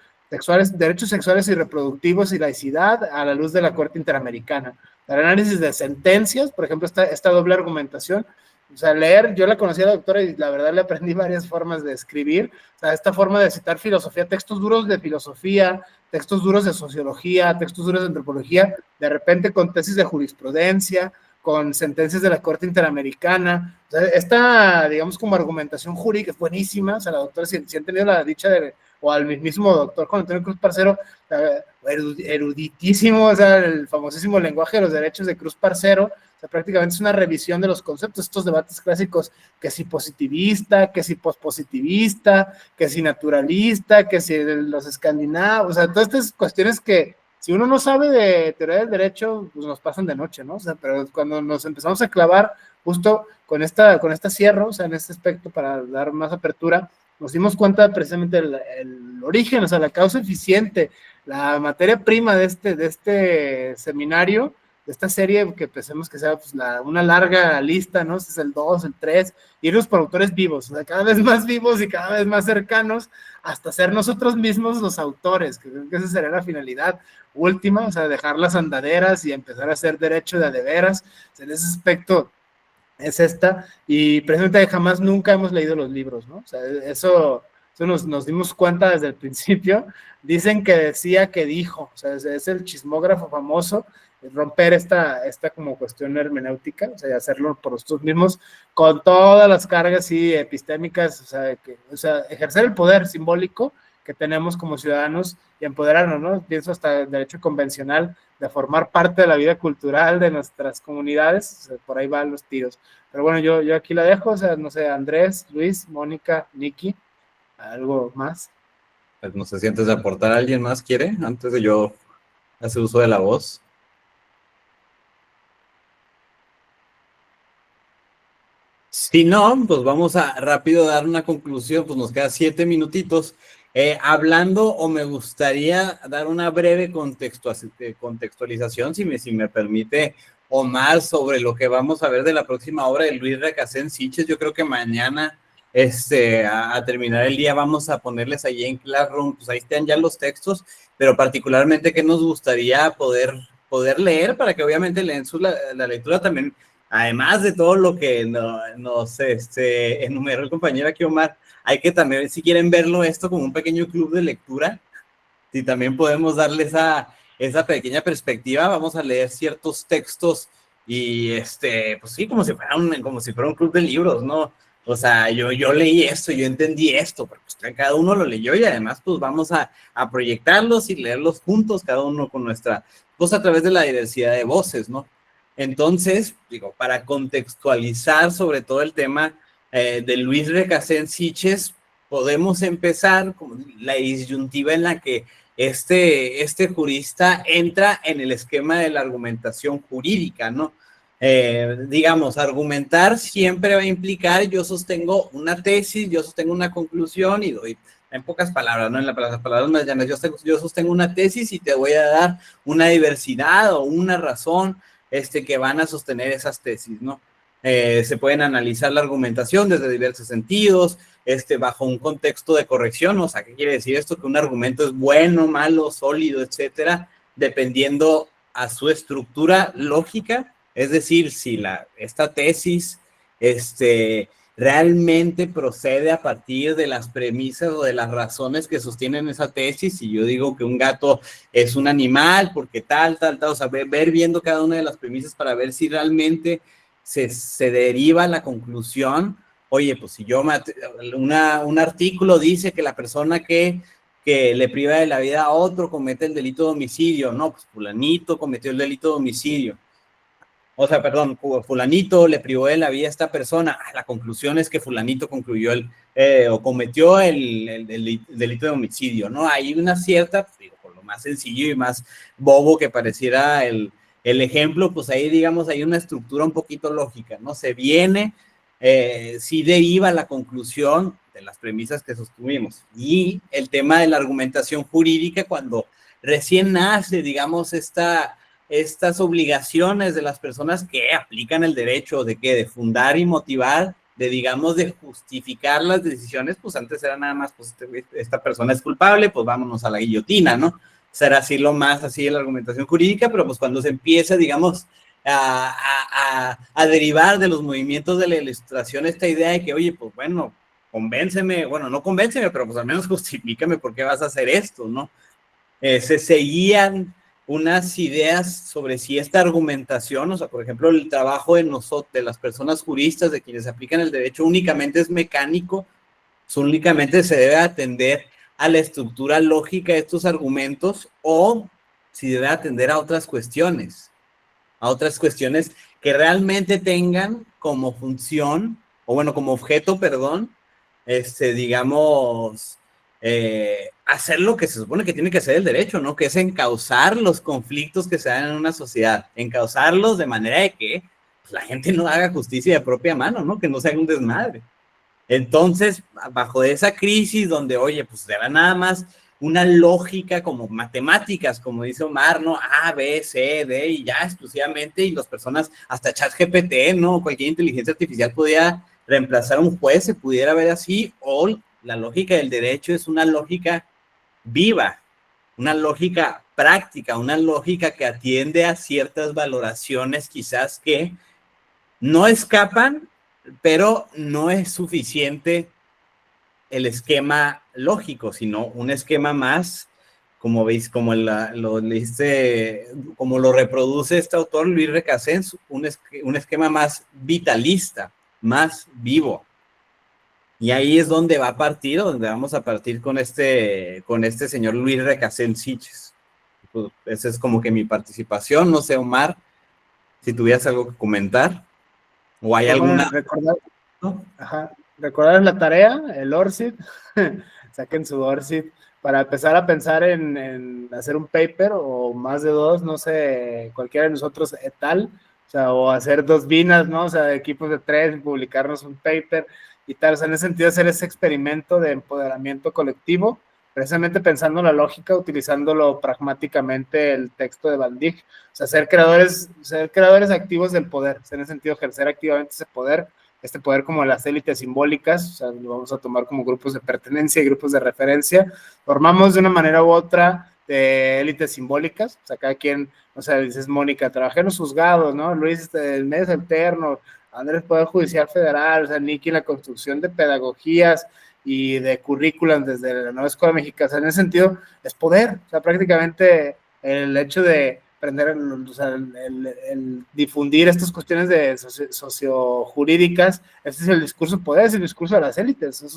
derechos sexuales y reproductivos y laicidad a la luz de la Corte Interamericana. El análisis de sentencias, por ejemplo, esta doble argumentación, o sea, leer, yo la conocí a la doctora y la verdad le aprendí varias formas de escribir, o sea, esta forma de citar filosofía, textos duros de filosofía, textos duros de sociología, textos duros de antropología, de repente con tesis de jurisprudencia, con sentencias de la Corte Interamericana, o sea, esta, digamos, como argumentación jurídica es buenísima, o sea, la doctora, si han tenido la dicha de, o al mismo doctor Juan Antonio Cruz Parcero, eruditísimo, o sea, el famosísimo lenguaje de los derechos de Cruz Parcero, o sea, prácticamente es una revisión de los conceptos, estos debates clásicos, que si positivista, que si pospositivista, que si naturalista, que si los escandinavos, o sea, todas estas cuestiones que si uno no sabe de teoría del derecho, pues nos pasan de noche, ¿no? O sea, pero cuando nos empezamos a clavar justo con esta cierre, o sea, en este aspecto para dar más apertura, nos dimos cuenta precisamente el origen, o sea, la causa eficiente, la materia prima de este seminario, de esta serie que pensemos que sea pues, una larga lista, ¿no? Este es el 2, el 3, irnos por autores vivos, o sea, cada vez más vivos y cada vez más cercanos, hasta ser nosotros mismos los autores, que creo que esa sería la finalidad última, o sea, dejar las andaderas y empezar a hacer derecho de veras, o sea, en ese aspecto es esta, y precisamente jamás nunca hemos leído los libros, ¿no? O sea, eso nos dimos cuenta desde el principio. Dicen que decía que dijo, o sea, es el chismógrafo famoso, romper esta como cuestión hermenéutica, o sea, hacerlo por nosotros mismos, con todas las cargas sí, epistémicas, o sea, ejercer el poder simbólico que tenemos como ciudadanos y empoderarnos, ¿no? Pienso hasta el derecho convencional de formar parte de la vida cultural de nuestras comunidades, o sea, por ahí van los tiros. Pero bueno, yo aquí la dejo, o sea, no sé, Andrés, Luis, Mónica, Nikki, ¿algo más? Pues no sé si antes de aportar alguien más quiere, antes de yo hacer uso de la voz. Si no, pues vamos a rápido dar una conclusión, pues nos quedan 7 minutitos. Hablando, o me gustaría dar una breve contextualización, si me permite, Omar, sobre lo que vamos a ver de la próxima obra de Luis Recasens Siches. Yo creo que mañana, a terminar el día, vamos a ponerles ahí en Classroom, pues ahí están ya los textos, pero particularmente que nos gustaría poder leer, para que obviamente leen la lectura también, además de todo lo que nos enumeró el compañero aquí, Omar. Hay que también, si quieren verlo esto como un pequeño club de lectura, si también podemos darle esa pequeña perspectiva, vamos a leer ciertos textos y pues sí, como si fuera un club de libros, ¿no? O sea, yo leí esto, yo entendí esto, pero pues cada uno lo leyó y además pues vamos a proyectarlos y leerlos juntos, cada uno con nuestra voz a través de la diversidad de voces, ¿no? Entonces, digo, para contextualizar sobre todo el tema de Luis Recasens Siches, podemos empezar con la disyuntiva en la que este jurista entra en el esquema de la argumentación jurídica, ¿no? Digamos, argumentar siempre va a implicar, yo sostengo una tesis, yo sostengo una conclusión y doy, en pocas palabras, ¿no? En las palabras más llanas, yo sostengo una tesis y te voy a dar una diversidad o una razón que van a sostener esas tesis, ¿no? Se pueden analizar la argumentación desde diversos sentidos, bajo un contexto de corrección, o sea, ¿qué quiere decir esto? Que un argumento es bueno, malo, sólido, etcétera, dependiendo a su estructura lógica, es decir, si esta tesis realmente procede a partir de las premisas o de las razones que sostienen esa tesis. Y yo digo que un gato es un animal porque tal, o sea, ver viendo cada una de las premisas para ver si realmente se deriva la conclusión. Oye, pues si yo, un artículo dice que la persona que le priva de la vida a otro comete el delito de homicidio, no, pues fulanito cometió el delito de homicidio. O sea, perdón, fulanito le privó de la vida a esta persona. La conclusión es que fulanito concluyó o cometió el delito de homicidio, ¿no? Hay una cierta, digo, por lo más sencillo y más bobo que pareciera el ejemplo, pues ahí, digamos, hay una estructura un poquito lógica, ¿no? Se viene, sí deriva la conclusión de las premisas que sostuvimos. Y el tema de la argumentación jurídica, cuando recién nace, digamos, estas obligaciones de las personas que aplican el derecho de fundar y motivar, digamos, de justificar las decisiones, pues antes era nada más, pues esta persona es culpable, pues vámonos a la guillotina, ¿no? Será así lo más, así la argumentación jurídica, pero pues cuando se empieza, digamos, a derivar de los movimientos de la ilustración esta idea de que, oye, pues bueno, convénceme, bueno, no convénceme, pero pues al menos justifícame por qué vas a hacer esto, ¿no? Se seguían unas ideas sobre si esta argumentación, o sea, por ejemplo, el trabajo de nosotros, de las personas juristas, de quienes aplican el derecho, únicamente es mecánico, únicamente se debe atender a la estructura lógica de estos argumentos, o si debe atender a otras cuestiones que realmente tengan como función, o bueno, como objeto, perdón, digamos, hacer lo que se supone que tiene que hacer el derecho, ¿no? Que es encauzar los conflictos que se dan en una sociedad, encauzarlos de manera de que pues, la gente no haga justicia de propia mano, ¿no? Que no se haga un desmadre. Entonces, bajo esa crisis donde, oye, pues era nada más una lógica como matemáticas, como dice Omar, ¿no? A, B, C, D, y ya exclusivamente, y las personas, hasta ChatGPT, ¿no? Cualquier inteligencia artificial podía reemplazar a un juez, se pudiera ver así, o la lógica del derecho es una lógica viva, una lógica práctica, una lógica que atiende a ciertas valoraciones quizás que no escapan, pero no es suficiente el esquema lógico, sino un esquema más, como veis, como como lo reproduce este autor, Luis Recasens, un esquema más vitalista, más vivo. Y ahí es donde va a partir, donde vamos a partir con este señor Luis Recasens Siches. Pues esa es como que mi participación. No sé, Omar, si tuvieras algo que comentar, o hay alguna... Recordar la tarea, el ORCID, saquen su ORCID para empezar a pensar en hacer un paper o más de dos, no sé, cualquiera de nosotros tal, o sea, o hacer 2 binas, ¿no? O sea, equipos de 3, publicarnos un paper y tal, o sea, en ese sentido hacer ese experimento de empoderamiento colectivo, precisamente pensando en la lógica, utilizándolo pragmáticamente el texto de Van Dijk, o sea, ser creadores activos del poder, o sea, en ese sentido ejercer activamente ese poder, este poder como las élites simbólicas, o sea, lo vamos a tomar como grupos de pertenencia y grupos de referencia, formamos de una manera u otra de élites simbólicas, o sea, cada quien, o sea, dices Mónica, trabajé en los juzgados, ¿no? Luis, el medio alterno, Andrés, Poder Judicial Federal, o sea, Nicky, la construcción de pedagogías y de currículas desde la nueva escuela mexicana, o sea, en ese sentido, es poder, o sea, prácticamente el hecho de aprender, o sea, el difundir estas cuestiones de sociojurídicas, ese es el discurso de poder, es el discurso de las élites, es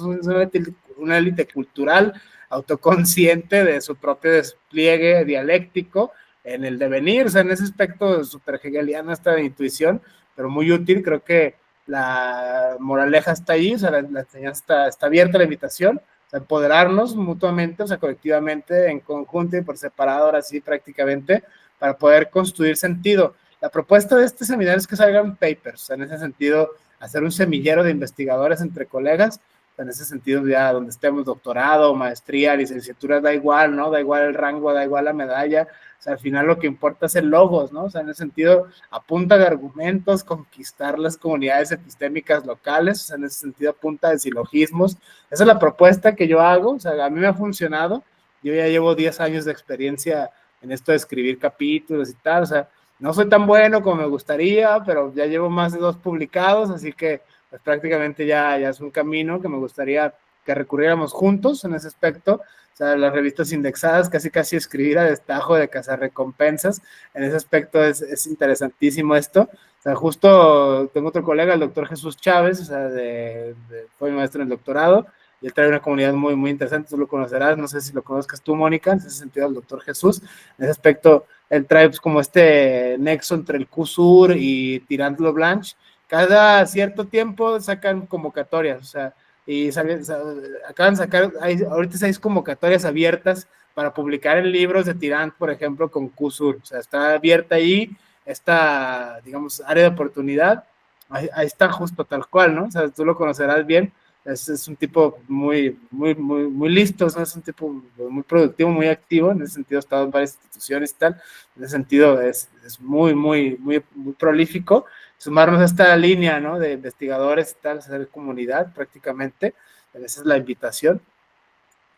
una élite cultural, autoconsciente de su propio despliegue dialéctico en el devenir, o sea, en ese aspecto súper hegeliana esta intuición, pero muy útil, creo que la moraleja está ahí, o sea, la enseñanza está abierta a la invitación, o sea, empoderarnos mutuamente, o sea, colectivamente, en conjunto y por separado, ahora sí, prácticamente, para poder construir sentido. La propuesta de este seminario es que salgan papers, o sea, en ese sentido, hacer un semillero de investigadores entre colegas, en ese sentido, ya donde estemos doctorado, maestría, licenciatura, da igual, ¿no? Da igual el rango, da igual la medalla, o sea, al final lo que importa es el logos, ¿no? O sea, en ese sentido, a punta de argumentos, conquistar las comunidades epistémicas locales, o sea, en ese sentido, a punta de silogismos. Esa es la propuesta que yo hago, o sea, a mí me ha funcionado, yo ya llevo 10 años de experiencia en esto de escribir capítulos y tal, o sea, no soy tan bueno como me gustaría, pero ya llevo más de 2 publicados, así que pues prácticamente ya es un camino que me gustaría que recurriéramos juntos en ese aspecto. O sea, las revistas indexadas, casi escribir a destajo de cazarrecompensas. En ese aspecto es interesantísimo esto. O sea, justo tengo otro colega, el doctor Jesús Chávez, o sea, fue mi maestro en el doctorado, y él trae una comunidad muy interesante, tú lo conocerás, no sé si lo conozcas tú, Mónica, en ese sentido, el doctor Jesús. En ese aspecto, él trae pues, como este nexo entre el QSUR y Tirando Blanche. Cada cierto tiempo sacan convocatorias, o sea, y acaban de sacar, ahorita 6 convocatorias abiertas para publicar en libros de Tirant, por ejemplo, con QSUR. O sea, está abierta ahí esta, digamos, área de oportunidad. Ahí está justo tal cual, ¿no? O sea, tú lo conocerás bien. Es un tipo muy listo, ¿no? Es un tipo muy productivo, muy activo. En ese sentido, ha estado en varias instituciones y tal. En ese sentido, es muy prolífico. Sumarnos a esta línea, ¿no? De investigadores y tal, hacer comunidad prácticamente. Esa es la invitación.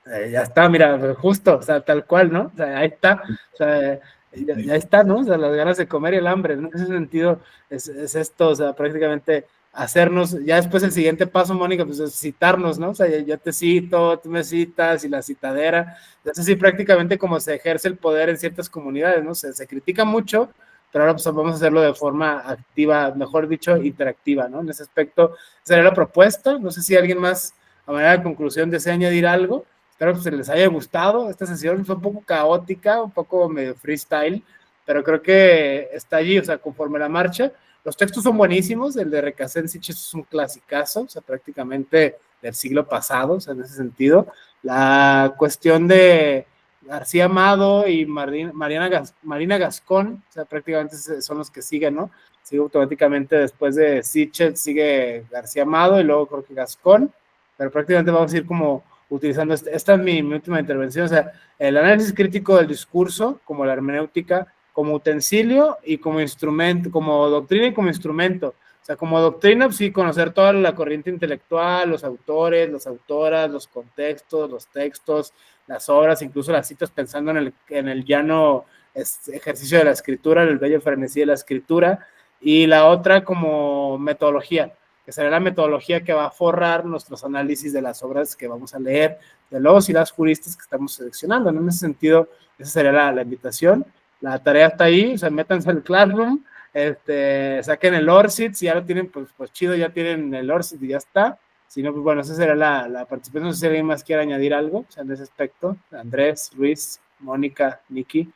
Ya está, mira, justo, o sea, tal cual, ¿no? O sea, ahí está, o sea, ya está, ¿no? O sea, las ganas de comer y el hambre, ¿no? En ese sentido, es esto, o sea, prácticamente hacernos, ya después el siguiente paso, Mónica, pues es citarnos, ¿no? O sea, ya te cito, tú me citas y la citadera, es así prácticamente como se ejerce el poder en ciertas comunidades, ¿no? Se critica mucho, pero ahora pues vamos a hacerlo de forma activa, mejor dicho, interactiva, ¿no? En ese aspecto, esa sería la propuesta, no sé si alguien más, a manera de conclusión, desea añadir algo. Espero que les haya gustado. Esta sesión fue un poco caótica, un poco medio freestyle, pero creo que está allí, o sea, conforme la marcha. Los textos son buenísimos, el de Recasensich es un clasicazo, o sea, prácticamente del siglo pasado, o sea, en ese sentido. La cuestión de García Amado y Marina Gascón, o sea, prácticamente son los que siguen, ¿no? Sigue automáticamente después de Sitchet, sigue García Amado y luego creo que Gascón, pero prácticamente vamos a ir como utilizando, esta es mi última intervención, o sea, el análisis crítico del discurso, como la hermenéutica, como utensilio y como instrumento, como doctrina y como instrumento. O sea, como doctrina, pues sí, conocer toda la corriente intelectual, los autores, las autoras, los contextos, los textos, las obras, incluso las citas pensando en el llano ejercicio de la escritura, en el bello frenesí de la escritura, y la otra como metodología, que será la metodología que va a forrar nuestros análisis de las obras que vamos a leer, de los y las juristas que estamos seleccionando. En ese sentido, esa sería la invitación. La tarea está ahí, o sea, métanse al Classroom, saquen el ORCID, si ya lo tienen, pues chido, ya tienen el ORCID y ya está. Si no, pues bueno, esa será la participación. No sé si alguien más quiere añadir algo, o sea, en ese aspecto. Andrés, Luis, Mónica, Niki.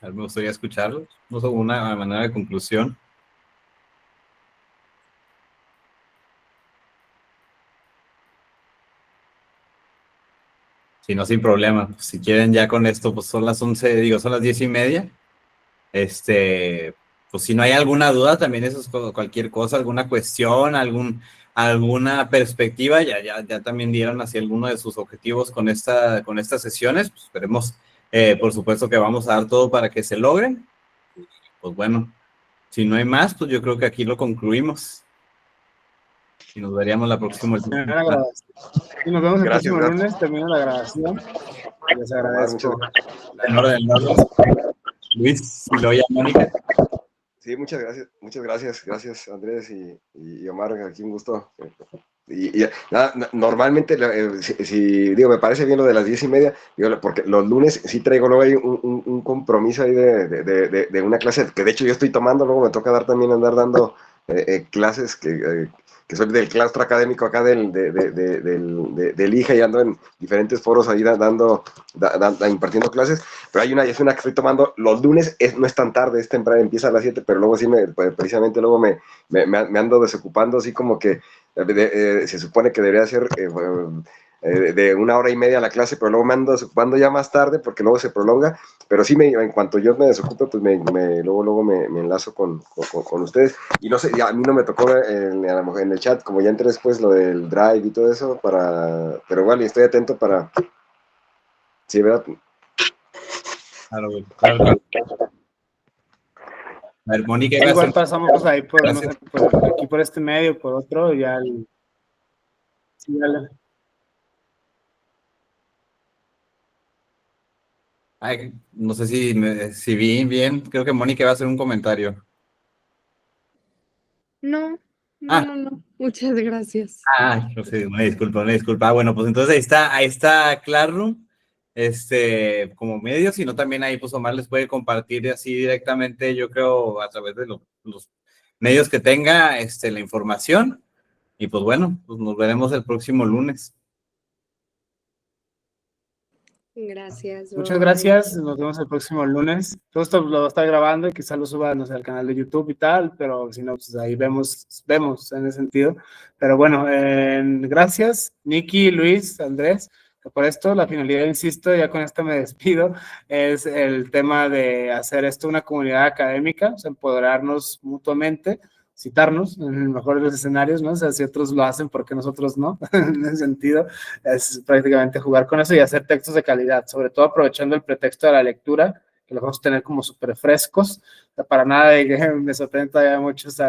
Me gustaría escucharlos, no sé, una manera de conclusión. Si no, sin problema. Pues, si quieren ya con esto, pues son las 11, digo, son las 10:30. Pues si no hay alguna duda, también eso es cualquier cosa, alguna cuestión, alguna perspectiva, ya también dieron hacia alguno de sus objetivos con estas sesiones. Pues esperemos, por supuesto que vamos a dar todo para que se logren. Pues bueno, si no hay más, pues yo creo que aquí lo concluimos. Y nos veríamos la próxima. Y nos vemos el Gracias, próximo lunes, termina la grabación. Les agradezco. En orden, Luis, y luego ya Mónica. Sí, muchas gracias Andrés y Omar, aquí un gusto. Y normalmente, digo, me parece bien lo de las 10:30, digo, porque los lunes sí traigo luego ahí un compromiso ahí de una clase que de hecho yo estoy tomando, luego me toca andar dando clases que soy del claustro académico acá del IJA y ando en diferentes foros ahí impartiendo clases, pero es una que estoy tomando los lunes, no es tan tarde, es temprano, empieza a las 7, pero luego sí precisamente luego me ando desocupando, así como que se supone que debería ser de 1 hora y media la clase, pero luego me ando desocupando ya más tarde porque luego se prolonga, pero sí, en cuanto yo me desocupe, pues luego me enlazo con ustedes. Y no sé, a mí no me tocó en el chat, como ya entré después lo del Drive y todo eso, pero igual estoy atento para... Sí, ¿verdad? Claro. A ver, Mónica, igual pasamos pues, ahí por, no sé, aquí por este medio, por otro, ya sí, dale. Ay, no sé si vi bien, creo que Mónica va a hacer un comentario. No, No, muchas gracias. No sé, una disculpa. Bueno, pues entonces ahí está Classroom, como medio, sino también ahí pues Omar les puede compartir así directamente, yo creo, a través de los medios que tenga, la información. Y pues bueno, pues nos veremos el próximo lunes. Gracias. Muchas Bye. gracias, nos vemos el próximo lunes. Todo esto lo va a estar grabando y quizás lo suba, no sé, al canal de YouTube y tal, pero si no, pues ahí vemos en ese sentido. Pero bueno, gracias, Nicky, Luis, Andrés, por esto. La finalidad, insisto, ya con esto me despido, es el tema de hacer esto una comunidad académica, o sea, empoderarnos mutuamente, citarnos en el mejor de los escenarios, ¿no? O sea, si otros lo hacen, ¿por qué nosotros no? En ese sentido, es prácticamente jugar con eso y hacer textos de calidad, sobre todo aprovechando el pretexto de la lectura, que los vamos a tener como súper frescos. O sea, para nada, me sorprende todavía a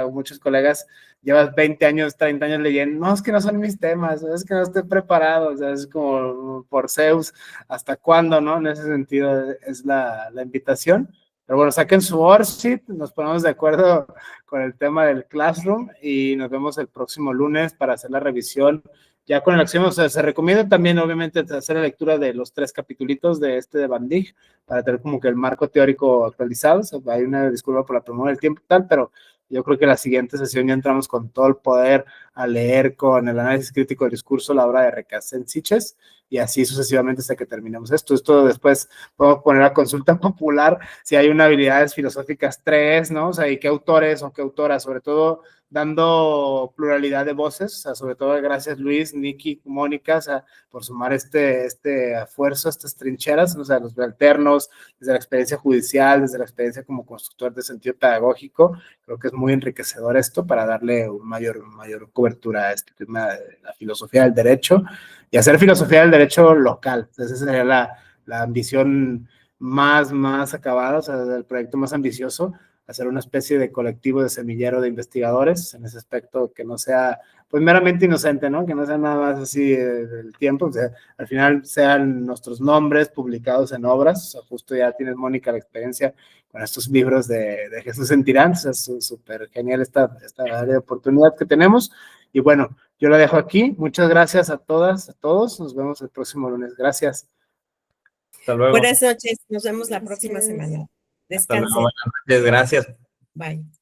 muchos colegas, llevas 20 años, 30 años leyendo, no, es que no son mis temas, es que no estoy preparado, o sea, es como por Zeus, ¿hasta cuándo, no? En ese sentido es la invitación. Pero bueno, saquen su worksheet, nos ponemos de acuerdo con el tema del Classroom y nos vemos el próximo lunes para hacer la revisión ya con el axioma. O sea, se recomienda también, obviamente, hacer la lectura de los 3 capitulitos de de Van Dijk para tener como que el marco teórico actualizado. O sea, hay una disculpa por la premura del tiempo y tal, pero yo creo que la siguiente sesión ya entramos con todo el poder a leer con el análisis crítico del discurso la obra de Recasens y así sucesivamente hasta que terminemos esto. Esto después podemos poner a consulta popular si hay una habilidades filosóficas 3, ¿no? O sea, y qué autores o qué autoras, sobre todo dando pluralidad de voces, o sea, sobre todo gracias Luis, Nicky, Mónica, o sea, por sumar este esfuerzo, estas trincheras, o sea, los alternos, desde la experiencia judicial, desde la experiencia como constructor de sentido pedagógico, creo que es muy enriquecedor esto para darle mayor cobertura a este tema de la filosofía del derecho y hacer filosofía del derecho local. Entonces, esa sería la ambición más acabada, o sea, el proyecto más ambicioso, hacer una especie de colectivo de semillero de investigadores en ese aspecto que no sea pues meramente inocente, ¿no? Que no sea nada más así del tiempo, o sea, al final sean nuestros nombres publicados en obras, o sea, justo ya tienes, Mónica, la experiencia con estos libros de Jesús Sentirán, o sea, es súper genial esta área de oportunidad que tenemos, y bueno, yo lo dejo aquí, muchas gracias a todas, a todos, nos vemos el próximo lunes, gracias. Hasta luego. Buenas noches, nos vemos la próxima semana. Hasta luego, Descansen. buenas noches, gracias. Bye.